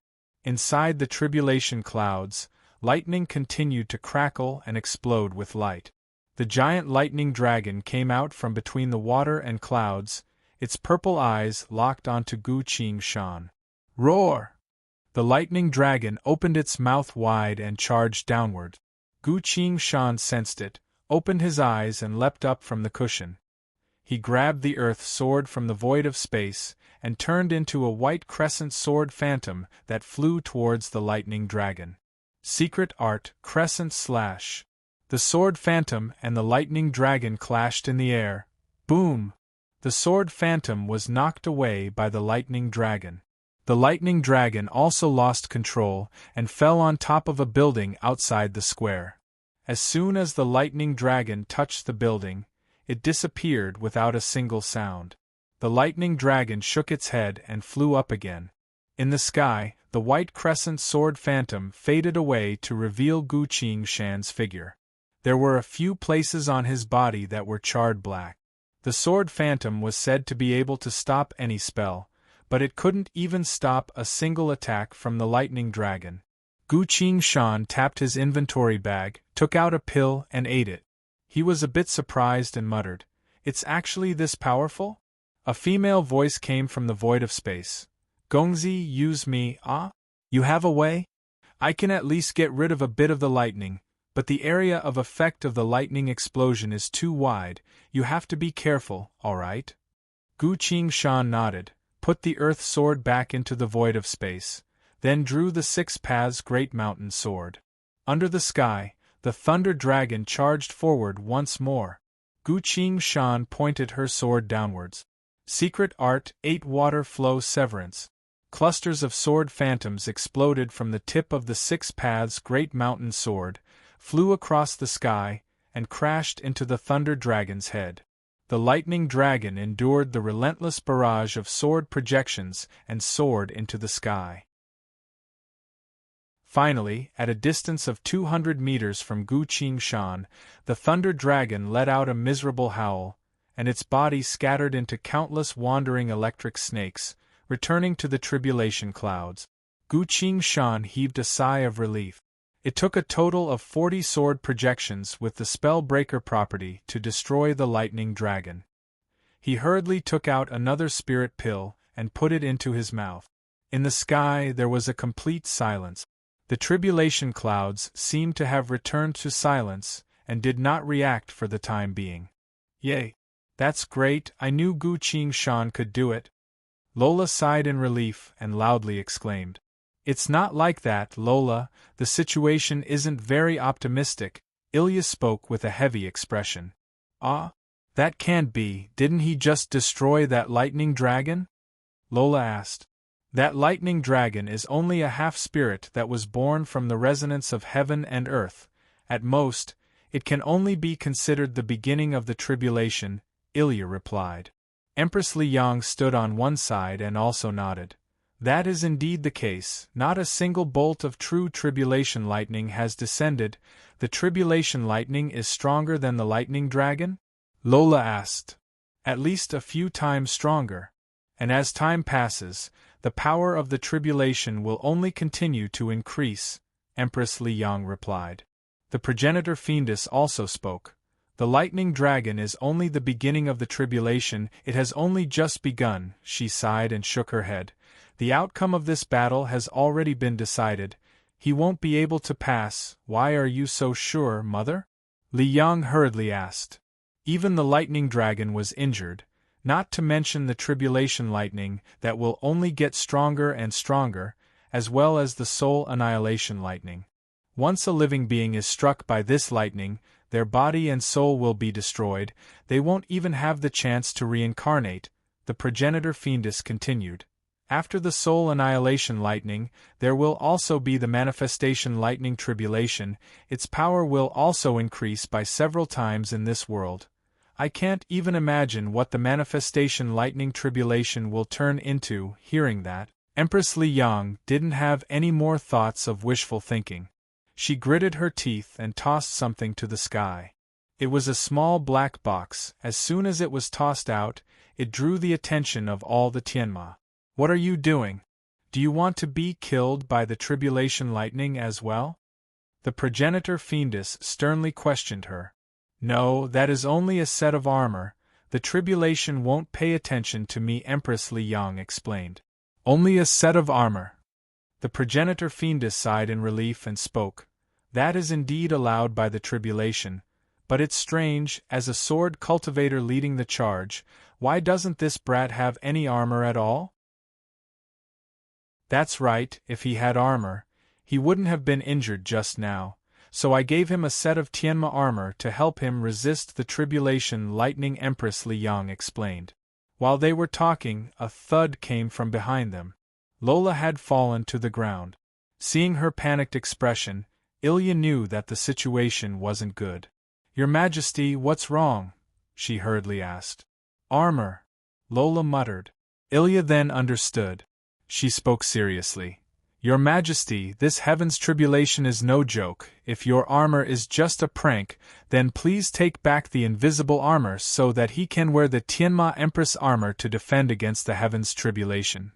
[SPEAKER 1] Inside the tribulation clouds, lightning continued to crackle and explode with light. The giant lightning dragon came out from between the water and clouds, its purple eyes locked onto Gu Qingshan. Roar! The lightning dragon opened its mouth wide and charged downward. Gu Qingshan sensed it, opened his eyes and leapt up from the cushion. He grabbed the earth sword from the void of space, and turned into a white crescent sword phantom that flew towards the lightning dragon. Secret art, crescent slash. The sword phantom and the lightning dragon clashed in the air. Boom! The sword phantom was knocked away by the lightning dragon. The lightning dragon also lost control and fell on top of a building outside the square. As soon as the lightning dragon touched the building, it disappeared without a single sound. The lightning dragon shook its head and flew up again. In the sky, the white crescent sword phantom faded away to reveal Gu Qingshan's figure. There were a few places on his body that were charred black. The sword phantom was said to be able to stop any spell, but it couldn't even stop a single attack from the lightning dragon. Gu Qingshan tapped his inventory bag, took out a pill and ate it. He was a bit surprised and muttered, "It's actually this powerful?" A female voice came from the void of space. "Gongzi, use me, ah? You have a way? I can at least get rid of a bit of the lightning, but the area of effect of the lightning explosion is too wide. You have to be careful, all right?" Gu Qingshan nodded, put the earth sword back into the void of space, then drew the 6 paths great mountain sword. Under the sky, the Thunder Dragon charged forward once more. Gu Shan pointed her sword downwards. Secret Art 8 Water Flow Severance. Clusters of sword phantoms exploded from the tip of the Six Paths Great Mountain Sword, flew across the sky, and crashed into the Thunder Dragon's head. The Lightning Dragon endured the relentless barrage of sword projections and soared into the sky. Finally, at a distance of 200 meters from Gu Shan, the Thunder Dragon let out a miserable howl, and its body scattered into countless wandering electric snakes, returning to the tribulation clouds. Gu Shan heaved a sigh of relief. It took a total of 40 sword projections with the Spellbreaker property to destroy the Lightning Dragon. He hurriedly took out another spirit pill and put it into his mouth. In the sky there was a complete silence. The tribulation clouds seemed to have returned to silence and did not react for the time being. Yay! That's great, I knew Gu Shan could do it. Lola sighed in relief and loudly exclaimed. It's not like that, Lola, the situation isn't very optimistic, Ilya spoke with a heavy expression. Ah? That can't be, didn't he just destroy that lightning dragon? Lola asked. That lightning dragon is only a half-spirit that was born from the resonance of heaven and earth. At most, it can only be considered the beginning of the tribulation, Ilya replied. Empress Liang stood on one side and also nodded. That is indeed the case, not a single bolt of true tribulation lightning has descended. The tribulation lightning is stronger than the lightning dragon? Lola asked. At least a few times stronger. And as time passes, the power of the tribulation will only continue to increase, Empress Liang replied. The progenitor fiendess also spoke. The lightning dragon is only the beginning of the tribulation, it has only just begun, she sighed and shook her head. The outcome of this battle has already been decided. He won't be able to pass. Why are you so sure, mother? Li Yang hurriedly asked. Even the lightning dragon was injured, not to mention the tribulation lightning that will only get stronger and stronger, as well as the soul annihilation lightning. Once a living being is struck by this lightning, their body and soul will be destroyed, they won't even have the chance to reincarnate, the progenitor fiendess continued. After the soul annihilation lightning, there will also be the manifestation lightning tribulation, its power will also increase by several times in this world. I can't even imagine what the manifestation lightning tribulation will turn into. Hearing that, Empress Liang didn't have any more thoughts of wishful thinking. She gritted her teeth and tossed something to the sky. It was a small black box. As soon as it was tossed out, it drew the attention of all the Tianma. What are you doing? Do you want to be killed by the tribulation lightning as well? The progenitor fiendess sternly questioned her. No, that is only a set of armor. The tribulation won't pay attention to me, Empress Liang explained. Only a set of armor. The progenitor fiendess sighed in relief and spoke. That is indeed allowed by the tribulation, but it's strange, as a sword cultivator leading the charge, why doesn't this brat have any armor at all? That's right, if he had armor, he wouldn't have been injured just now. So I gave him a set of Tianma armor to help him resist the tribulation lightning, Empress Liang explained. While they were talking, a thud came from behind them. Lola had fallen to the ground. Seeing her panicked expression, Ilya knew that the situation wasn't good. Your Majesty, what's wrong? She hurriedly asked. Armor, Lola muttered. Ilya then understood. She spoke seriously. Your Majesty, this heaven's tribulation is no joke. If your armor is just a prank, then please take back the invisible armor so that he can wear the Tianma Empress armor to defend against the heaven's tribulation.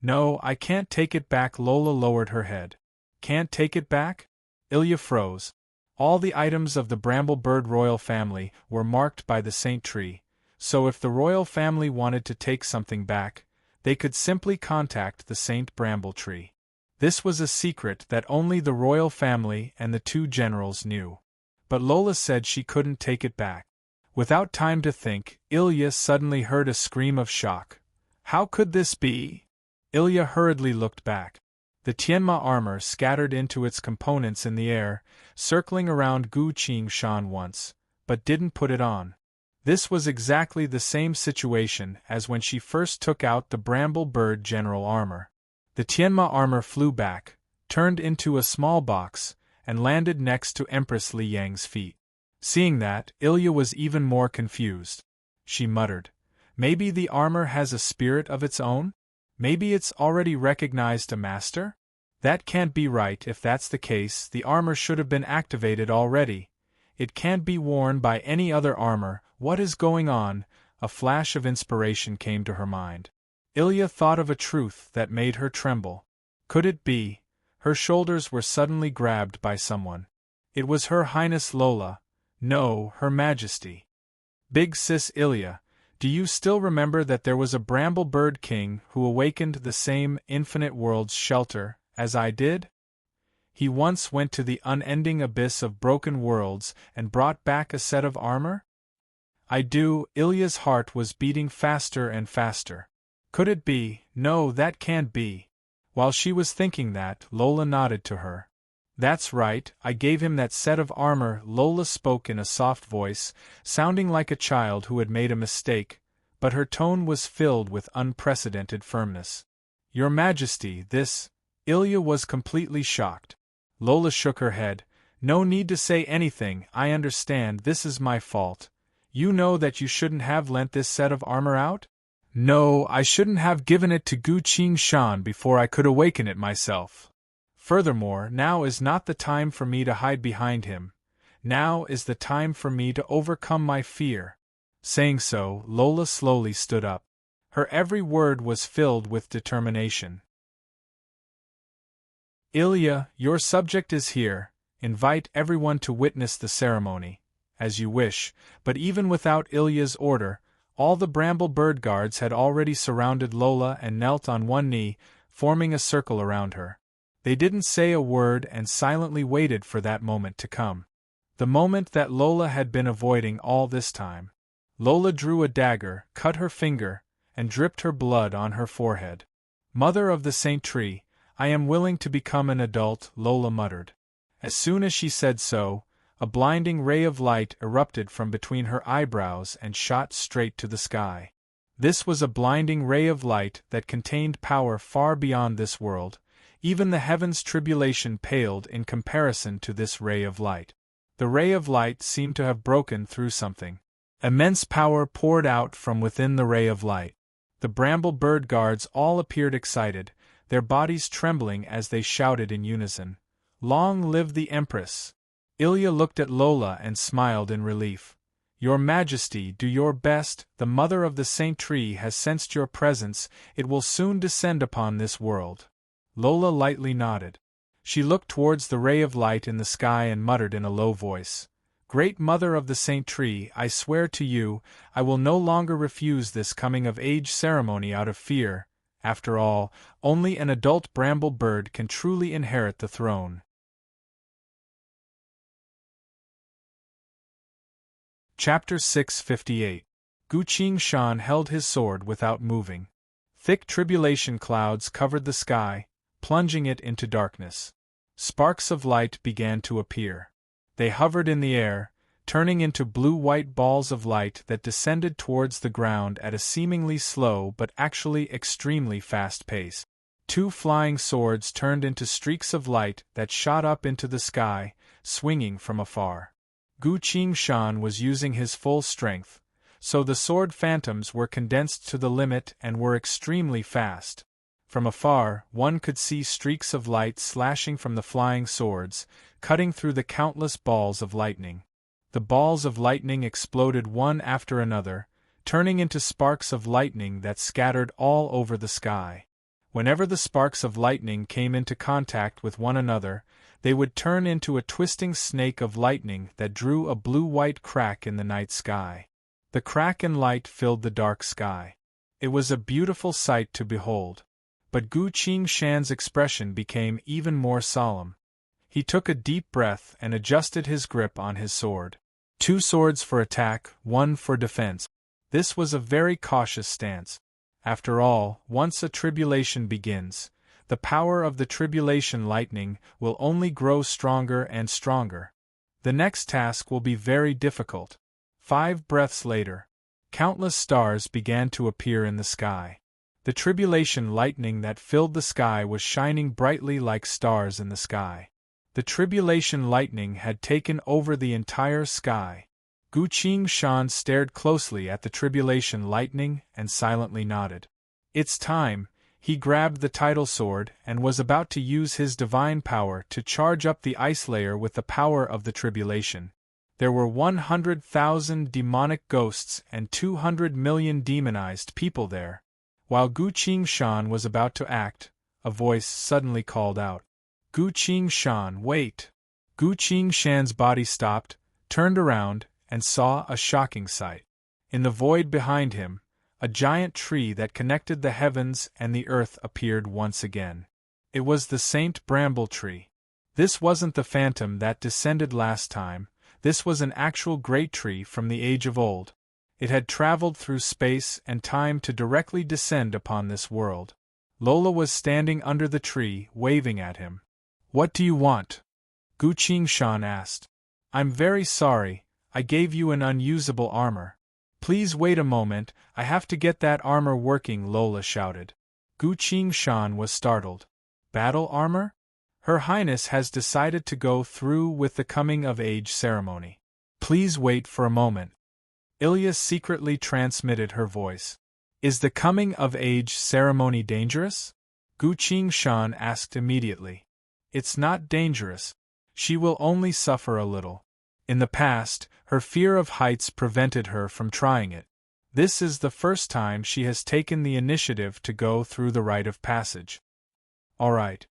[SPEAKER 1] No, I can't take it back. Lola lowered her head. Can't take it back? Ilya froze. All the items of the Bramble Bird royal family were marked by the Saint Tree, so if the royal family wanted to take something back, they could simply contact the Saint Bramble Tree. This was a secret that only the royal family and the two generals knew. But Lola said she couldn't take it back. Without time to think, Ilya suddenly heard a scream of shock. How could this be? Ilya hurriedly looked back. The Tianma armor scattered into its components in the air, circling around Gu Qingshan once, but didn't put it on. This was exactly the same situation as when she first took out the Bramble Bird general armor. The Tianma armor flew back, turned into a small box, and landed next to Empress Li Yang's feet. Seeing that, Ilya was even more confused. She muttered, "Maybe the armor has a spirit of its own? Maybe it's already recognized a master? That can't be right. If that's the case, the armor should have been activated already. It can't be worn by any other armor. What is going on?" A flash of inspiration came to her mind. Ilya thought of a truth that made her tremble. Could it be? Her shoulders were suddenly grabbed by someone. It was Her Highness Lola. No, Her Majesty. "Big Sis Ilya, do you still remember that there was a Bramble Bird King who awakened the same infinite world's shelter as I did? He once went to the unending abyss of broken worlds and brought back a set of armor?" "I do." Ilya's heart was beating faster and faster. Could it be? No, that can't be. While she was thinking that, Lola nodded to her. "That's right, I gave him that set of armor." Lola spoke in a soft voice, sounding like a child who had made a mistake, but her tone was filled with unprecedented firmness. "Your Majesty, this..." Ilya was completely shocked. Lola shook her head. "No need to say anything, I understand. This is my fault. You know that you shouldn't have lent this set of armor out? No, I shouldn't have given it to Gu Qingshan before I could awaken it myself. Furthermore, now is not the time for me to hide behind him. Now is the time for me to overcome my fear." Saying so, Lola slowly stood up. Her every word was filled with determination. "Ilya, your subject is here. Invite everyone to witness the ceremony, as you wish." But even without Ilya's order, all the Bramble Bird guards had already surrounded Lola and knelt on one knee, forming a circle around her. They didn't say a word and silently waited for that moment to come. The moment that Lola had been avoiding all this time. Lola drew a dagger, cut her finger, and dripped her blood on her forehead. "Mother of the Saint Tree, I am willing to become an adult," Lola muttered. As soon as she said so, a blinding ray of light erupted from between her eyebrows and shot straight to the sky. This was a blinding ray of light that contained power far beyond this world. Even the heavens' tribulation paled in comparison to this ray of light. The ray of light seemed to have broken through something. Immense power poured out from within the ray of light. The Bramble Bird guards all appeared excited, their bodies trembling as they shouted in unison, "Long live the Empress!" Ilya looked at Lola and smiled in relief. "Your Majesty, do your best. The Mother of the Saint Tree has sensed your presence. It will soon descend upon this world." Lola lightly nodded. She looked towards the ray of light in the sky and muttered in a low voice, "Great Mother of the Saint Tree, I swear to you, I will no longer refuse this coming-of-age ceremony out of fear. After all, only an adult Bramble Bird can truly inherit the throne." Chapter 658. Gu Qingshan held his sword without moving. Thick tribulation clouds covered the sky, plunging it into darkness. Sparks of light began to appear. They hovered in the air, turning into blue-white balls of light that descended towards the ground at a seemingly slow but actually extremely fast pace. Two flying swords turned into streaks of light that shot up into the sky, swinging from afar. Gu Qingshan was using his full strength, so the sword phantoms were condensed to the limit and were extremely fast. From afar, one could see streaks of light slashing from the flying swords, cutting through the countless balls of lightning. The balls of lightning exploded one after another, turning into sparks of lightning that scattered all over the sky. Whenever the sparks of lightning came into contact with one another, they would turn into a twisting snake of lightning that drew a blue-white crack in the night sky. The crack and light filled the dark sky. It was a beautiful sight to behold. But Gu Qingshan's expression became even more solemn. He took a deep breath and adjusted his grip on his sword. 2 swords for attack, 1 for defense. This was a very cautious stance. After all, once a tribulation begins, The power of the tribulation lightning will only grow stronger and stronger. The next task will be very difficult. 5 breaths later, countless stars began to appear in the sky. The tribulation lightning that filled the sky was shining brightly like stars in the sky. The tribulation lightning had taken over the entire sky. Gu Qingshan stared closely at the tribulation lightning and silently nodded. It's time. He grabbed the tidal sword and was about to use his divine power to charge up the ice layer with the power of the tribulation. There were 100,000 demonic ghosts and 200 million demonized people there. While Gu Qingshan was about to act, a voice suddenly called out, "Gu Qingshan, wait!" Gu Qingshan's body stopped, turned around, and saw a shocking sight. In the void behind him, a giant tree that connected the heavens and the earth appeared once again. It was the Saint Bramble Tree. This wasn't the phantom that descended last time, this was an actual great tree from the age of old. It had traveled through space and time to directly descend upon this world. Lola was standing under the tree, waving at him. "What do you want?" Gu Qingshan asked. "I'm very sorry, I gave you an unusable armor. Please wait a moment, I have to get that armor working," Lola shouted. Gu Qingshan was startled. "Battle armor? Her Highness has decided to go through with the coming-of-age ceremony. Please wait for a moment." Ilya secretly transmitted her voice. "Is the coming-of-age ceremony dangerous?" Gu Qingshan asked immediately. "It's not dangerous. She will only suffer a little. In the past, her fear of heights prevented her from trying it. This is the first time she has taken the initiative to go through the rite of passage." "All right."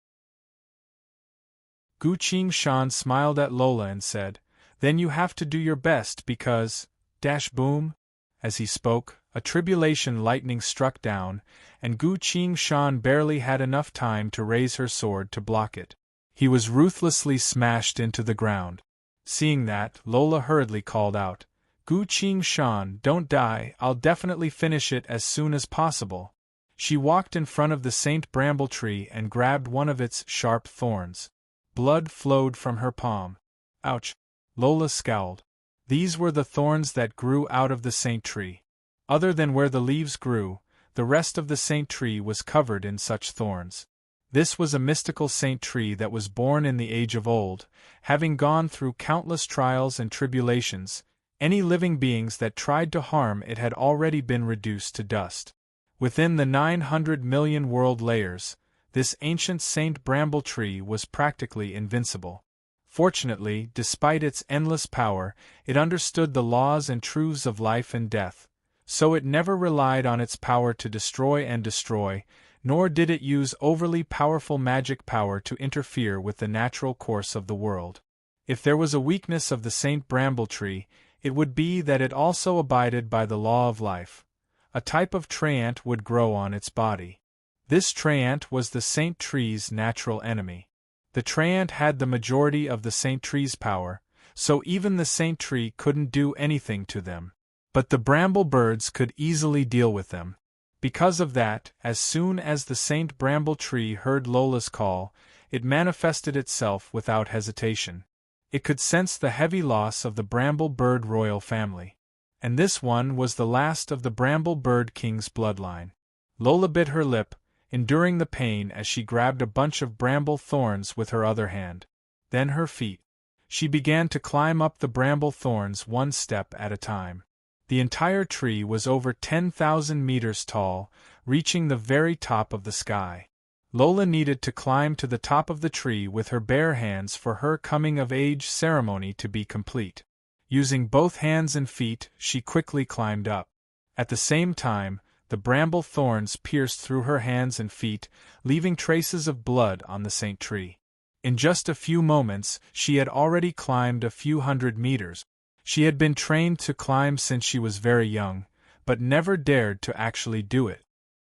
[SPEAKER 1] Gu Qingshan smiled at Lola and said, "Then you have to do your best because, dash boom." As he spoke, a tribulation lightning struck down, and Gu Qingshan barely had enough time to raise her sword to block it. He was ruthlessly smashed into the ground. Seeing that, Lola hurriedly called out, "Gu Qingshan, don't die, I'll definitely finish it as soon as possible." She walked in front of the Saint Bramble Tree and grabbed one of its sharp thorns. Blood flowed from her palm. "Ouch!" Lola scowled. These were the thorns that grew out of the saint tree. Other than where the leaves grew, the rest of the saint tree was covered in such thorns. This was a mystical saint tree that was born in the age of old, having gone through countless trials and tribulations. Any living beings that tried to harm it had already been reduced to dust. Within the 900 million world layers, this ancient Saint Bramble Tree was practically invincible. Fortunately, despite its endless power, it understood the laws and truths of life and death, so it never relied on its power to destroy and destroy, nor did it use overly powerful magic power to interfere with the natural course of the world. If there was a weakness of the Saint Bramble Tree, it would be that it also abided by the law of life. A type of treant would grow on its body. This treant was the saint tree's natural enemy. The treant had the majority of the saint tree's power, so even the saint tree couldn't do anything to them. But the bramble birds could easily deal with them. Because of that, as soon as the Saint Bramble Tree heard Lola's call, it manifested itself without hesitation. It could sense the heavy loss of the Bramble Bird royal family. And this one was the last of the Bramble Bird King's bloodline. Lola bit her lip, enduring the pain as she grabbed a bunch of bramble thorns with her other hand. Then her feet. She began to climb up the bramble thorns one step at a time. The entire tree was over 10,000 meters tall, reaching the very top of the sky. Lola needed to climb to the top of the tree with her bare hands for her coming-of-age ceremony to be complete. Using both hands and feet, she quickly climbed up. At the same time, the bramble thorns pierced through her hands and feet, leaving traces of blood on the saint tree. In just a few moments, she had already climbed a few hundred meters. She had been trained to climb since she was very young, but never dared to actually do it.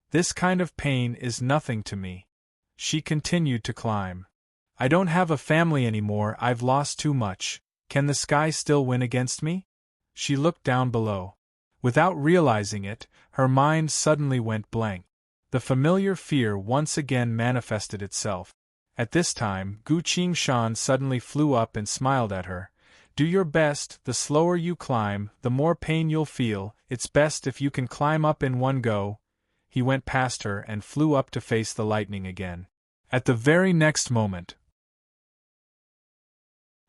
[SPEAKER 1] "This kind of pain is nothing to me." She continued to climb. "I don't have a family anymore, I've lost too much. Can the sky still win against me?" She looked down below. Without realizing it, her mind suddenly went blank. The familiar fear once again manifested itself. At this time, Gu Qingshan suddenly flew up and smiled at her. Do your best, the slower you climb, the more pain you'll feel, it's best if you can climb up in one go. He went past her and flew up to face the lightning again. At the very next moment,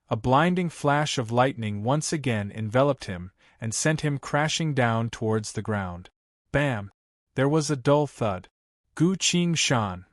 [SPEAKER 1] a blinding flash of lightning once again enveloped him and sent him crashing down towards the ground. Bam! There was a dull thud. Gu Qingshan.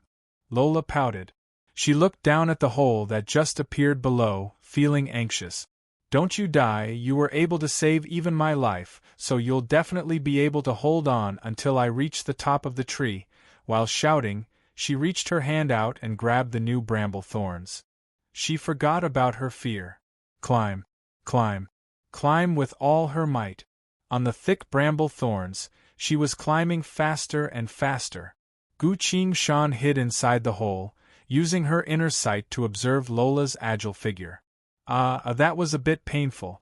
[SPEAKER 1] Lola pouted. She looked down at the hole that just appeared below, feeling anxious. Don't you die, you were able to save even my life, so you'll definitely be able to hold on until I reach the top of the tree. While shouting, she reached her hand out and grabbed the new bramble thorns. She forgot about her fear. Climb, climb, climb with all her might. On the thick bramble thorns, she was climbing faster and faster. Gu Qingshan hid inside the hole, using her inner sight to observe Lola's agile figure. That was a bit painful.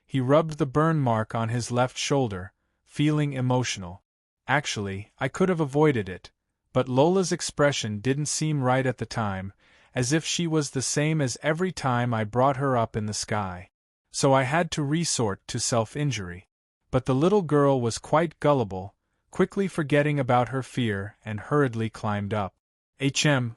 [SPEAKER 1] He rubbed the burn mark on his left shoulder, feeling emotional. Actually, I could have avoided it, but Lola's expression didn't seem right at the time, as if she was the same as every time I brought her up in the sky. So I had to resort to self-injury. But the little girl was quite gullible, quickly forgetting about her fear and hurriedly climbed up.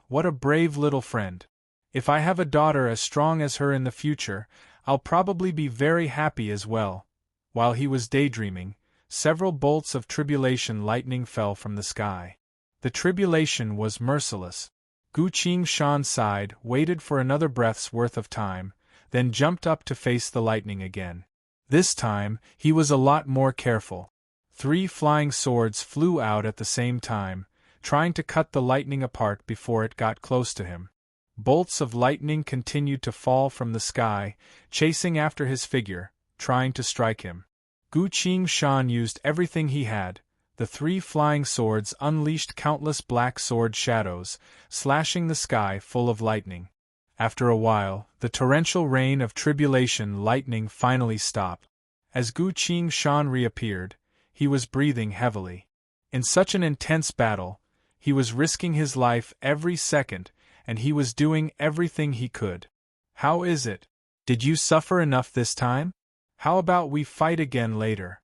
[SPEAKER 1] What a brave little friend. If I have a daughter as strong as her in the future, I'll probably be very happy as well. While he was daydreaming, several bolts of tribulation lightning fell from the sky. The tribulation was merciless. Gu Qingshan sighed, waited for another breath's worth of time, then jumped up to face the lightning again. This time, he was a lot more careful. 3 flying swords flew out at the same time, trying to cut the lightning apart before it got close to him. Bolts of lightning continued to fall from the sky, chasing after his figure, trying to strike him. Gu Qingshan used everything he had. The 3 flying swords unleashed countless black sword shadows, slashing the sky full of lightning. After a while, the torrential rain of tribulation lightning finally stopped. As Gu Qingshan reappeared, he was breathing heavily. In such an intense battle, he was risking his life every second, and he was doing everything he could. How is it? Did you suffer enough this time? How about we fight again later?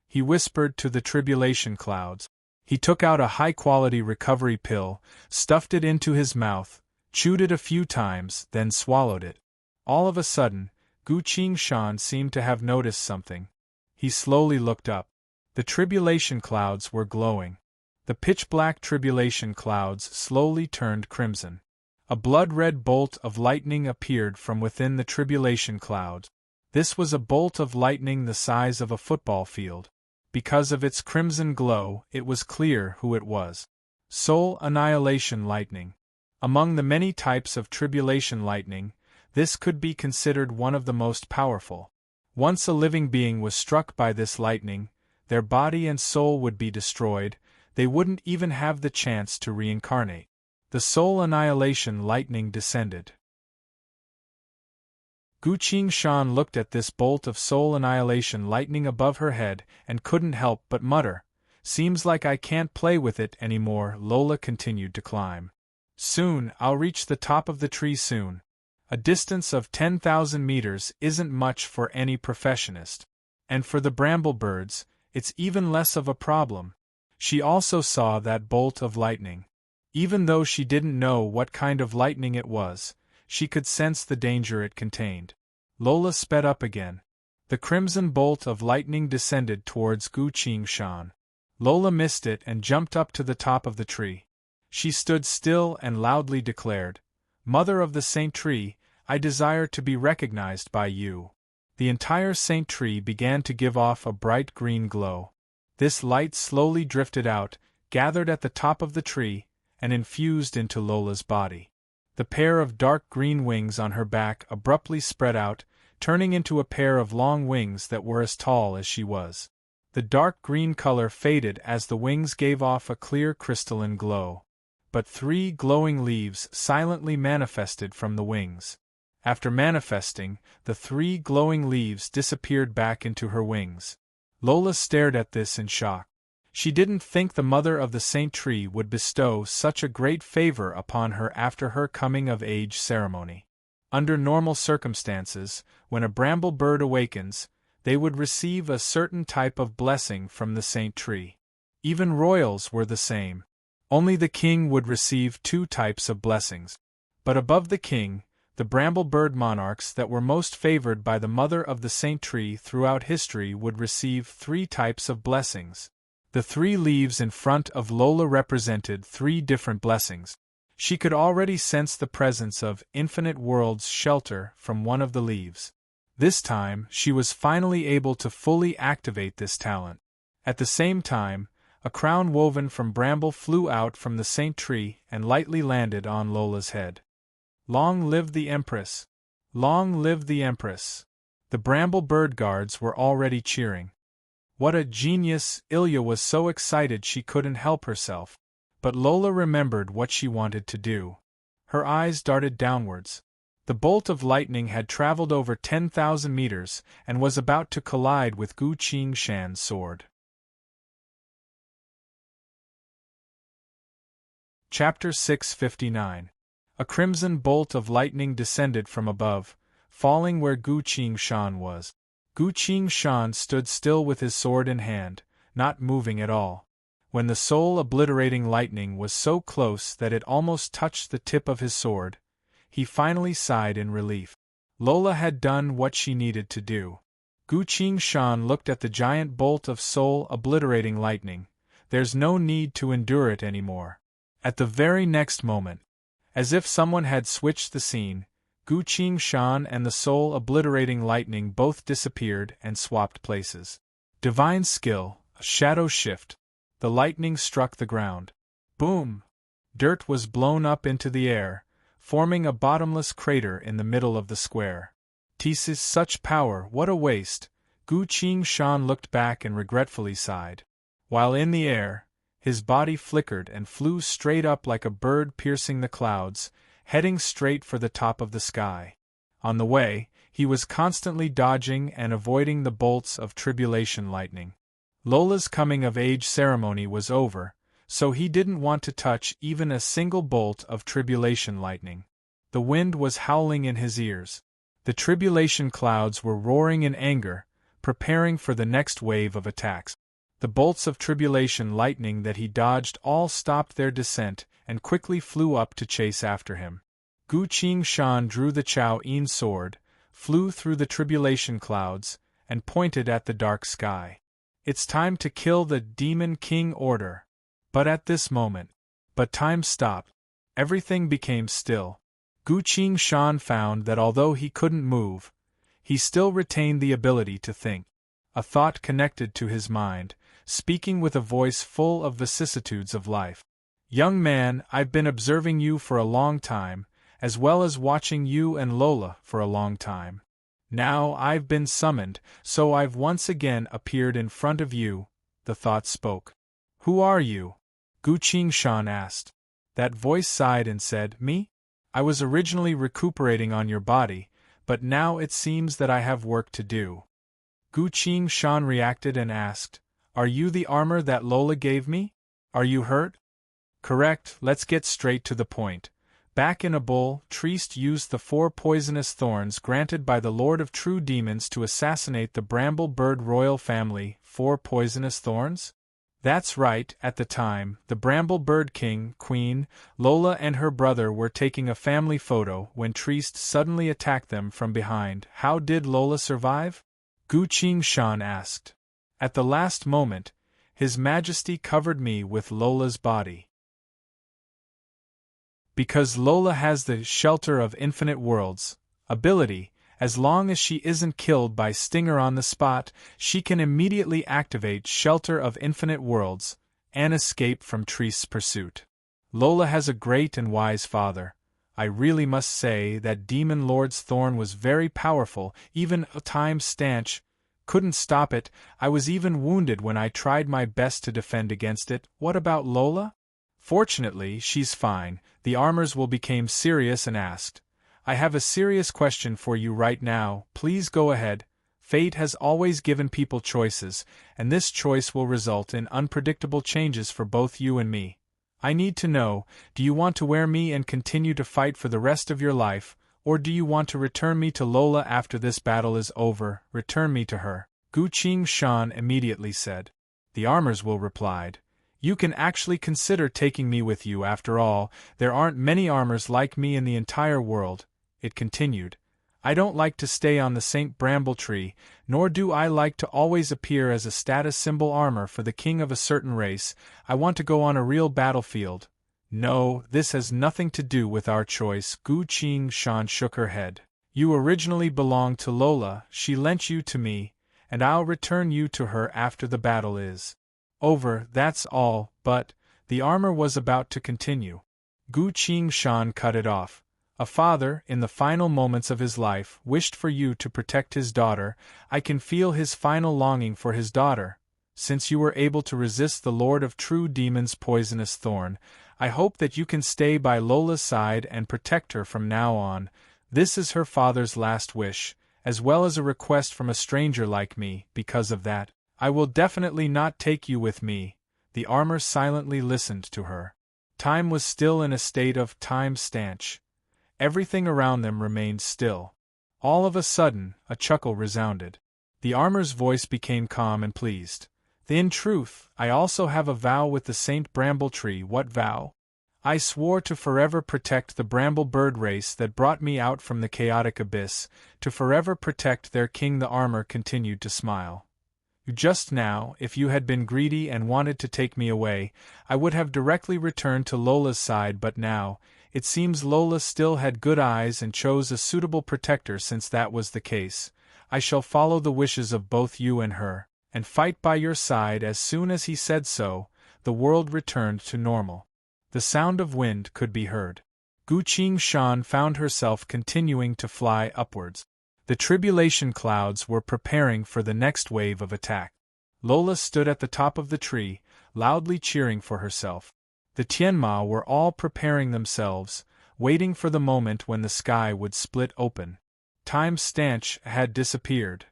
[SPEAKER 1] He whispered to the tribulation clouds. He took out a high-quality recovery pill, stuffed it into his mouth, chewed it a few times, then swallowed it. All of a sudden, Gu Qingshan seemed to have noticed something. He slowly looked up. The tribulation clouds were glowing. The pitch-black tribulation clouds slowly turned crimson. A blood-red bolt of lightning appeared from within the tribulation clouds. This was a bolt of lightning the size of a football field. Because of its crimson glow, it was clear who it was. Soul annihilation lightning. Among the many types of tribulation lightning, this could be considered one of the most powerful. Once a living being was struck by this lightning, their body and soul would be destroyed, they wouldn't even have the chance to reincarnate. The soul annihilation lightning descended. Gu Qingshan looked at this bolt of soul annihilation lightning above her head and couldn't help but mutter, "Seems like I can't play with it anymore." Lola continued to climb. "Soon, I'll reach the top of the tree soon. A distance of 10,000 meters isn't much for any professionist. And for the bramble birds, it's even less of a problem." She also saw that bolt of lightning. Even though she didn't know what kind of lightning it was, she could sense the danger it contained. Lola sped up again. The crimson bolt of lightning descended towards Gu Qingshan. Lola missed it and jumped up to the top of the tree. She stood still and loudly declared, "Mother of the Saint Tree, I desire to be recognized by you." The entire Saint Tree began to give off a bright green glow. This light slowly drifted out, gathered at the top of the tree, and infused into Lola's body. The pair of dark green wings on her back abruptly spread out, turning into a pair of long wings that were as tall as she was. The dark green color faded as the wings gave off a clear crystalline glow. But 3 glowing leaves silently manifested from the wings. After manifesting, the 3 glowing leaves disappeared back into her wings. Lola stared at this in shock. She didn't think the mother of the saint tree would bestow such a great favor upon her after her coming-of-age ceremony. Under normal circumstances, when a bramble bird awakens, they would receive a certain type of blessing from the saint tree. Even royals were the same. Only the king would receive 2 types of blessings. But above the king, the bramble bird monarchs that were most favored by the mother of the saint tree throughout history would receive 3 types of blessings. The 3 leaves in front of Lola represented 3 different blessings. She could already sense the presence of infinite worlds shelter from one of the leaves. This time, she was finally able to fully activate this talent. At the same time, a crown woven from bramble flew out from the saint tree and lightly landed on Lola's head. Long live the Empress! Long live the Empress! The bramble bird guards were already cheering. What a genius! Ilya was so excited she couldn't help herself. But Lola remembered what she wanted to do. Her eyes darted downwards. The bolt of lightning had traveled over 10,000 meters and was about to collide with Gu Qingshan's sword. Chapter 659. A crimson bolt of lightning descended from above, falling where Gu Qingshan was. Gu Qingshan stood still with his sword in hand, not moving at all. When the soul-obliterating lightning was so close that it almost touched the tip of his sword, he finally sighed in relief. Lola had done what she needed to do. Gu Qingshan looked at the giant bolt of soul-obliterating lightning. There's no need to endure it anymore. At the very next moment, as if someone had switched the scene, Gu Qingshan and the soul-obliterating lightning both disappeared and swapped places. Divine skill, a shadow shift. The lightning struck the ground. Boom! Dirt was blown up into the air, forming a bottomless crater in the middle of the square. "'Tis such power, what a waste!" Gu Qingshan looked back and regretfully sighed. While in the air, his body flickered and flew straight up like a bird piercing the clouds, heading straight for the top of the sky. On the way, he was constantly dodging and avoiding the bolts of tribulation lightning. Lola's coming-of-age ceremony was over, so he didn't want to touch even a single bolt of tribulation lightning. The wind was howling in his ears. The tribulation clouds were roaring in anger, preparing for the next wave of attacks. The bolts of tribulation lightning that he dodged all stopped their descent and quickly flew up to chase after him. Gu Qingshan drew the Chao-yin sword, flew through the tribulation clouds, and pointed at the dark sky. "It's time to kill the Demon King Order." But at this moment, time stopped. Everything became still. Gu Qingshan found that although he couldn't move, he still retained the ability to think. A thought connected to his mind, speaking with a voice full of vicissitudes of life. "Young man, I've been observing you for a long time, as well as watching you and Lola for a long time. Now I've been summoned, so I've once again appeared in front of you," the thought spoke. "Who are you?" Gu Qingshan asked. That voice sighed and said, "Me? I was originally recuperating on your body, but now it seems that I have work to do." Gu Qingshan reacted and asked, "Are you the armor that Lola gave me? Are you hurt?" "Correct, let's get straight to the point. Back in a bull, Trieste used the 4 poisonous thorns granted by the Lord of True Demons to assassinate the Bramble Bird royal family. 4 poisonous thorns? That's right. At the time, the Bramble Bird King, Queen, Lola and her brother were taking a family photo when Trieste suddenly attacked them from behind. How did Lola survive?" Gu Qingshan asked. "At the last moment, His Majesty covered me with Lola's body. Because Lola has the Shelter of Infinite Worlds ability, as long as she isn't killed by Stinger on the spot, she can immediately activate Shelter of Infinite Worlds and escape from Trieste's pursuit. Lola has a great and wise father. I really must say that Demon Lord's Thorn was very powerful, even a time stanch. Couldn't stop it. I was even wounded when I tried my best to defend against it. What about Lola?" "Fortunately, she's fine." The armors will became serious and asked, "I have a serious question for you right now, please go ahead." Fate has always given people choices, and this choice will result in unpredictable changes for both you and me. I need to know, do you want to wear me and continue to fight for the rest of your life, or do you want to return me to Lola after this battle is over? Return me to her, Gu Qingshan immediately said. The armors will replied. You can actually consider taking me with you after all, there aren't many armors like me in the entire world, it continued. I don't like to stay on the St. Bramble Tree, nor do I like to always appear as a status symbol armor for the king of a certain race, I want to go on a real battlefield. No, this has nothing to do with our choice, Gu Qingshan shook her head. You originally belonged to Lola, she lent you to me, and I'll return you to her after the battle is over, that's all, but, the armor was about to continue. Gu Qingshan cut it off. A father, in the final moments of his life, wished for you to protect his daughter. I can feel his final longing for his daughter. Since you were able to resist the Lord of True Demons' poisonous thorn, I hope that you can stay by Lola's side and protect her from now on. This is her father's last wish, as well as a request from a stranger like me. Because of that, I will definitely not take you with me. The armor silently listened to her. Time was still in a state of time-stanch. Everything around them remained still. All of a sudden, a chuckle resounded. The armor's voice became calm and pleased. In truth, I also have a vow with the Saint Bramble Tree. What vow? I swore to forever protect the bramble bird race that brought me out from the chaotic abyss, to forever protect their king. The armor continued to smile. Just now, if you had been greedy and wanted to take me away, I would have directly returned to Lola's side, but now, it seems Lola still had good eyes and chose a suitable protector. Since that was the case, I shall follow the wishes of both you and her, and fight by your side. As soon as he said so, the world returned to normal. The sound of wind could be heard. Gu Qingshan found herself continuing to fly upwards. The tribulation clouds were preparing for the next wave of attack. Lola stood at the top of the tree, loudly cheering for herself. The Tianma were all preparing themselves, waiting for the moment when the sky would split open. Time stanch had disappeared.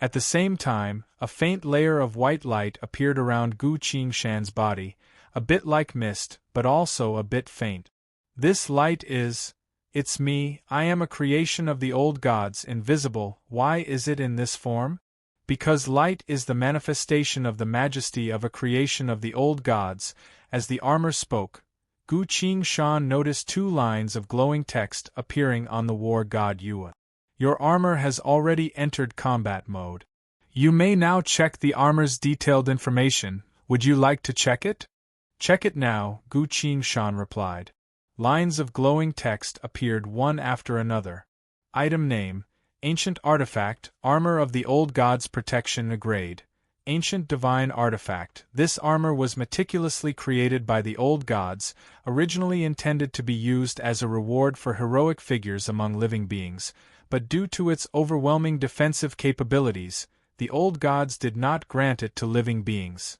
[SPEAKER 1] At the same time, a faint layer of white light appeared around Gu Qingshan's body, a bit like mist, but also a bit faint. This light is... It's me, I am a creation of the old gods, invisible. Why is it in this form? Because light is the manifestation of the majesty of a creation of the old gods. As the armor spoke, Gu Qingshan noticed two lines of glowing text appearing on the war god Yue. Your armor has already entered combat mode. You may now check the armor's detailed information. Would you like to check it? Check it now, Gu Qingshan replied. Lines of glowing text appeared one after another. Item name: Ancient Artifact, Armor of the Old Gods, Protection, a grade. Ancient Divine Artifact. This armor was meticulously created by the old gods, originally intended to be used as a reward for heroic figures among living beings, but due to its overwhelming defensive capabilities, the old gods did not grant it to living beings.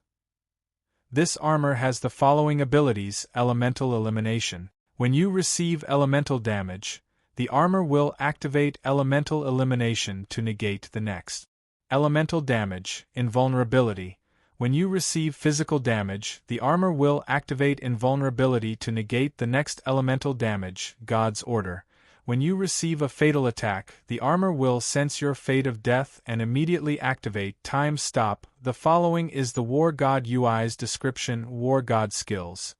[SPEAKER 1] This armor has the following abilities: Elemental Elimination. When you receive elemental damage, the armor will activate Elemental Elimination to negate the next. Elemental Damage, Invulnerability. When you receive physical damage, the armor will activate Invulnerability to negate the next elemental damage, God's Order. When you receive a fatal attack, the armor will sense your fate of death and immediately activate Time Stop. The following is the War God UI's description: War God Skills.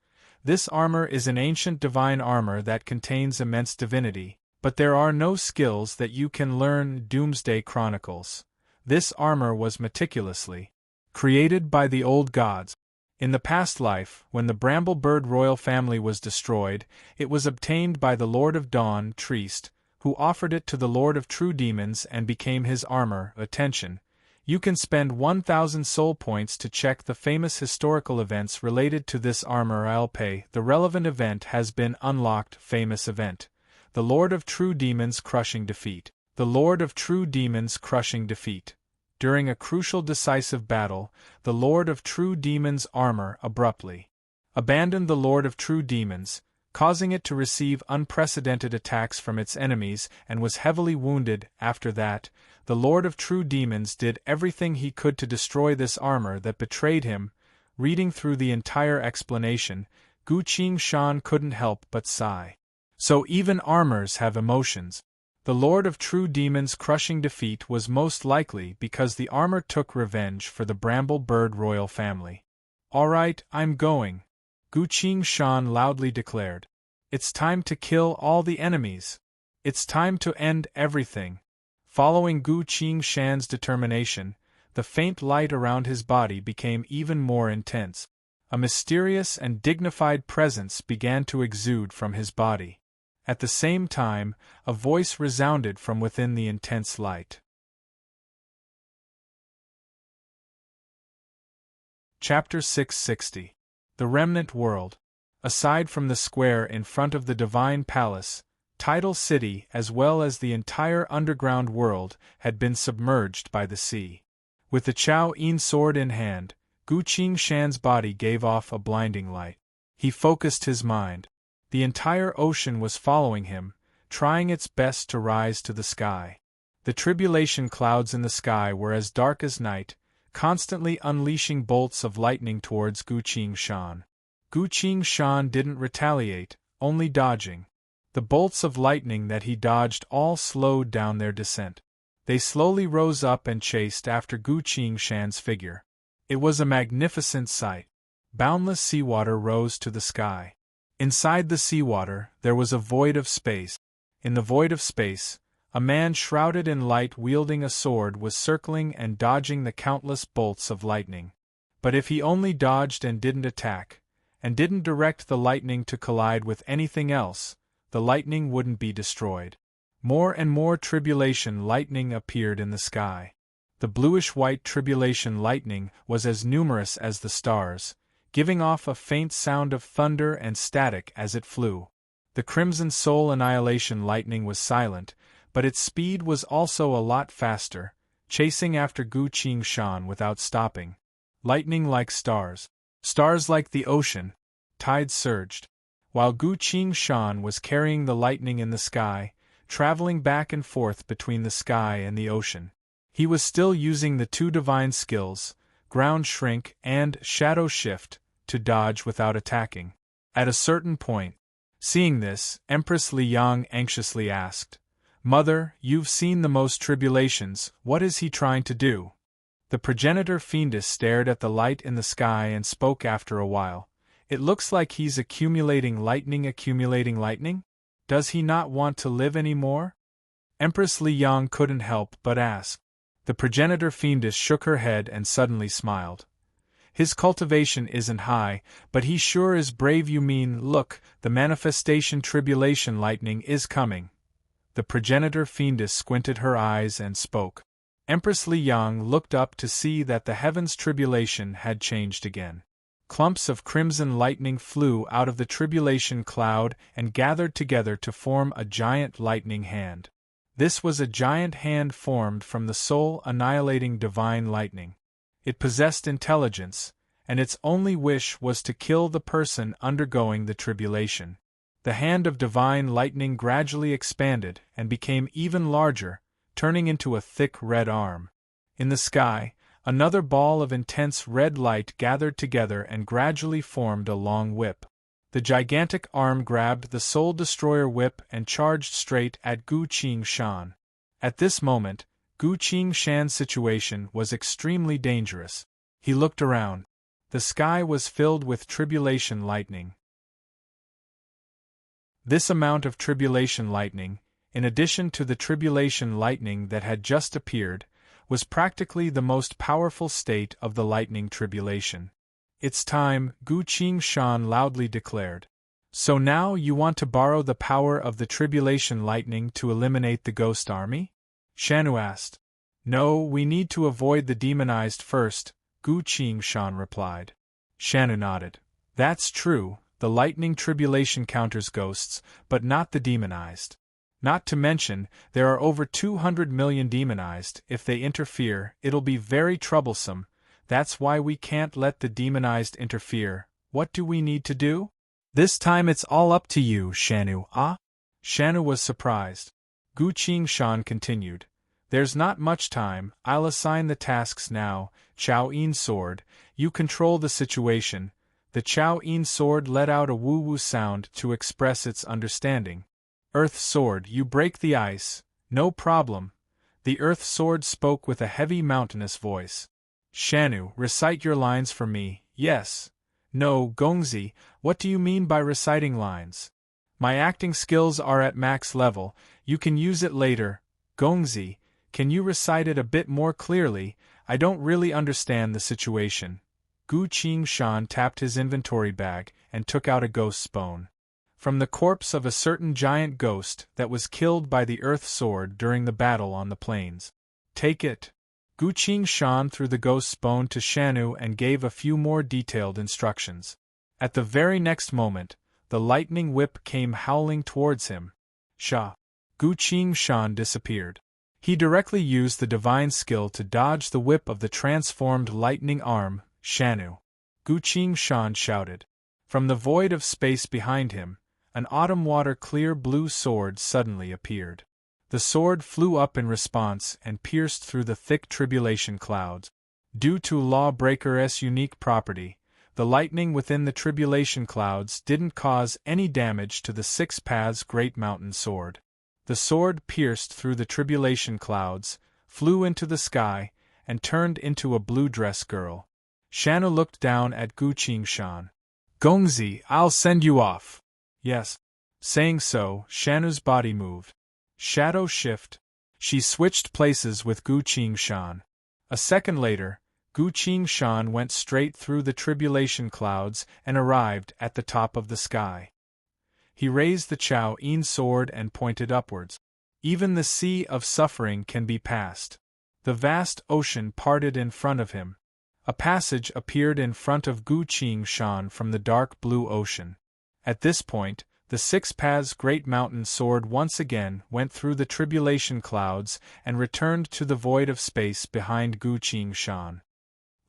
[SPEAKER 1] This armor is an ancient divine armor that contains immense divinity, but there are no skills that you can learn. Doomsday Chronicles. This armor was meticulously created by the old gods. In the past life, when the Bramble Bird royal family was destroyed, it was obtained by the Lord of Dawn, Triest, who offered it to the Lord of True Demons and became his armor. Attention! You can spend 1,000 soul points to check the famous historical events related to this armor. I'll pay. The relevant event has been unlocked. Famous event: the Lord of True Demons' crushing defeat. The Lord of True Demons' crushing defeat. During a crucial decisive battle, the Lord of True Demons' armor abruptly abandoned the Lord of True Demons, causing it to receive unprecedented attacks from its enemies and was heavily wounded. After that, the Lord of True Demons did everything he could to destroy this armor that betrayed him. Reading through the entire explanation, Gu Qingshan couldn't help but sigh. So even armors have emotions. The Lord of True Demons' crushing defeat was most likely because the armor took revenge for the Bramble Bird royal family. "Alright, I'm going," Gu Qingshan loudly declared. "It's time to kill all the enemies. It's time to end everything." Following Gu Qingshan's determination, the faint light around his body became even more intense. A mysterious and dignified presence began to exude from his body. At the same time, a voice resounded from within the intense light. Chapter 660. The Remnant World. Aside from the square in front of the Divine Palace, Tidal City as well as the entire underground world had been submerged by the sea. With the Chao Yin sword in hand, Gu Qingshan's body gave off a blinding light. He focused his mind. The entire ocean was following him, trying its best to rise to the sky. The tribulation clouds in the sky were as dark as night, constantly unleashing bolts of lightning towards Gu Qingshan. Gu Qingshan didn't retaliate, only dodging. The bolts of lightning that he dodged all slowed down their descent. They slowly rose up and chased after Gu Qingshan's figure. It was a magnificent sight. Boundless seawater rose to the sky. Inside the seawater, there was a void of space. In the void of space, a man shrouded in light wielding a sword was circling and dodging the countless bolts of lightning. But if he only dodged and didn't attack, and didn't direct the lightning to collide with anything else, the lightning wouldn't be destroyed. More and more tribulation lightning appeared in the sky. The bluish-white tribulation lightning was as numerous as the stars, giving off a faint sound of thunder and static as it flew. The Crimson Soul Annihilation lightning was silent, but its speed was also a lot faster, chasing after Gu Qingshan without stopping. Lightning like stars. Stars like the ocean. Tides surged. While Gu Qingshan was carrying the lightning in the sky, traveling back and forth between the sky and the ocean, he was still using the two divine skills, Ground Shrink and Shadow Shift, to dodge without attacking. At a certain point, seeing this, Empress Liang anxiously asked, "Mother, you've seen the most tribulations, what is he trying to do?" The progenitor fiendess stared at the light in the sky and spoke after a while. "It looks like he's accumulating lightning? Does he not want to live anymore?" Empress Liang couldn't help but ask. The progenitor fiendess shook her head and suddenly smiled. "His cultivation isn't high, but he sure is brave. You mean, look, the manifestation tribulation lightning is coming." The progenitor fiendess squinted her eyes and spoke. Empress Liang looked up to see that the heavens' tribulation had changed again. Clumps of crimson lightning flew out of the tribulation cloud and gathered together to form a giant lightning hand. This was a giant hand formed from the soul annihilating divine lightning. It possessed intelligence, and its only wish was to kill the person undergoing the tribulation. The hand of divine lightning gradually expanded and became even larger, turning into a thick red arm. In the sky, another ball of intense red light gathered together and gradually formed a long whip. The gigantic arm grabbed the Soul Destroyer whip and charged straight at Gu Qingshan. At this moment, Gu Qingshan's situation was extremely dangerous. He looked around. The sky was filled with tribulation lightning. This amount of tribulation lightning, in addition to the tribulation lightning that had just appeared, was practically the most powerful state of the lightning tribulation. "It's time," Gu Qingshan loudly declared. "So now you want to borrow the power of the tribulation lightning to eliminate the ghost army?" Shanu asked. "No, we need to avoid the demonized first," Gu Qingshan replied. Shanu nodded. "That's true, the lightning tribulation counters ghosts, but not the demonized. Not to mention, there are over 200 million demonized. If they interfere, it'll be very troublesome. That's why we can't let the demonized interfere. What do we need to do?" This time it's all up to you, Shanu, ah? Shanu was surprised. Gu Qingshan continued. There's not much time, I'll assign the tasks now. Chao Yin sword, you control the situation. The Chao Yin sword let out a woo-woo sound to express its understanding. Earth sword, you break the ice. No problem. The earth sword spoke with a heavy mountainous voice. Shanu, recite your lines for me. Yes. No, Gongzi, what do you mean by reciting lines? My acting skills are at max level, you can use it later. Gongzi, can you recite it a bit more clearly? I don't really understand the situation. Gu Qingshan tapped his inventory bag and took out a ghost's bone. From the corpse of a certain giant ghost that was killed by the earth sword during the battle on the plains. Take it. Gu Qingshan threw the ghost's bone to Shanu and gave a few more detailed instructions. At the very next moment, the lightning whip came howling towards him. Sha! Gu Qingshan disappeared. He directly used the divine skill to dodge the whip of the transformed lightning arm, Shanu. Gu Qingshan shouted. From the void of space behind him, an autumn water clear blue sword suddenly appeared. The sword flew up in response and pierced through the thick tribulation clouds. Due to Lawbreaker's unique property, the lightning within the tribulation clouds didn't cause any damage to the Six Paths Great Mountain Sword. The sword pierced through the tribulation clouds, flew into the sky, and turned into a blue dress girl. Shanu looked down at Gu Qingshan. Gongzi, I'll send you off. Yes. Saying so, Shanu's body moved. Shadow shift. She switched places with Gu Qingshan. A second later, Gu Qingshan went straight through the tribulation clouds and arrived at the top of the sky. He raised the Chao Yin sword and pointed upwards. Even the sea of suffering can be passed. The vast ocean parted in front of him. A passage appeared in front of Gu Qingshan from the dark blue ocean. At this point, the Six Paths Great Mountain Sword once again went through the tribulation clouds and returned to the void of space behind Gu Qingshan.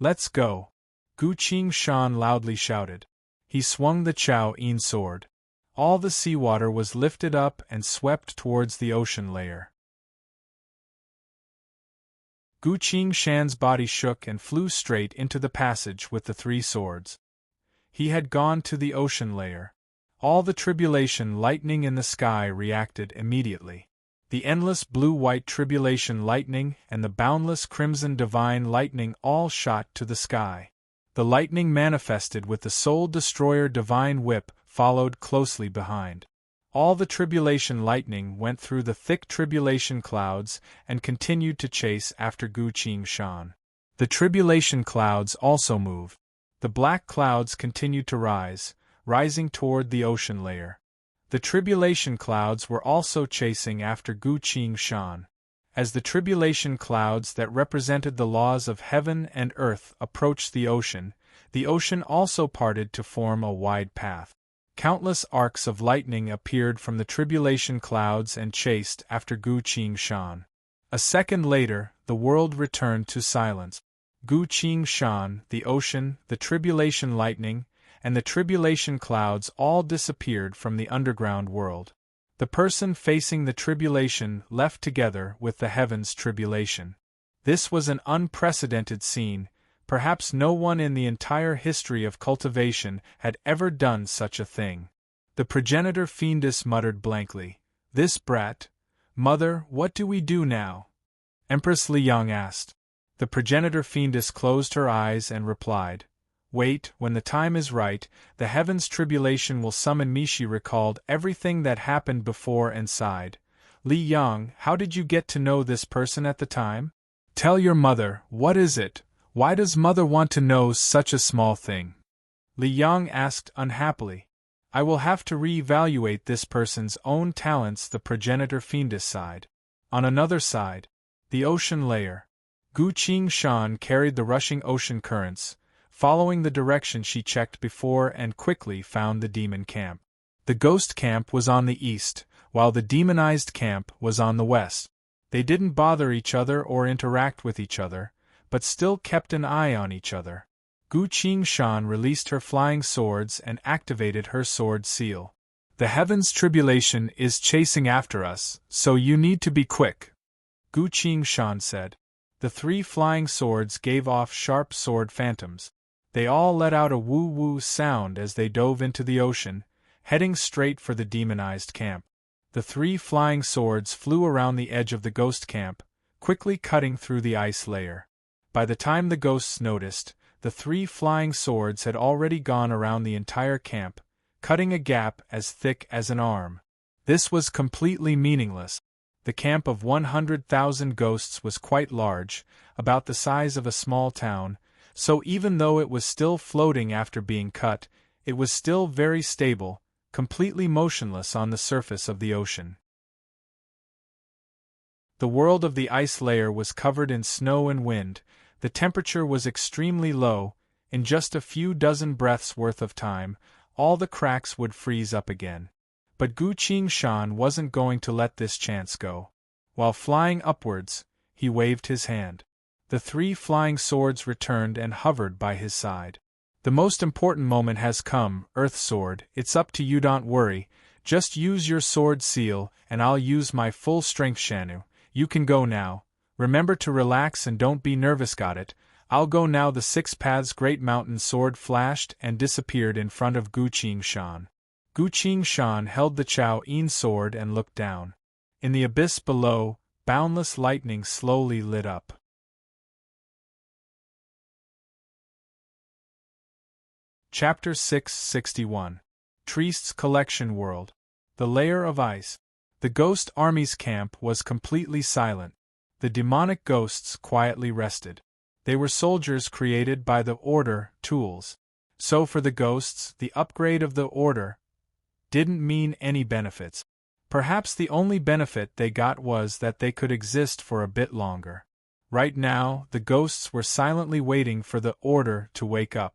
[SPEAKER 1] Let's go! Gu Qingshan loudly shouted. He swung the Chao Yin sword. All the seawater was lifted up and swept towards the ocean layer. Gu Qingshan's body shook and flew straight into the passage with the three swords. He had gone to the ocean layer. All the tribulation lightning in the sky reacted immediately. The endless blue-white tribulation lightning and the boundless crimson divine lightning all shot to the sky. The lightning manifested with the soul-destroyer divine whip followed closely behind. All the tribulation lightning went through the thick tribulation clouds and continued to chase after Gu Qingshan. The tribulation clouds also moved. The black clouds continued to rise, rising toward the ocean layer. The tribulation clouds were also chasing after Gu Qingshan. As the tribulation clouds that represented the laws of heaven and earth approached the ocean also parted to form a wide path. Countless arcs of lightning appeared from the tribulation clouds and chased after Gu Qingshan. A second later, the world returned to silence. Gu Qingshan, the ocean, the tribulation lightning, and the tribulation clouds all disappeared from the underground world. The person facing the tribulation left together with the heavens' tribulation. This was an unprecedented scene. Perhaps no one in the entire history of cultivation had ever done such a thing. The progenitor fiendess muttered blankly, "This brat? Mother, what do we do now?" Empress Liang asked. The progenitor fiendess closed her eyes and replied, "Wait, when the time is right, the heavens' tribulation will summon me." She recalled everything that happened before and sighed. "Li Yang, how did you get to know this person at the time? Tell your mother, what is it? Why does mother want to know such a small thing?" Li Yang asked unhappily. "I will have to re-evaluate this person's own talents," the progenitor fiendess sighed. On another side, the ocean layer. Gu Qingshan carried the rushing ocean currents. Following the direction she checked before and quickly found the demon camp. The ghost camp was on the east, while the demonized camp was on the west. They didn't bother each other or interact with each other, but still kept an eye on each other. Gu Qingshan released her flying swords and activated her sword seal. The heavens' tribulation is chasing after us, so you need to be quick, Gu Qingshan said. The 3 flying swords gave off sharp sword phantoms. They all let out a woo-woo sound as they dove into the ocean, heading straight for the demonized camp. The 3 flying swords flew around the edge of the ghost camp, quickly cutting through the ice layer. By the time the ghosts noticed, the 3 flying swords had already gone around the entire camp, cutting a gap as thick as an arm. This was completely meaningless. The camp of 100,000 ghosts was quite large, about the size of a small town, so even though it was still floating after being cut, it was still very stable, completely motionless on the surface of the ocean. The world of the ice layer was covered in snow and wind. The temperature was extremely low. In just a few dozen breaths worth of time, all the cracks would freeze up again. But Gu Qingshan wasn't going to let this chance go. While flying upwards, he waved his hand. The 3 flying swords returned and hovered by his side. The most important moment has come, Earth Sword. It's up to you, don't worry. Just use your sword seal, and I'll use my full strength Shanu. You can go now. Remember to relax and don't be nervous, got it? I'll go now. The 6 paths Great Mountain Sword flashed and disappeared in front of Gu Qingshan. Gu Qingshan held the Chao Yin sword and looked down. In the abyss below, boundless lightning slowly lit up. Chapter 661. Triest's Collection World. The Layer of Ice. The ghost army's camp was completely silent. The demonic ghosts quietly rested. They were soldiers created by the Order tools. So for the ghosts, the upgrade of the Order didn't mean any benefits. Perhaps the only benefit they got was that they could exist for a bit longer. Right now, the ghosts were silently waiting for the Order to wake up.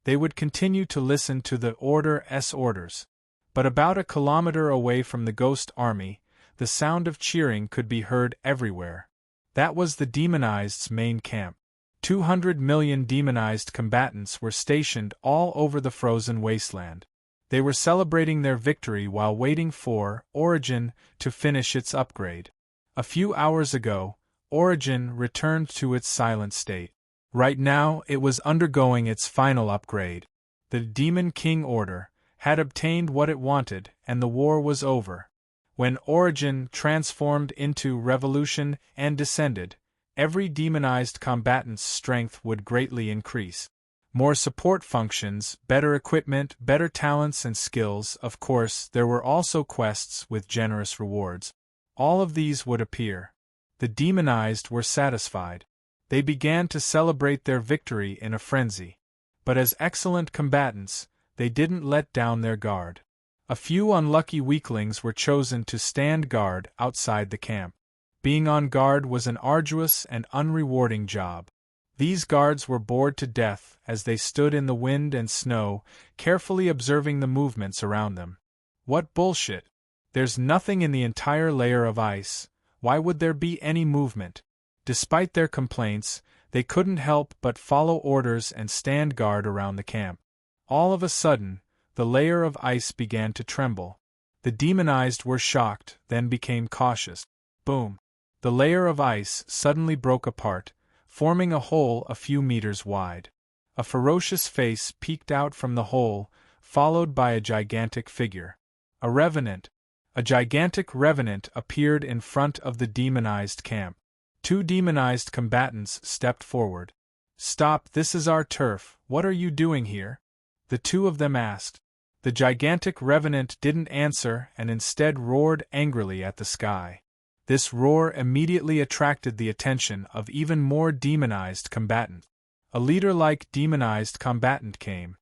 [SPEAKER 1] They would continue to listen to the Order's orders. But about a kilometer away from the ghost army, the sound of cheering could be heard everywhere. That was the demonized's main camp. 200 million demonized combatants were stationed all over the frozen wasteland. They were celebrating their victory while waiting for Origin to finish its upgrade. A few hours ago, Origin returned to its silent state. Right now, it was undergoing its final upgrade. The Demon King Order had obtained what it wanted, and the war was over. When Origin transformed into Revolution and descended, every demonized combatant's strength would greatly increase. More support functions, better equipment, better talents and skills. Of course, there were also quests with generous rewards. All of these would appear. The demonized were satisfied. They began to celebrate their victory in a frenzy. But as excellent combatants, they didn't let down their guard. A few unlucky weaklings were chosen to stand guard outside the camp. Being on guard was an arduous and unrewarding job. These guards were bored to death as they stood in the wind and snow, carefully observing the movements around them. What bullshit! There's nothing in the entire layer of ice. Why would there be any movement? Despite their complaints, they couldn't help but follow orders and stand guard around the camp. All of a sudden, the layer of ice began to tremble. The demonized were shocked, then became cautious. Boom! The layer of ice suddenly broke apart, forming a hole a few meters wide. A ferocious face peeked out from the hole, followed by a gigantic figure. A revenant. A gigantic revenant appeared in front of the demonized camp. 2 demonized combatants stepped forward. "Stop, this is our turf, what are you doing here?" the 2 of them asked. The gigantic revenant didn't answer and instead roared angrily at the sky. This roar immediately attracted the attention of even more demonized combatants. A leader-like demonized combatant came.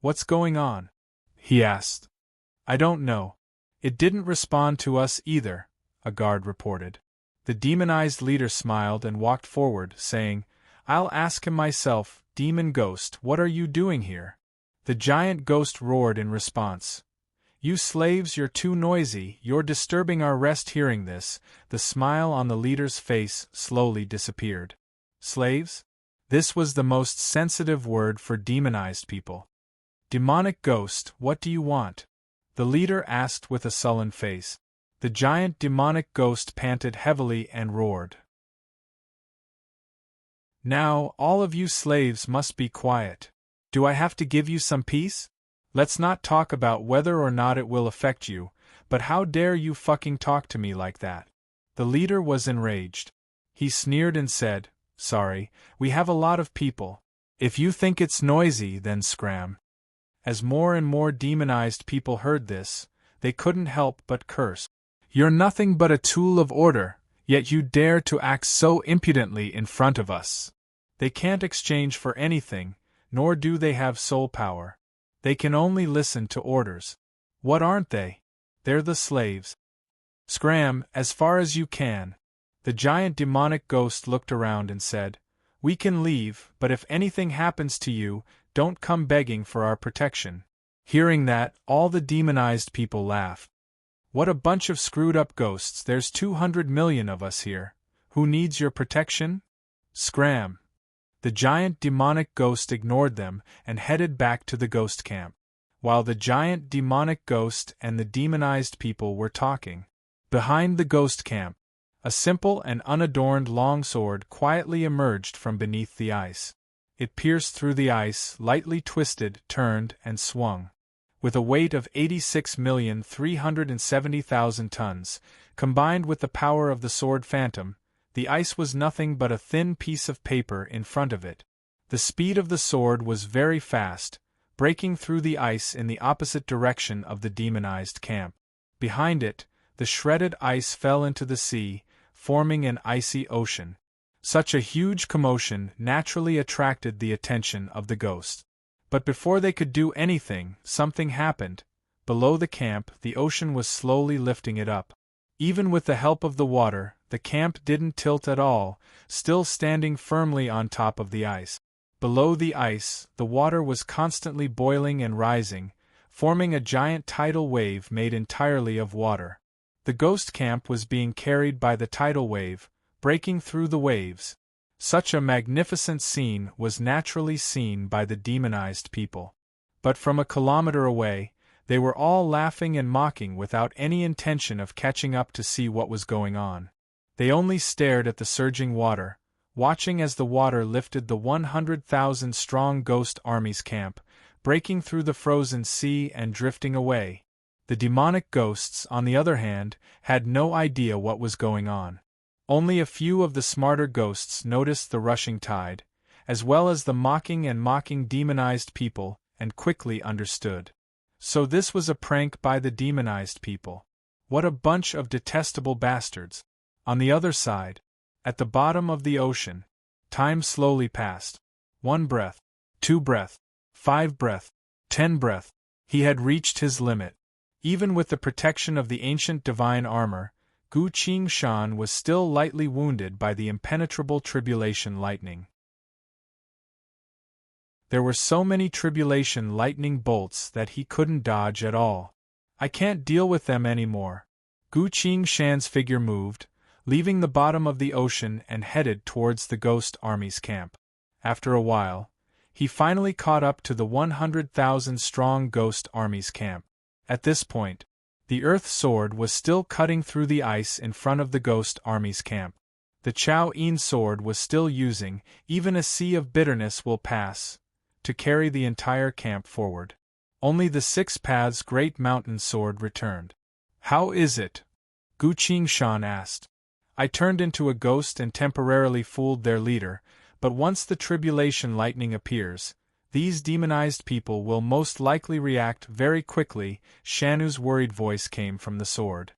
[SPEAKER 1] "What's going on?" he asked. "I don't know. It didn't respond to us either," a guard reported. The demonized leader smiled and walked forward, saying, "I'll ask him myself. Demon Ghost, what are you doing here?" The giant ghost roared in response. "You slaves, you're too noisy, you're disturbing our rest." Hearing this, the smile on the leader's face slowly disappeared. "Slaves?" This was the most sensitive word for demonized people. Demonic ghost, what do you want? The leader asked with a sullen face. The giant demonic ghost panted heavily and roared. Now, all of you slaves must be quiet. Do I have to give you some peace? Let's not talk about whether or not it will affect you, but how dare you fucking talk to me like that? The leader was enraged. He sneered and said, Sorry, we have a lot of people. If you think it's noisy, then scram. As more and more demonized people heard this, they couldn't help but curse. You're nothing but a tool of order, yet you dare to act so impudently in front of us. They can't exchange for anything, nor do they have soul power. They can only listen to orders. What aren't they? They're the slaves. Scram, as far as you can. The giant demonic ghost looked around and said, We can leave, but if anything happens to you, don't come begging for our protection. Hearing that, all the demonized people laughed. What a bunch of screwed up ghosts, there's 200 million of us here. Who needs your protection? Scram. The giant demonic ghost ignored them and headed back to the ghost camp. While the giant demonic ghost and the demonized people were talking, behind the ghost camp, a simple and unadorned longsword quietly emerged from beneath the ice. It pierced through the ice, lightly twisted, turned, and swung. With a weight of 86,370,000 tons, combined with the power of the sword phantom, the ice was nothing but a thin piece of paper in front of it. The speed of the sword was very fast, breaking through the ice in the opposite direction of the demonized camp. Behind it, the shredded ice fell into the sea, forming an icy ocean. Such a huge commotion naturally attracted the attention of the ghosts. But before they could do anything, something happened. Below the camp, the ocean was slowly lifting it up. Even with the help of the water, the camp didn't tilt at all, still standing firmly on top of the ice. Below the ice, the water was constantly boiling and rising, forming a giant tidal wave made entirely of water. The ghost camp was being carried by the tidal wave, breaking through the waves. Such a magnificent scene was naturally seen by the demonized people. But from a kilometer away, they were all laughing and mocking without any intention of catching up to see what was going on. They only stared at the surging water, watching as the water lifted the 100,000-strong ghost army's camp, breaking through the frozen sea and drifting away. The demonic ghosts, on the other hand, had no idea what was going on. Only a few of the smarter ghosts noticed the rushing tide, as well as the mocking demonized people, and quickly understood. So this was a prank by the demonized people. What a bunch of detestable bastards. On the other side, at the bottom of the ocean, time slowly passed. 1 breath, 2 breath, 5 breath, 10 breath. He had reached his limit. Even with the protection of the ancient divine armor, Gu Qingshan was still lightly wounded by the impenetrable tribulation lightning. There were so many tribulation lightning bolts that he couldn't dodge at all. I can't deal with them anymore. Gu Qingshan's figure moved, leaving the bottom of the ocean and headed towards the ghost army's camp. After a while, he finally caught up to the 100,000-strong ghost army's camp. At this point, the Earth Sword was still cutting through the ice in front of the ghost army's camp. The Chao Yin Sword was still using, even a sea of bitterness will pass, to carry the entire camp forward. Only the 6 Paths Great Mountain Sword returned. How is it? Gu Qingshan asked. I turned into a ghost and temporarily fooled their leader, but once the tribulation lightning appears, these demonized people will most likely react very quickly. Shanu's worried voice came from the sword.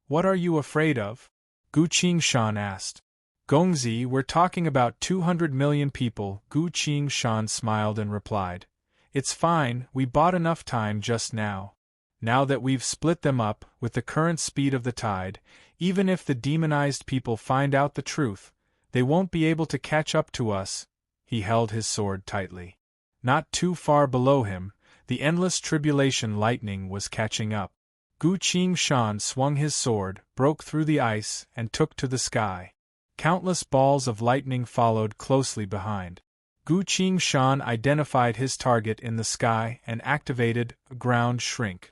[SPEAKER 1] What are you afraid of? Gu Qingshan asked. Gongzi, we're talking about 200 million people. Gu Qingshan smiled and replied. It's fine, we bought enough time just now. Now that we've split them up, with the current speed of the tide, even if the demonized people find out the truth, they won't be able to catch up to us. He held his sword tightly. Not too far below him, the endless tribulation lightning was catching up. Gu Qingshan swung his sword, broke through the ice, and took to the sky. Countless balls of lightning followed closely behind. Gu Qingshan identified his target in the sky and activated a ground shrink.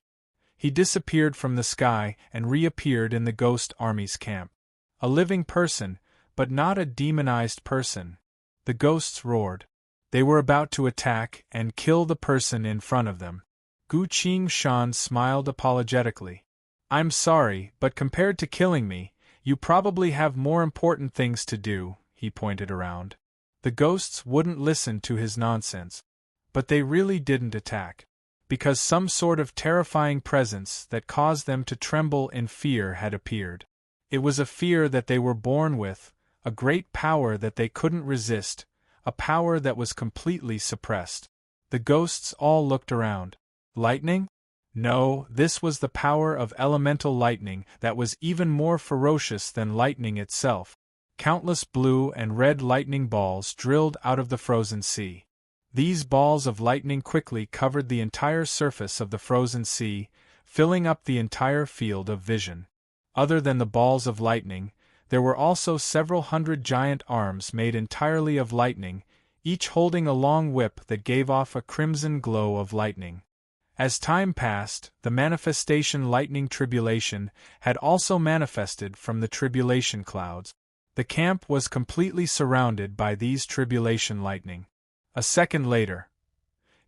[SPEAKER 1] He disappeared from the sky and reappeared in the ghost army's camp. A living person, but not a demonized person. The ghosts roared. They were about to attack and kill the person in front of them. Gu Qingshan smiled apologetically. "I'm sorry, but compared to killing me, you probably have more important things to do," he pointed around. The ghosts wouldn't listen to his nonsense. But they really didn't attack. Because some sort of terrifying presence that caused them to tremble in fear had appeared. It was a fear that they were born with, a great power that they couldn't resist, a power that was completely suppressed. The ghosts all looked around. Lightning? No, this was the power of elemental lightning that was even more ferocious than lightning itself. Countless blue and red lightning balls drilled out of the frozen sea. These balls of lightning quickly covered the entire surface of the frozen sea, filling up the entire field of vision. Other than the balls of lightning, there were also several hundred giant arms made entirely of lightning, each holding a long whip that gave off a crimson glow of lightning. As time passed, the manifestation lightning tribulation had also manifested from the tribulation clouds. The camp was completely surrounded by these tribulation lightning. A second later.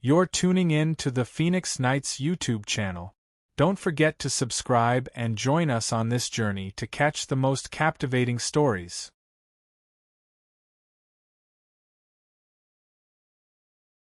[SPEAKER 1] You're tuning in to the Phoenix Knights YouTube channel. Don't forget to subscribe and join us on this journey to catch the most captivating stories.